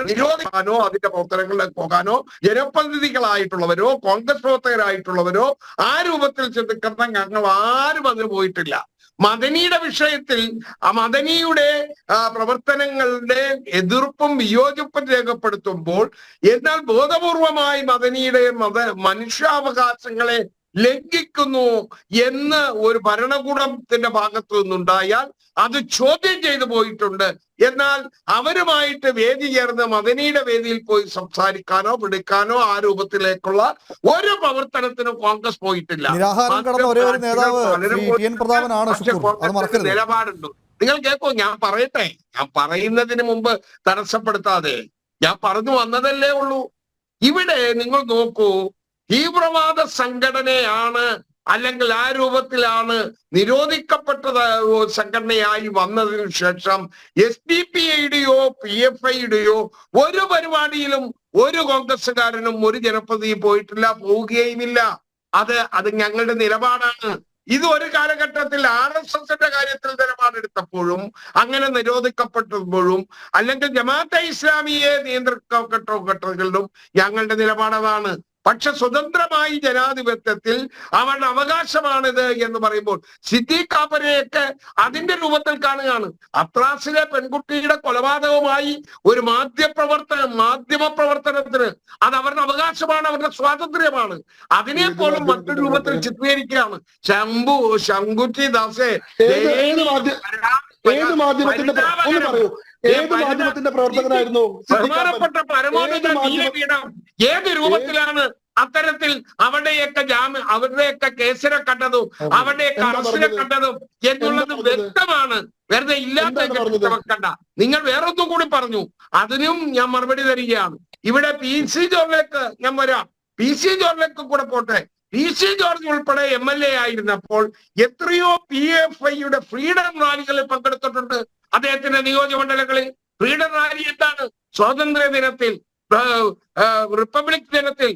നിരോധിക്കാനോ അതിന്റെ പ്രവർത്തനങ്ങളിലേക്ക് പോകാനോ ജനപ്രതിനിധികളായിട്ടുള്ളവരോ കോൺഗ്രസ് പ്രവർത്തകരായിട്ടുള്ളവരോ ആ രൂപത്തിൽ ചിന്തിക്കുന്ന ഞങ്ങൾ ആരും അതിന് പോയിട്ടില്ല. മദനിയുടെ വിഷയത്തിൽ ആ മദനിയുടെ പ്രവർത്തനങ്ങളുടെ എതിർപ്പും വിയോജിപ്പും രേഖപ്പെടുത്തുമ്പോൾ എന്നാൽ ബോധപൂർവമായി മദനിയുടെ മനുഷ്യാവകാശങ്ങളെ ലംഘിക്കുന്നു എന്ന് ഒരു ഭരണകൂടത്തിന്റെ ഭാഗത്തു നിന്നുണ്ടായാൽ അത് ചോദ്യം ചെയ്തു പോയിട്ടുണ്ട്. എന്നാൽ അവരുമായിട്ട് വേദി ചേർന്ന് മദനിയുടെ വേദിയിൽ പോയി സംസാരിക്കാനോ വിളിക്കാനോ ആ രൂപത്തിലേക്കുള്ള ഒരു പ്രവർത്തനത്തിനും കോൺഗ്രസ് പോയിട്ടില്ല. നിലപാടുണ്ട്. നിങ്ങൾ കേൾക്കൂ, ഞാൻ പറയട്ടെ. ഞാൻ പറയുന്നതിന് മുമ്പ് തടസ്സപ്പെടുത്താതെ ഞാൻ പറഞ്ഞു വന്നതല്ലേ ഉള്ളൂ. ഇവിടെ നിങ്ങൾ നോക്കൂ, തീവ്രവാദ സംഘടനയാണ് അല്ലെങ്കിൽ ആ രൂപത്തിലാണ് നിരോധിക്കപ്പെട്ടത് സംഘടനയായി വന്നതിനു ശേഷം SDPIയുടെയോ PFIയുടെയോ ഒരു പരിപാടിയിലും ഒരു കോൺഗ്രസ്സുകാരനും ഒരു ജനപ്രതിനിധി പോയിട്ടില്ല, പോവുകയുമില്ല. അത് ഞങ്ങളുടെ നിലപാടാണ്. ഇത് ഒരു കാലഘട്ടത്തിൽ RSSന്റെ കാര്യത്തിൽ നിലപാടെടുത്തപ്പോഴും അങ്ങനെ നിരോധിക്കപ്പെട്ടപ്പോഴും അല്ലെങ്കിൽ ജമാഅത്തെ ഇസ്ലാമിയെ നിയന്ത്രിക്കപ്പെട്ട ഘട്ടങ്ങളിലും ഞങ്ങളുടെ നിലപാടതാണ്. പക്ഷെ സ്വതന്ത്രമായി ജനാധിപത്യത്തിൽ അവരുടെ അവകാശമാണിത് എന്ന് പറയുമ്പോൾ സിദ്ദീഖ് കാപ്പനെയൊക്കെ അതിന്റെ രൂപത്തിൽ കാണുകയാണ്. അത്രാസിലെ പെൺകുട്ടിയുടെ കൊലപാതകവുമായി ഒരു മാധ്യമ പ്രവർത്തനത്തിന് അത് അവരുടെ അവകാശമാണ്, അവരുടെ സ്വാതന്ത്ര്യമാണ്. അതിനെ പോലും മറ്റൊരു രൂപത്തിൽ ചിത്രീകരിക്കുകയാണ്. ശങ്കുറ്റി ദാസേ, ബഹുമാനപ്പെട്ട പരമോന്നത നീതിപീഠം ഏത് രൂപത്തിലാണ് അത്തരത്തിൽ അവരുടെയൊക്കെ കേസിനെ കണ്ടതും അവരുടെയൊക്കെ അറസ്റ്റിനെ കണ്ടതും എന്നുള്ളത് വ്യക്തമാണ്. വെറുതെ ഇല്ലാത്ത വെക്കണ്ട. നിങ്ങൾ വേറൊന്നും കൂടി പറഞ്ഞു, അതിനും ഞാൻ മറുപടി തരികയാണ്. ഇവിടെ PC ജോർജിലേക്ക് ഞാൻ വരാം. PC ജോർജിലേക്ക് കൂടെ പോട്ടെ. PC ജോർജ് ഉൾപ്പെടെ MLA ആയിരുന്നപ്പോൾ എത്രയോ PFIയുടെ ഫ്രീഡം റാലികളിൽ പങ്കെടുത്തിട്ടുണ്ട്. അദ്ദേഹത്തിന്റെ നിയോജകമണ്ഡലങ്ങളിൽ ഫ്രീഡം റാലി എന്താണ്? സ്വാതന്ത്ര്യ ദിനത്തിൽ, റിപ്പബ്ലിക് ദിനത്തിൽ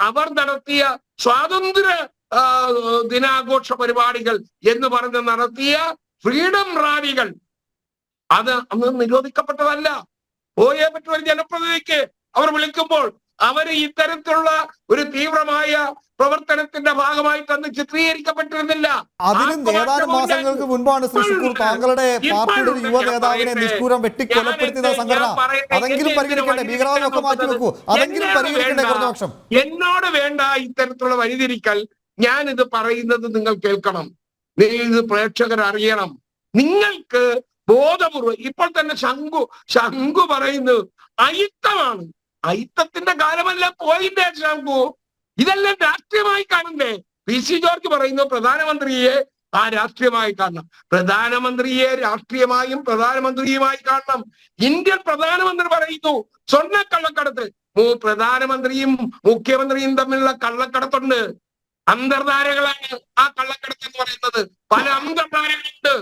അവർ നടത്തിയ സ്വാതന്ത്ര്യ ദിനാഘോഷ പരിപാടികൾ എന്ന് പറഞ്ഞ് നടത്തിയ ഫ്രീഡം റാലികൾ അത് അന്ന് നിരോധിക്കപ്പെട്ടതല്ല. പോയേ പറ്റും ഒരു ജനപ്രതിനിധിക്ക്. അവർ വിളിക്കുമ്പോൾ അവർ ഇത്തരത്തിലുള്ള ഒരു തീവ്രമായ പ്രവർത്തനത്തിന്റെ ഭാഗമായിട്ട് അന്ന് ചിത്രീകരിക്കപ്പെട്ടിരുന്നില്ല. അതിനും ഏതാനും മാസങ്ങൾക്ക് മുൻപാണ് ശ്രീ ഷുക്കൂർ താങ്കളുടെ പാർട്ടിയുടെ യുവ നേതാവിനെ നിഷ്ഠൂരം വെട്ടിക്കൊലപ്പെടുത്തിയ സംഘടന. അതെങ്കിലും പരിഗണിക്കണ്ടേ? ഭീകരവാദമൊക്കെ മാറ്റി വെക്കൂ, അതെങ്കിലും പരിഗണിക്കണ്ടേ? കുറഞ്ഞ പക്ഷം എന്നോട് വേണ്ട ഇത്തരത്തിലുള്ള വഴിതിരിക്കൽ. ഞാൻ ഇത് പറയുന്നത് നിങ്ങൾ കേൾക്കണം, ഇത് പ്രേക്ഷകർ അറിയണം. നിങ്ങൾക്ക് ബോധപൂർവ്വം ഇപ്പോൾ തന്നെ ശംഖു പറയുന്നത് അയിത്തമാണ്. അയിത്തത്തിന്റെ കാലമല്ല പോയിന്റെ ശംഖു. ഇതെല്ലാം രാഷ്ട്രീയമായി കാണണ്ടേ? PC ജോർജ് പറയുന്നു പ്രധാനമന്ത്രിയെ രാഷ്ട്രീയമായി കാണണം. പ്രധാനമന്ത്രിയെ രാഷ്ട്രീയമായും പ്രധാനമന്ത്രിയുമായി കാണണം. ഇന്ത്യൻ പ്രധാനമന്ത്രി പറയുന്നു സ്വർണ്ണക്കള്ളക്കടത്ത്. പ്രധാനമന്ത്രിയും മുഖ്യമന്ത്രിയും തമ്മിലുള്ള കള്ളക്കടത്തുണ്ട്. അന്തർധാരകളാണ് ആ കള്ളക്കടത്ത് എന്ന് പറയുന്നത്. പല അന്തർധാരകളുണ്ട്.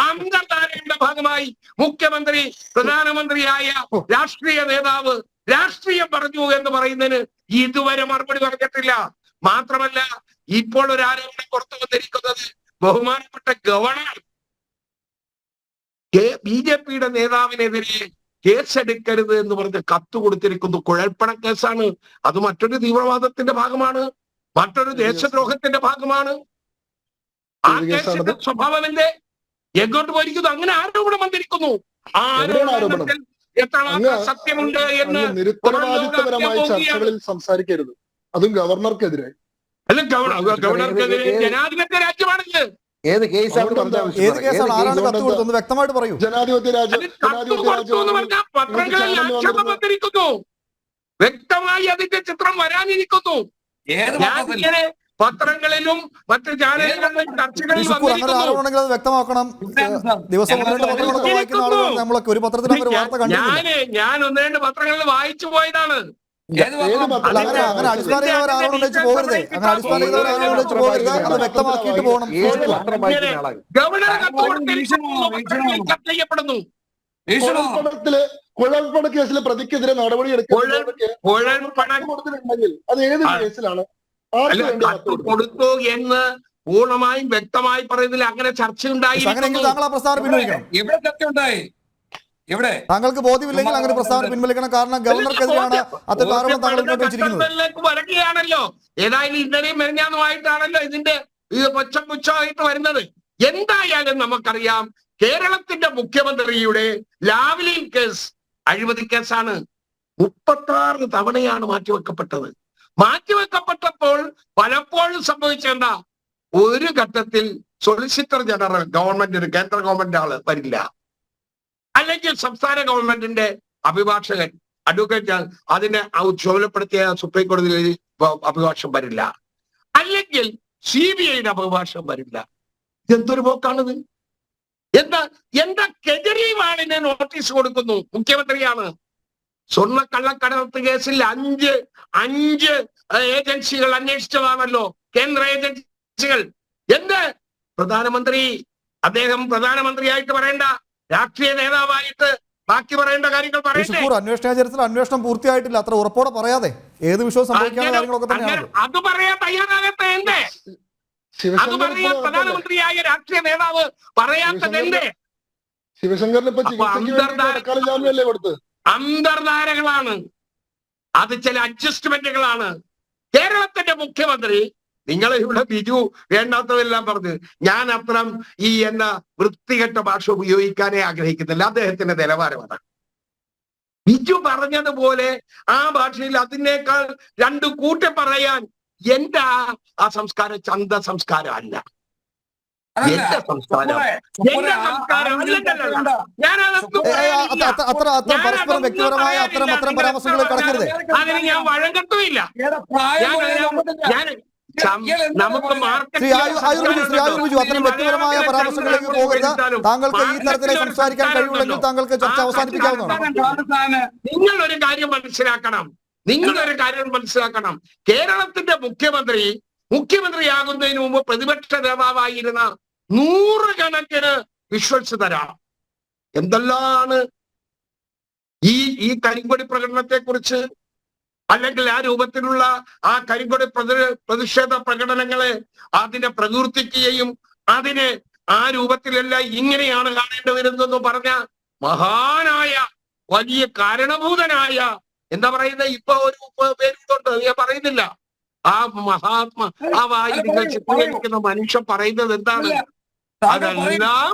അന്തർധാരകളുടെ ഭാഗമായി മുഖ്യമന്ത്രി, പ്രധാനമന്ത്രിയായ രാഷ്ട്രീയ നേതാവ് രാഷ്ട്രീയം പറഞ്ഞു എന്ന് പറയുന്നതിന് ഇതുവരെ മറുപടി പറഞ്ഞിട്ടില്ല. മാത്രമല്ല, ഇപ്പോൾ ഒരു ആരോപണം പുറത്തു വന്നിരിക്കുന്നത് ബഹുമാനപ്പെട്ട ഗവർണർ BJPയുടെ നേതാവിനെതിരെ കേസെടുക്കരുത് എന്ന് പറഞ്ഞ് കത്ത് കൊടുത്തിരിക്കുന്നു. കുഴൽപ്പണ കേസാണ്. അത് മറ്റൊരു തീവ്രവാദത്തിന്റെ ഭാഗമാണ്, മറ്റൊരു ദേശദ്രോഹത്തിന്റെ ഭാഗമാണ്. ആ കേസിന്റെ സ്വഭാവം എന്തേ എങ്ങോട്ട് പോയിരിക്കുന്നു? അങ്ങനെ ആരോപണം വന്നിരിക്കുന്നു. ആ ആരോപണത്തിൽ എത്രമാത്രം സത്യമുണ്ട് എന്ന് നിരുത്തരവാദിത്തപരമായ ചർച്ചകളിൽ സംസാരിക്കരുത്, അതും ഗവർണർക്കെതിരെ. അല്ല, ഗവർണർക്കെതിരെ ജനാധിപത്യ രാജ്യമാണിത്. ഏത് കേസാണ് പറഞ്ഞാൽ ഏത് കേസാണ്? ആരാണ് കത്ത് കൊടുത്തു? വ്യക്തമായിട്ട് പറയൂ. ജനാധിപത്യ രാജ്യം, പത്രങ്ങളിൽ ആക്ഷേപം വന്നിരിക്കുന്നു, വ്യക്തമായി അതിന്റെ ചിത്രം വരാനിരിക്കുന്നു. ഞാനിങ്ങനെ പത്രങ്ങളിലും മറ്റ് ചാനലുകളിലും ചർച്ചകളിൽ ആരോപണങ്ങൾ അത് വ്യക്തമാക്കണം. ദിവസം പത്രങ്ങളൊക്കെ വായിക്കുന്ന ആളുകൾ നമ്മളൊക്കെ ഒരു പത്രത്തിൽ അങ്ങനെ വാർത്ത കണ്ടിട്ടില്ല. ഞാൻ ഒന്ന് രണ്ട് പത്രങ്ങളിൽ വായിച്ചു പോയതാണ്. അങ്ങനെ അടിസ്ഥാനപരമായ ആരോപണം ഉന്നയിച്ച് പോകരുത്. അങ്ങനെ അടിസ്ഥാനപരമായ ആരോപണം ഉന്നയിച്ച് പോകരുത്. അത് വ്യക്തമാക്കിയിട്ട് പോകണം. ഗവർണർ ചർച്ച ചെയ്യപ്പെടുന്നു. കുഴൽപ്പണ കേസിലെ പ്രതിക്കെതിരെ നടപടിയെടുക്കുന്നുണ്ടെങ്കിൽ അത് ഏത് കേസിലാണ്? കൊടുത്തു എന്ന് പൂർണ്ണമായും വ്യക്തമായി പറയുന്നില്ല. അങ്ങനെ ചർച്ച ഉണ്ടായി. താങ്കൾ ആ പ്രസ്താവന പിൻവലിക്കണം. എവിടെ ചർച്ച ഉണ്ടായി? എവിടെ? താങ്കൾക്ക് ബോധ്യമില്ലെങ്കിൽ അങ്ങനെ പ്രസ്താവന പിൻവലിക്കണം. കാരണം ഗവർണർക്കെതിരെയാണ് അത്തരം ആരോപണം താങ്കൾ ഉന്നയിച്ചിരിക്കുന്നത്. വരക്കുകയാണല്ലോ. ഏതായാലും ഇന്നലെയും മെനഞ്ഞാന്നുമായിട്ടാണല്ലോ ഇതിന്റെ പുച്ഛമായിട്ട് വരുന്നത്. എന്തായാലും നമുക്കറിയാം, കേരളത്തിന്റെ മുഖ്യമന്ത്രിയുടെ ലാവ്ലിൻ കേസ് അഴിമതി കേസാണ്. 36 തവണയാണ് മാറ്റിവെക്കപ്പെട്ടത്. മാറ്റിവെക്കപ്പെട്ടപ്പോൾ പലപ്പോഴും സംഭവിച്ചെന്താ, ഒരു ഘട്ടത്തിൽ സൊളിസിറ്റർ ജനറൽ ഗവൺമെന്റിന്, കേന്ദ്ര ഗവൺമെന്റ് ആള് വരില്ല, അല്ലെങ്കിൽ സംസ്ഥാന ഗവൺമെന്റിന്റെ അഭിഭാഷകൻ അഡ്വക്കേറ്റ് അതിനെ ചുമതലപ്പെടുത്തിയ സുപ്രീം കോടതിയിൽ അഭിഭാഷകൻ വരില്ല, അല്ലെങ്കിൽ CBIയുടെ അഭിഭാഷകൻ വരില്ല. എന്തൊരു പോക്കാണിത്? എന്താ കെജ്രിവാളിനെ നോട്ടീസ് കൊടുക്കുന്നു, മുഖ്യമന്ത്രിയാണ്. സ്വർണ്ണ കള്ളക്കടത്ത് കേസിൽ അഞ്ച് ഏജൻസികൾ അന്വേഷിച്ചതാണല്ലോ, കേന്ദ്ര ഏജൻസികൾ. അദ്ദേഹം പ്രധാനമന്ത്രിയായിട്ട് പറയേണ്ട, രാഷ്ട്രീയ നേതാവായിട്ട് ബാക്കി പറയേണ്ട കാര്യങ്ങൾ പറയണ്ടേ? അന്വേഷണം പൂർത്തിയായിട്ടില്ല, അത്ര ഉറപ്പോടെ പറയാതെ ഏത് വിഷയവും സംഭവിക്കാനുള്ള കാര്യങ്ങളൊക്കെ തന്നെയാണ്. അത് പറയാൻ തയ്യാറാകത്ത എന്തേ? അത് പറയാൻ പ്രധാനമന്ത്രിയായ രാഷ്ട്രീയ നേതാവ് പറയാത്തത് എന്തേ? ശിവശങ്കറിന് അന്തർധാരകളാണ്, അത് ചില അഡ്ജസ്റ്റ്മെന്റുകളാണ്. കേരളത്തിന്റെ മുഖ്യമന്ത്രി, നിങ്ങൾ ഇവിടെ ബിജു വേണ്ടാത്തതെല്ലാം പറഞ്ഞ്, ഞാൻ അത്രം വൃത്തികെട്ട ഭാഷ ഉപയോഗിക്കാനേ ആഗ്രഹിക്കുന്നില്ല. അദ്ദേഹത്തിന്റെ നിലവാരം അതാണ്. ബിജു പറഞ്ഞതുപോലെ ആ ഭാഷയിൽ അതിനേക്കാൾ 2 കൂട്ടി പറയാൻ എന്റെ ആ സംസ്കാരം ചന്ത സംസ്കാരം അല്ല. എന്റെ സംസ്കാരം പരസ്പരം വ്യക്തിപരമായ അത്തരം പരാമർശങ്ങളിൽ കടക്കരുത്. അതിന് ഞാൻ വഴങ്ങത്തുമില്ല. നമുക്ക് അത്തരം വ്യക്തിപരമായ പരാമർശങ്ങളിലേക്ക് പോകരുത്. താങ്കൾക്ക് ഈ തരത്തിലേക്ക് സംസാരിക്കാൻ കഴിയുമെങ്കിൽ താങ്കൾക്ക് ചർച്ച അവസാനിപ്പിക്കാവുന്നതാണ്. നിങ്ങൾ ഒരു കാര്യം മനസ്സിലാക്കണം. കേരളത്തിന്റെ മുഖ്യമന്ത്രിയാകുന്നതിന് മുമ്പ് പ്രതിപക്ഷ നേതാവായിരുന്ന 100 കണക്കിന് വിഷ്വൽസ് തരാം. എന്തെല്ലാണ് ഈ കരിങ്കൊടി പ്രകടനത്തെ കുറിച്ച്, അല്ലെങ്കിൽ ആ രൂപത്തിലുള്ള ആ കരിങ്കൊടി പ്രതിഷേധ പ്രകടനങ്ങളെ അതിനെ പ്രകീർത്തിക്കുകയും അതിനെ ആ രൂപത്തിലല്ല ഇങ്ങനെയാണ് കാണേണ്ടി വരുന്നതെന്ന് പറഞ്ഞ മഹാനായ വലിയ കാരണഭൂതനായ എന്താ പറയുന്നത്, ഇപ്പൊ ഒരു പേരുണ്ട്, ഞാൻ പറയുന്നില്ല, ആ മഹാത്മാ ആ വായി നിങ്ങൾ ചിത്രീകരിക്കുന്ന മനുഷ്യൻ പറയുന്നത് എന്താണ്? അതെല്ലാം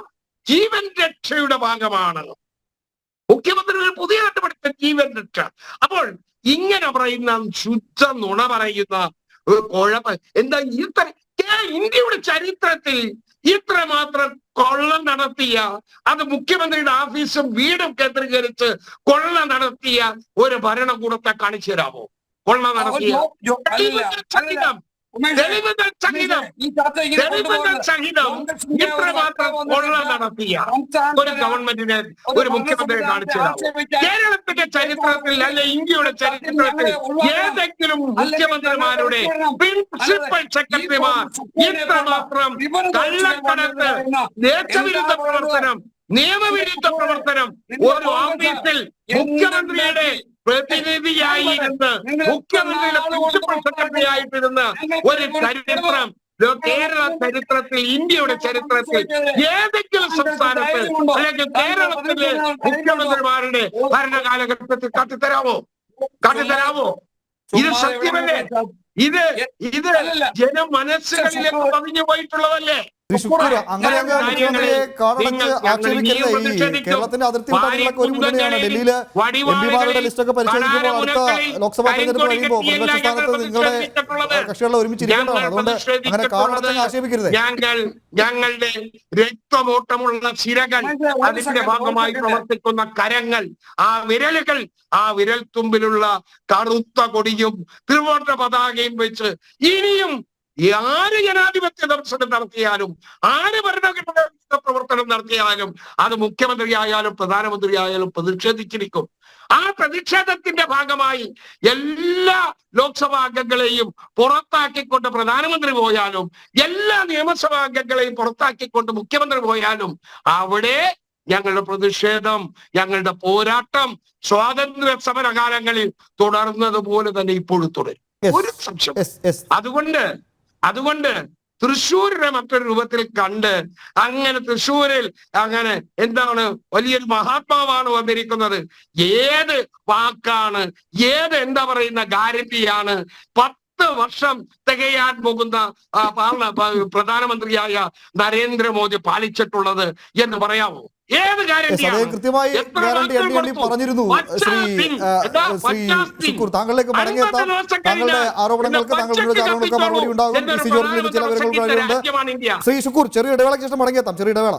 ജീവൻ രക്ഷയുടെ ഭാഗമാണ്. മുഖ്യമന്ത്രി ഒരു പുതിയ കണ്ടുപിടുത്ത ജീവൻ രക്ഷ. അപ്പോൾ ഇങ്ങനെ പറയുന്ന ശുദ്ധ നുണ പറയുന്ന ഇന്ത്യയുടെ ചരിത്രത്തിൽ ഇത്രമാത്രം കൊള്ള നടത്തിയ, അത് മുഖ്യമന്ത്രിയുടെ ഓഫീസും വീടും കേന്ദ്രീകരിച്ച് കൊള്ള നടത്തിയ ഒരു ഭരണകൂടത്തെ കാണിച്ചു തരാമോ? കൊള്ള നടത്തിയ തെളിവുകൾ സഹിതം ഇത്രമാത്രം കൊള്ള നടത്തിയ ഒരു ഗവൺമെന്റിനെ, ഒരു മുഖ്യമന്ത്രിയെ കാണിച്ചു തരാമോ? കേരളത്തിന്റെ ചരിത്രത്തിൽ, അല്ലെ ഇന്ത്യയുടെ ചരിത്രത്തിൽ ഏതെങ്കിലും മുഖ്യമന്ത്രിമാരുടെ പ്രിൻസിപ്പൽ സെക്രട്ടറിമാർ ഇത്രമാത്രം കള്ളക്കടത്ത്, ദേശവിരുദ്ധ പ്രവർത്തനം, നിയമവിരുദ്ധ പ്രവർത്തനം ഒരു ഓഫീസിൽ മുഖ്യമന്ത്രിയുടെ പ്രതിനിധിയായിരുന്ന്, മുഖ്യമന്ത്രിയുടെ പ്രിൻസിപ്പൽ സെക്രട്ടറി ആയിട്ടിരുന്ന ഒരു ചരിത്രം കേരള ചരിത്രത്തിൽ, ഇന്ത്യയുടെ ചരിത്രത്തിൽ ഏതെങ്കിലും സംസ്ഥാനത്ത് അല്ലെങ്കിൽ കേരളത്തിലെ മുഖ്യമന്ത്രിമാരുടെ ഭരണകാലഘട്ടത്തിൽ കാട്ടിത്തരാമോ? ഇത് സത്യമല്ലേ? ഇത് ജനമനസ്സുകളിലേക്ക് പതിഞ്ഞു പോയിട്ടുള്ളതല്ലേ? ശ്രീ ശുക്കൂർ, അങ്ങനെ അങ്ങ് മുഖ്യമന്ത്രിയെ കാണടച്ച് ആക്ഷേപിക്കരുത്. ഈ കേരളത്തിന്റെ അതിർത്തി വിട്ടാളികളൊക്കെ ഒരു മുന്നണിയാണ്. ഡൽഹിയില് എംപിമാരുടെ ലിസ്റ്റൊക്കെ പരിശോധിക്കുമ്പോൾ അടുത്ത ലോക്സഭാ തെരഞ്ഞെടുപ്പ് കഴിയുമ്പോൾ പ്രതിപക്ഷ സ്ഥാനത്ത് നിങ്ങളുടെ കക്ഷികളെ ഒരുമിച്ചിരിക്കേണ്ടതാണ്. അതുകൊണ്ട് അങ്ങനെ കാണടച്ച് ആക്ഷേപിക്കരുത്. ഞങ്ങളുടെ രക്തമോട്ടമുള്ള സിരകൾ, അതിന്റെ ഭാഗമായി പ്രവർത്തിക്കുന്ന കരങ്ങൾ, ആ വിരലുകൾ, ആ വിരൽത്തുമ്പിലുള്ള കറുത്ത കൊടിയും ത്രിവർണ്ണ പതാകയും വെച്ച് ഇനിയും ആര് ജനാധിപത്യ ദർശനം നടത്തിയാലും, ആര് ഭരണഘടനാ പ്രവർത്തനം നടത്തിയാലും, അത് മുഖ്യമന്ത്രിയായാലും പ്രധാനമന്ത്രിയായാലും പ്രതിഷേധിച്ചിരിക്കും. ആ പ്രതിഷേധത്തിന്റെ ഭാഗമായി എല്ലാ ലോക്സഭാ അംഗങ്ങളെയും പുറത്താക്കിക്കൊണ്ട് പ്രധാനമന്ത്രി പോയാലും, എല്ലാ നിയമസഭാ അംഗങ്ങളെയും പുറത്താക്കിക്കൊണ്ട് മുഖ്യമന്ത്രി പോയാലും, അവിടെ ഞങ്ങളുടെ പ്രതിഷേധം, ഞങ്ങളുടെ പോരാട്ടം സ്വാതന്ത്ര്യ സമരകാലങ്ങളിൽ തുടർന്നതുപോലെ തന്നെ ഇപ്പോഴും തുടരും. ഒരു സംശയം. അതുകൊണ്ട് തൃശ്ശൂരിനെ മറ്റൊരു രൂപത്തിൽ കണ്ട് അങ്ങനെ തൃശ്ശൂരിൽ അങ്ങനെ എന്താണ് വലിയൊരു മഹാത്മാവാണ് വന്നിരിക്കുന്നത്, ഏത് വാക്കാണ്, ഏത് എന്താ പറയുന്ന ഗ്യാരണ്ടിയാണ് 10 വർഷം തികയാൻ പോകുന്ന പ്രധാനമന്ത്രിയായ നരേന്ദ്രമോദി പാലിച്ചിട്ടുള്ളത് എന്ന് പറയാമോ? ഏത് കൃത്യമായി ഗ്യാരണ്ടി പറഞ്ഞിരുന്നു. ശ്രീ ശുക്കൂർ, താങ്കളിലേക്ക് മടങ്ങിയെത്താം. താങ്കളുടെ ആരോപണങ്ങൾക്ക് താങ്കളുടെ മറുപടി ഉണ്ടാകും. ശ്രീ ശുക്കൂർ, ചെറിയ ഇടവേളയ്ക്ക് ശേഷം മടങ്ങിയെത്താം. ചെറിയ ഇടവേള.